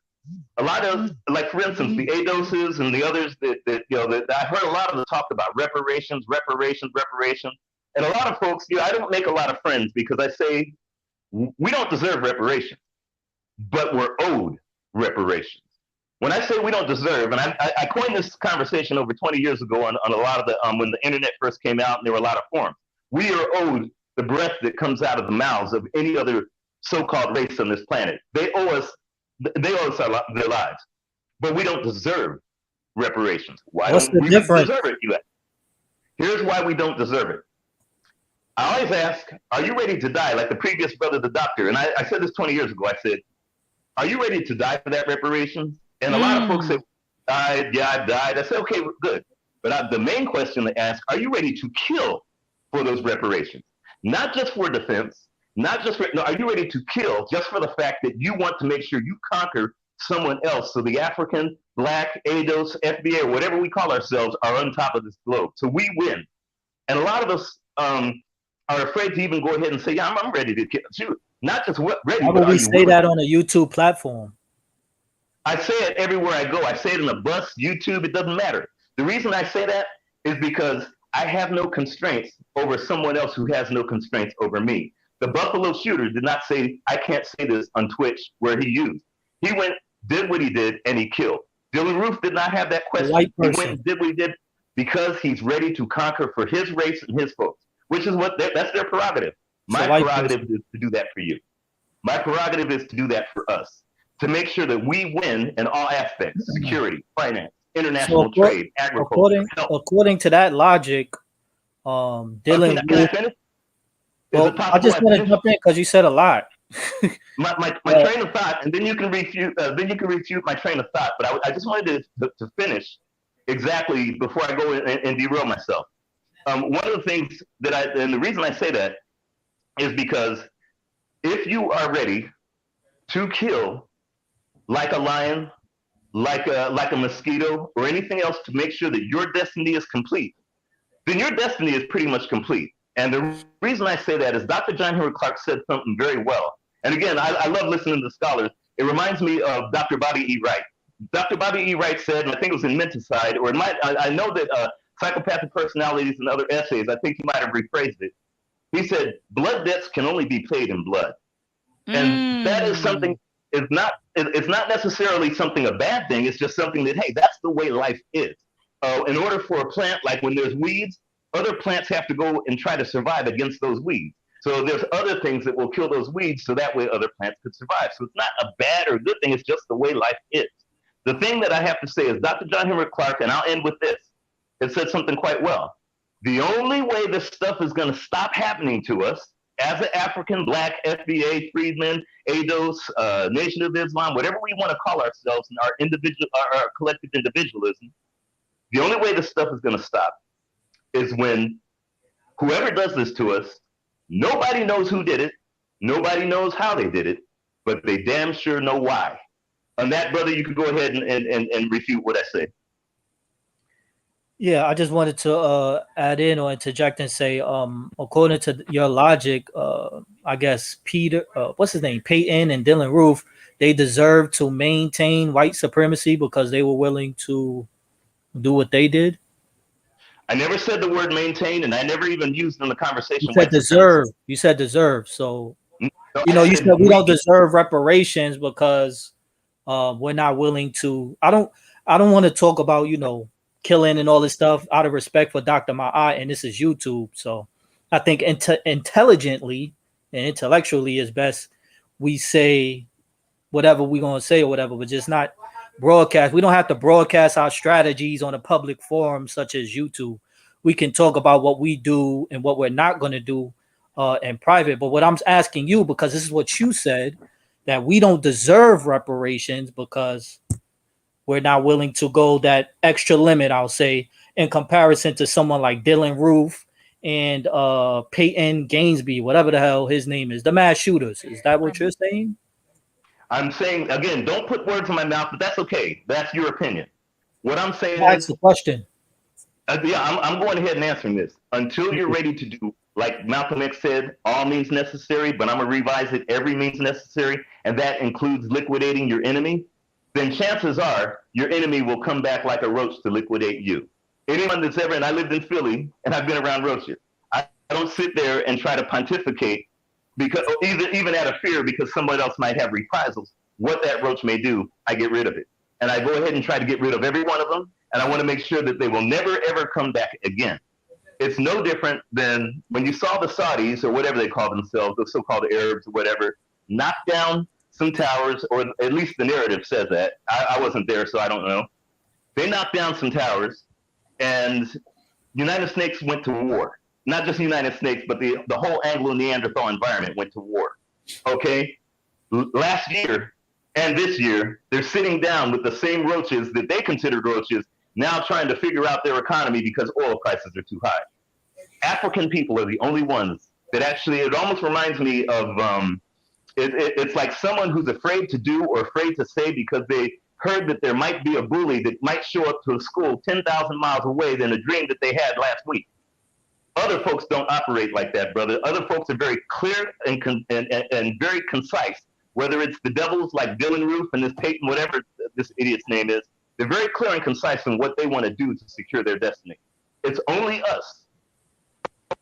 a lot of, like for instance, the ADOSs and the others that I've heard a lot of them talk about reparations, and a lot of folks, I don't make a lot of friends because I say we don't deserve reparations, but we're owed reparations. When I say we don't deserve, and I coined this conversation over 20 years ago on a lot of the when the internet first came out and there were a lot of forums. We are owed the breath that comes out of the mouths of any other so-called race on this planet. They owe us their lives, but we don't deserve reparations. Why don't we deserve it? Here's why we don't deserve it. I always ask, are you ready to die? Like the previous brother, the doctor, and I said this 20 years ago. I said, are you ready to die for that reparations? And a lot of folks say, I died. I said, okay, good. But the main question they ask, are you ready to kill for those reparations? Not just for defense, are you ready to kill just for the fact that you want to make sure you conquer someone else so the African, Black, ADOS, FBA, or whatever we call ourselves are on top of this globe. So we win. And a lot of us are afraid to even go ahead and say, yeah, I'm ready to kill. Shoot, not just ready. How would we say that on a YouTube platform? I say it everywhere I go. I say it in a bus, YouTube, it doesn't matter. The reason I say that is because I have no constraints over someone else who has no constraints over me. The Buffalo shooter did not say, I can't say this on Twitch where he used. He went, did what he did, and he killed. Dylan Roof did not have that question. He went and did what he did because he's ready to conquer for his race and his folks, which is that's their prerogative. My prerogative is to do that for you. My prerogative is to do that for us, to make sure that we win in all aspects: security, finance, international trade, agriculture. According to that logic, Dylan. Can I finish? Well, I just want to jump in because you said a lot. my train of thought, and then you can refute. My train of thought. But I just wanted to finish exactly before I go and derail myself. One of the things and the reason I say that is because if you are ready to kill like a lion, like a mosquito, or anything else to make sure that your destiny is complete, then your destiny is pretty much complete. And the reason I say that is Dr. John Henrik Clarke said something very well. And again, I love listening to scholars. It reminds me of Dr. Bobby E. Wright. Dr. Bobby E. Wright said, and I think it was in Menticide, or it might, I know that Psychopathic Personalities and Other Essays, I think he might have rephrased it. He said, blood debts can only be paid in blood. And that is something, it's not necessarily something a bad thing. It's just something that, hey, that's the way life is. In order for a plant, like when there's weeds, other plants have to go and try to survive against those weeds. So there's other things that will kill those weeds so that way other plants could survive. So it's not a bad or good thing. It's just the way life is. The thing that I have to say is Dr. John Henrik Clarke, and I'll end with this, it said something quite well. The only way this stuff is going to stop happening to us as an African, Black, FBA, Freedmen, ADOS, Nation of Islam, whatever we want to call ourselves in our collective individualism, the only way this stuff is going to stop is when whoever does this to us, nobody knows who did it, nobody knows how they did it, but they damn sure know why. On that, brother, you can go ahead and refute what I say. Yeah, I just wanted to add in or interject and say, according to your logic, I guess Peter, what's his name, Peyton and Dylan Roof, they deserve to maintain white supremacy because they were willing to do what they did. I never said the word maintain, and I never even used in the conversation. You said deserve. You said deserve. So, no, you said we don't deserve reparations because we're not willing to. I don't want to talk about, killing and all this stuff out of respect for Dr. Maat, and this is YouTube. So I think intelligently and intellectually is best we say whatever we're going to say or whatever, but just not broadcast. We don't have to broadcast our strategies on a public forum such as YouTube. We can talk about what we do and what we're not going to do in private. But what I'm asking you, because this is what you said, that we don't deserve reparations because we're not willing to go that extra limit, I'll say, in comparison to someone like Dylan Roof and Peyton Gainsby, whatever the hell his name is, the mass shooters. Is that what you're saying? I'm saying, again, don't put words in my mouth, but that's okay. That's your opinion. What I'm saying is the question. I'm going ahead and answering this. Until you're ready to do, like Malcolm X said, all means necessary, but I'm going to revise it, every means necessary, and that includes liquidating your enemy, then chances are your enemy will come back like a roach to liquidate you. Anyone that's ever, and I lived in Philly, and I've been around roaches. I don't sit there and try to pontificate because even out of fear because somebody else might have reprisals. What that roach may do, I get rid of it. And I go ahead and try to get rid of every one of them, and I want to make sure that they will never, ever come back again. It's no different than when you saw the Saudis, or whatever they call themselves, the so-called Arabs or whatever, knock down some towers, or at least the narrative says that. I wasn't there, so I don't know. They knocked down some towers, and United Snakes went to war. Not just United Snakes, but the whole Anglo-Neanderthal environment went to war. Okay? Last year and this year, they're sitting down with the same roaches that they considered roaches, now trying to figure out their economy because oil prices are too high. African people are the only ones that actually, it almost reminds me of, it's like someone who's afraid to do or afraid to say because they heard that there might be a bully that might show up to a school 10,000 miles away than a dream that they had last week. Other folks don't operate like that, brother. Other folks are very clear and very concise. Whether it's the devils like Dylan Roof and this Peyton, whatever this idiot's name is, they're very clear and concise in what they want to do to secure their destiny. It's only us,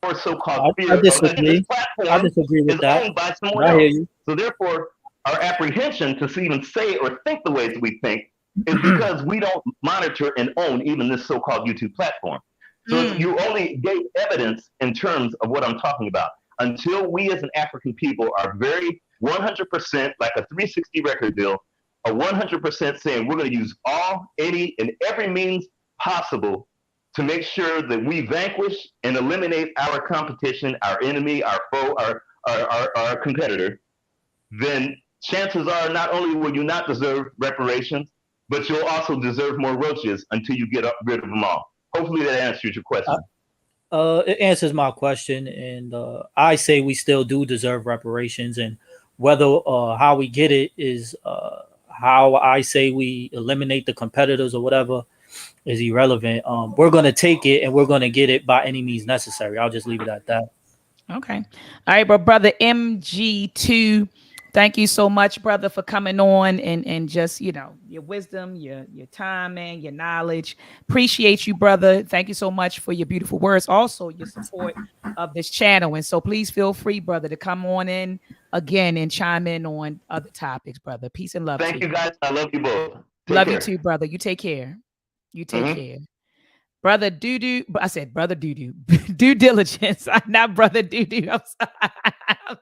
or so-called fear. I disagree. This platform I disagree with is that. owned by someone else. So therefore, our apprehension to even say or think the ways we think is because we don't monitor and own even this so-called YouTube platform. So you only gave evidence in terms of what I'm talking about. Until we as an African people are very 100% like a 360 record deal, a 100% saying we're going to use all, any, and every means possible to make sure that we vanquish and eliminate our competition, our enemy, our foe, our competitor, then chances are not only will you not deserve reparations, but you'll also deserve more roaches until you get rid of them all. Hopefully that answers your question. It answers my question, and I say we still do deserve reparations, and whether how we get it is how I say we eliminate the competitors or whatever is irrelevant. We're going to take it, and we're going to get it by any means necessary. I'll just leave it at that. Okay. All right, but brother MG2, thank you so much, brother, for coming on and just, your wisdom, your time, man, your knowledge. Appreciate you, brother. Thank you so much for your beautiful words. Also, your support of this channel. And so please feel free, brother, to come on in again and chime in on other topics, brother. Peace and love to Thank you, you. guys. I love you both. Take Love you care. too, brother. You take care. You take Mhm. care. Brother doo doo. I said brother doo doo. Due diligence. Not brother doo doo. I'm sorry.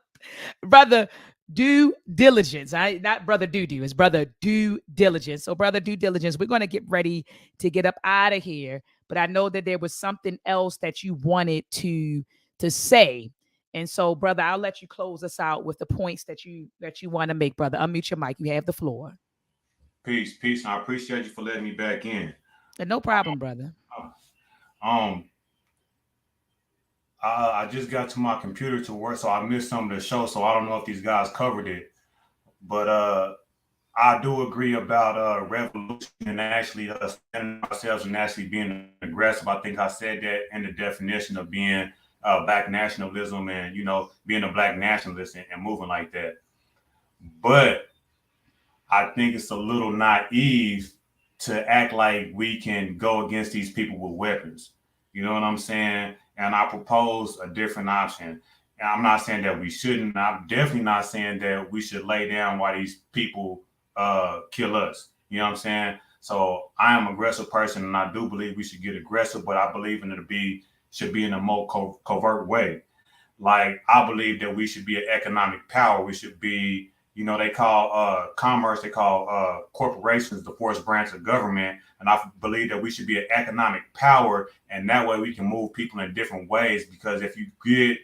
Brother due diligence. I not brother doo doo. It's brother due diligence. So brother due diligence. We're gonna get ready to get up out of here. But I know that there was something else that you wanted to say. And so, brother, I'll let you close us out with the points that you want to make, brother. Unmute your mic. You have the floor. Peace, peace, and I appreciate you for letting me back in. No problem, brother. Um, I just got to my computer to work, so I missed some of the show. So I don't know if these guys covered it, but I do agree about revolution and actually standing ourselves and actually being aggressive. I think I said that in the definition of being black nationalism and being a black nationalist and moving like that. But I think it's a little naive to act like we can go against these people with weapons. You know what I'm saying? And I propose a different option. And I'm not saying that we shouldn't. I'm definitely not saying that we should lay down while these people kill us. You know what I'm saying? So I am an aggressive person, and I do believe we should get aggressive, but I believe in it should be in a more covert way. Like I believe that we should be an economic power. We should be, they call commerce, they call corporations the fourth branch of government. And I believe that we should be an economic power, and that way we can move people in different ways. Because if you get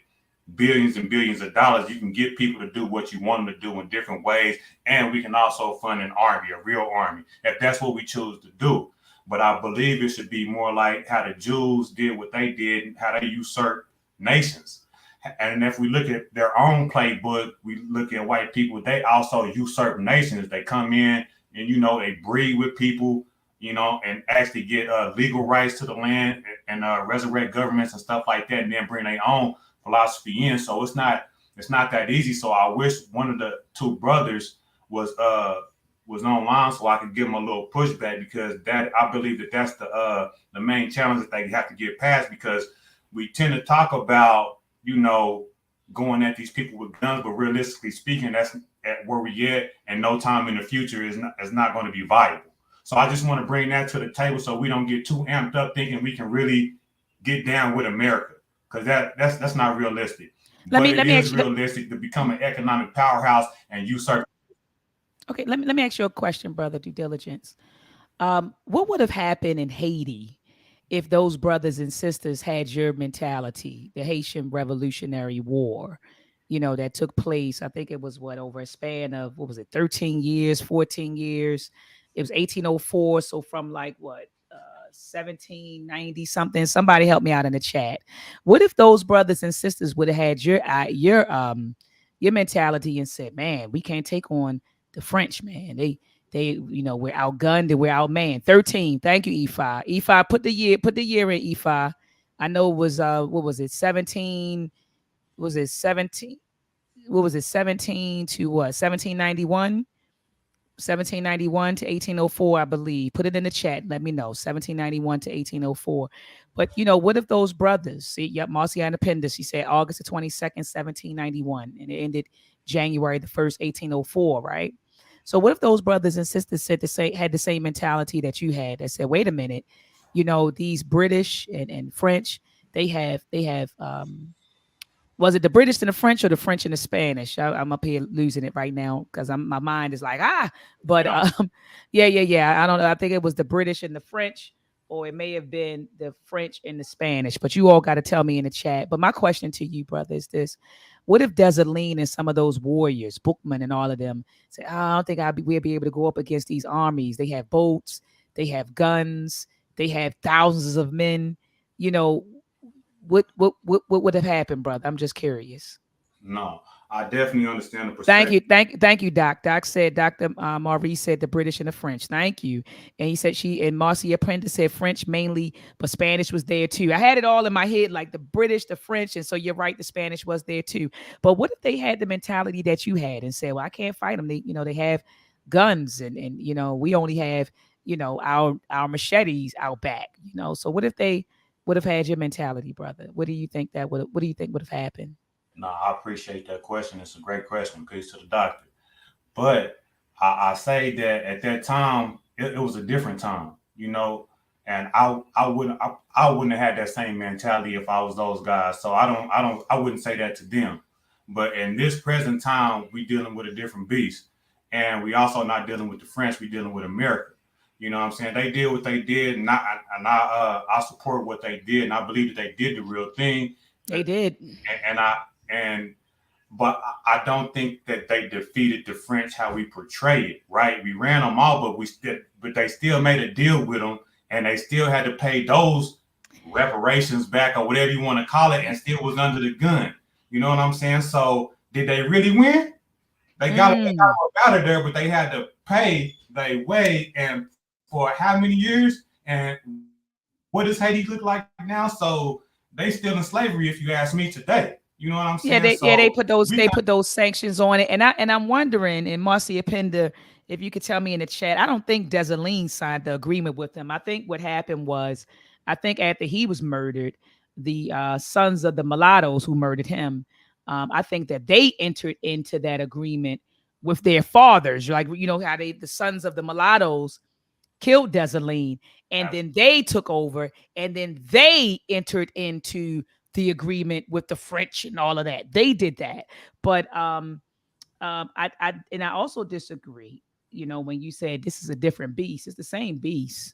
billions and billions of dollars, you can get people to do what you want them to do in different ways. And we can also fund an army, a real army, if that's what we choose to do. But I believe it should be more like how the Jews did what they did, how they usurped nations. And if we look at their own playbook, we look at white people, they also usurp nations. They come in and, they breed with people, and actually get legal rights to the land and resurrect governments and stuff like that, and then bring their own philosophy in. So it's not that easy. So I wish one of the two brothers was online so I could give them a little pushback, because that I believe that's the main challenge that they have to get past, because we tend to talk about going at these people with guns, but realistically speaking, that's at where we at, and no time in the future is not going to be viable. So I just want to bring that to the table so we don't get too amped up thinking we can really get down with America, because that's not realistic. Let But me it let me is ask you. realistic to become an economic powerhouse and usurp. Okay, let me ask you a question, brother. Due diligence. What would have happened in Haiti if those brothers and sisters had your mentality? The Haitian Revolutionary War, that took place. I think it was over a span of, what was it, 13 years, 14 years. It was 1804. So from like what, 1790 something. Somebody help me out in the chat. What if those brothers and sisters would have had your mentality and said, man, we can't take on the French, man. They, we're outgunned and we're outmanned. 13. Thank you, E5. E5, put the year in, E5. I know it was what was it, 17? Was it 17? What was it, 17 to what? 1791? 1791 to 1804, I believe. Put it in the chat. Let me know. 1791 to 1804. But what if those brothers? See, yep, Marcy Independence. He said August the 22nd, 1791, and it ended January the 1st, 1804, right? So what if those brothers and sisters had the same mentality that you had, that said, wait a minute, these British and French, they have was it the British and the French, or the French and the Spanish? I'm up here losing it right now because my mind is like, but yeah. I don't know. I think it was the British and the French, or it may have been the French and the Spanish. But you all got to tell me in the chat. But my question to you, brother, is this: what if Dessalines and some of those warriors, Bookman and all of them, say, I don't think we'll be able to go up against these armies. They have boats, they have guns, they have thousands of men. You know, what would have happened, brother? I'm just curious. No, I definitely understand the perspective. Thank you, Doc. Doc said, Dr. Maurice said the British and the French. Thank you. And he said and Marcia Prentice said French mainly, but Spanish was there too. I had it all in my head, like the British, the French. And so you're right, the Spanish was there too. But what if they had the mentality that you had and said, well, I can't fight them. They have guns and we only have, our machetes out back, So what if they would have had your mentality, brother? What do you think would have happened? No, I appreciate that question. It's a great question. Peace to the doctor. But I say that at that time, it was a different time, and I wouldn't have had that same mentality if I was those guys. So I wouldn't say that to them. But in this present time, we dealing with a different beast. And we also not dealing with the French, we dealing with America. You know what I'm saying? They did what they did, and I support what they did, and I believe that they did the real thing. They did. But I don't think that they defeated the French how we portray it, right? We ran them all, but they still made a deal with them, and they still had to pay those reparations back or whatever you want to call it, and still was under the gun. You know what I'm saying? So did they really win? They got out of there, but they had to pay their way, and for how many years? And what does Haiti look like now? So they still in slavery, if you ask me today. You know what I'm saying? They put those sanctions on it, and I'm wondering, and Marcia Pender, if you could tell me in the chat, I don't think Dessalines signed the agreement with them. I think what happened was, after he was murdered, the sons of the mulattoes who murdered him, I think that they entered into that agreement with their fathers, like how the sons of the mulattoes killed Dessalines, and then they took over, and then they entered into the agreement with the French and all of that. They did that. But I also disagree, when you said this is a different beast. It's the same beast.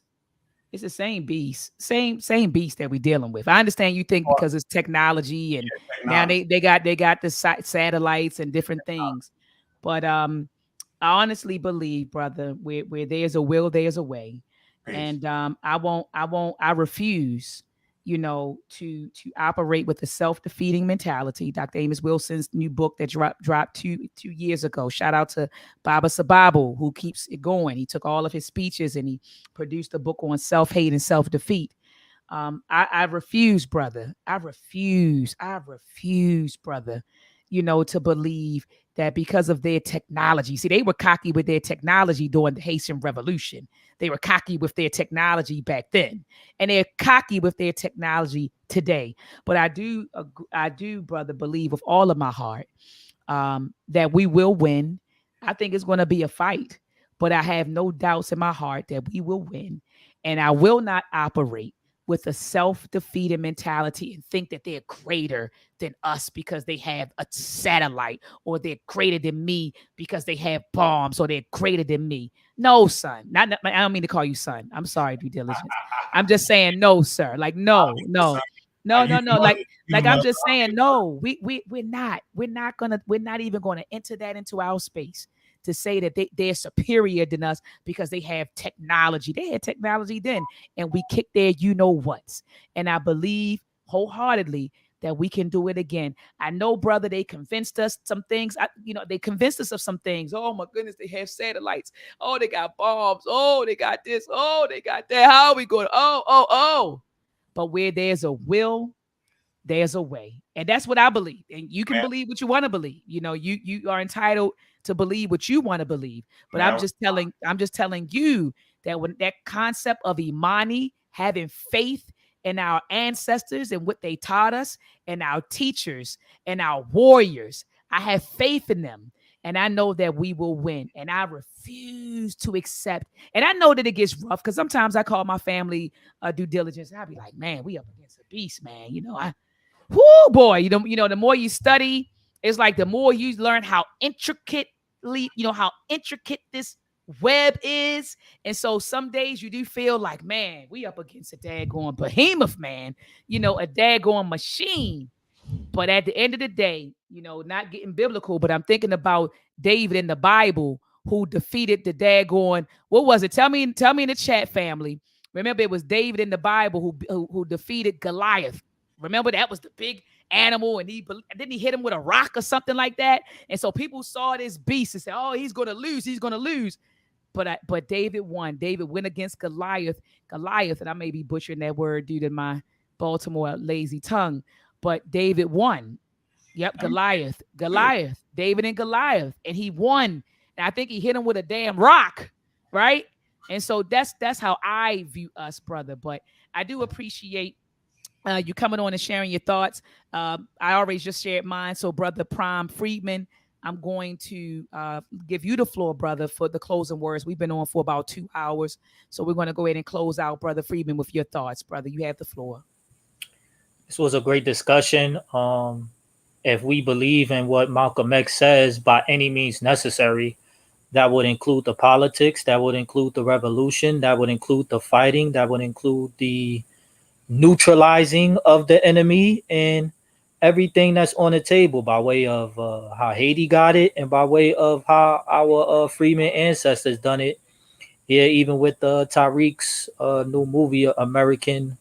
It's the same beast, same beast that we're dealing with. I understand you think because it's technology, and now they got the satellites and different things, but I honestly believe, brother, where there's a will, there's a way. Peace. And I refuse, to operate with a self-defeating mentality. Dr. Amos Wilson's new book that dropped two years ago. Shout out to Baba Sababu, who keeps it going. He took all of his speeches and he produced a book on self-hate and self-defeat. I refuse, brother. I refuse, brother, to believe that because of their technology. See, they were cocky with their technology during the Haitian Revolution. They were cocky with their technology back then, and they're cocky with their technology today. But I do, brother, believe with all of my heart that we will win. I think it's going to be a fight, but I have no doubts in my heart that we will win, and I will not operate with a self-defeated mentality and think that they're greater than us because they have a satellite, or they're greater than me because they have bombs, or they're greater than me. No, son. I don't mean to call you son. I'm sorry, due diligence. I'm just saying no, sir. Like no. Like I'm just saying no. We're not even gonna enter that into our space to say that they're superior than us because they have technology. They had technology then, and we kicked their you-know-whats. And I believe wholeheartedly that we can do it again. I know, brother, they convinced us some things. They convinced us of some things. Oh, my goodness, they have satellites. Oh, they got bombs. Oh, they got this. Oh, they got that. How are we going? Oh. But where there's a will, there's a way. And that's what I believe. And you can believe what you want to believe. You are entitled to believe what you want to believe. But I'm just telling you that when that concept of Imani, having faith in our ancestors and what they taught us, and our teachers and our warriors, I have faith in them. And I know that we will win. And I refuse to accept. And I know that it gets rough because sometimes I call my family due diligence. And I'll be like, man, we up against a beast, man. Whoo, boy, the more you study, it's like the more you learn how intricate this web is. And so some days you do feel like, man, we up against a daggone behemoth, man, a daggone machine. But at the end of the day, not getting biblical, but I'm thinking about David in the Bible who defeated the daggone, what was it? Tell me in the chat, family. Remember, it was David in the Bible who defeated Goliath, Remember, that was the big animal, and didn't he hit him with a rock or something like that? And so people saw this beast and said, "Oh, he's going to lose. He's going to lose." But David won. David went against Goliath. Goliath, and I may be butchering that word due to my Baltimore lazy tongue, but David won. Yep, Goliath. David and Goliath, and he won. And I think he hit him with a damn rock, right? And so that's how I view us, brother. But I do appreciate you coming on and sharing your thoughts. I already just shared mine. So, brother Prime Freedman, I'm going to give you the floor, brother, for the closing words. We've been on for about 2 hours. So we're going to go ahead and close out, brother Freedman, with your thoughts, brother. You have the floor. This was a great discussion. If we believe in what Malcolm X says, by any means necessary, that would include the politics, that would include the revolution, that would include the fighting, that would include the neutralizing of the enemy, and everything that's on the table by way of how Haiti got it, and by way of how our freedmen ancestors done it. Yeah, even with Tariq's new movie, American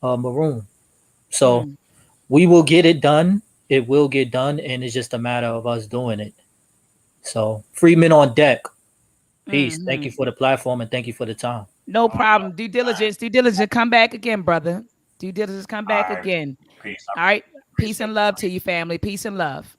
Maroon. So we will get it done. It will get done, and it's just a matter of us doing it. So, Freedmen on deck. Peace. Thank you for the platform, and thank you for the time. No problem. Due diligence. Come back again, brother. Due diligence, come back again. Peace. All right. Peace and love to you, family. Peace and love.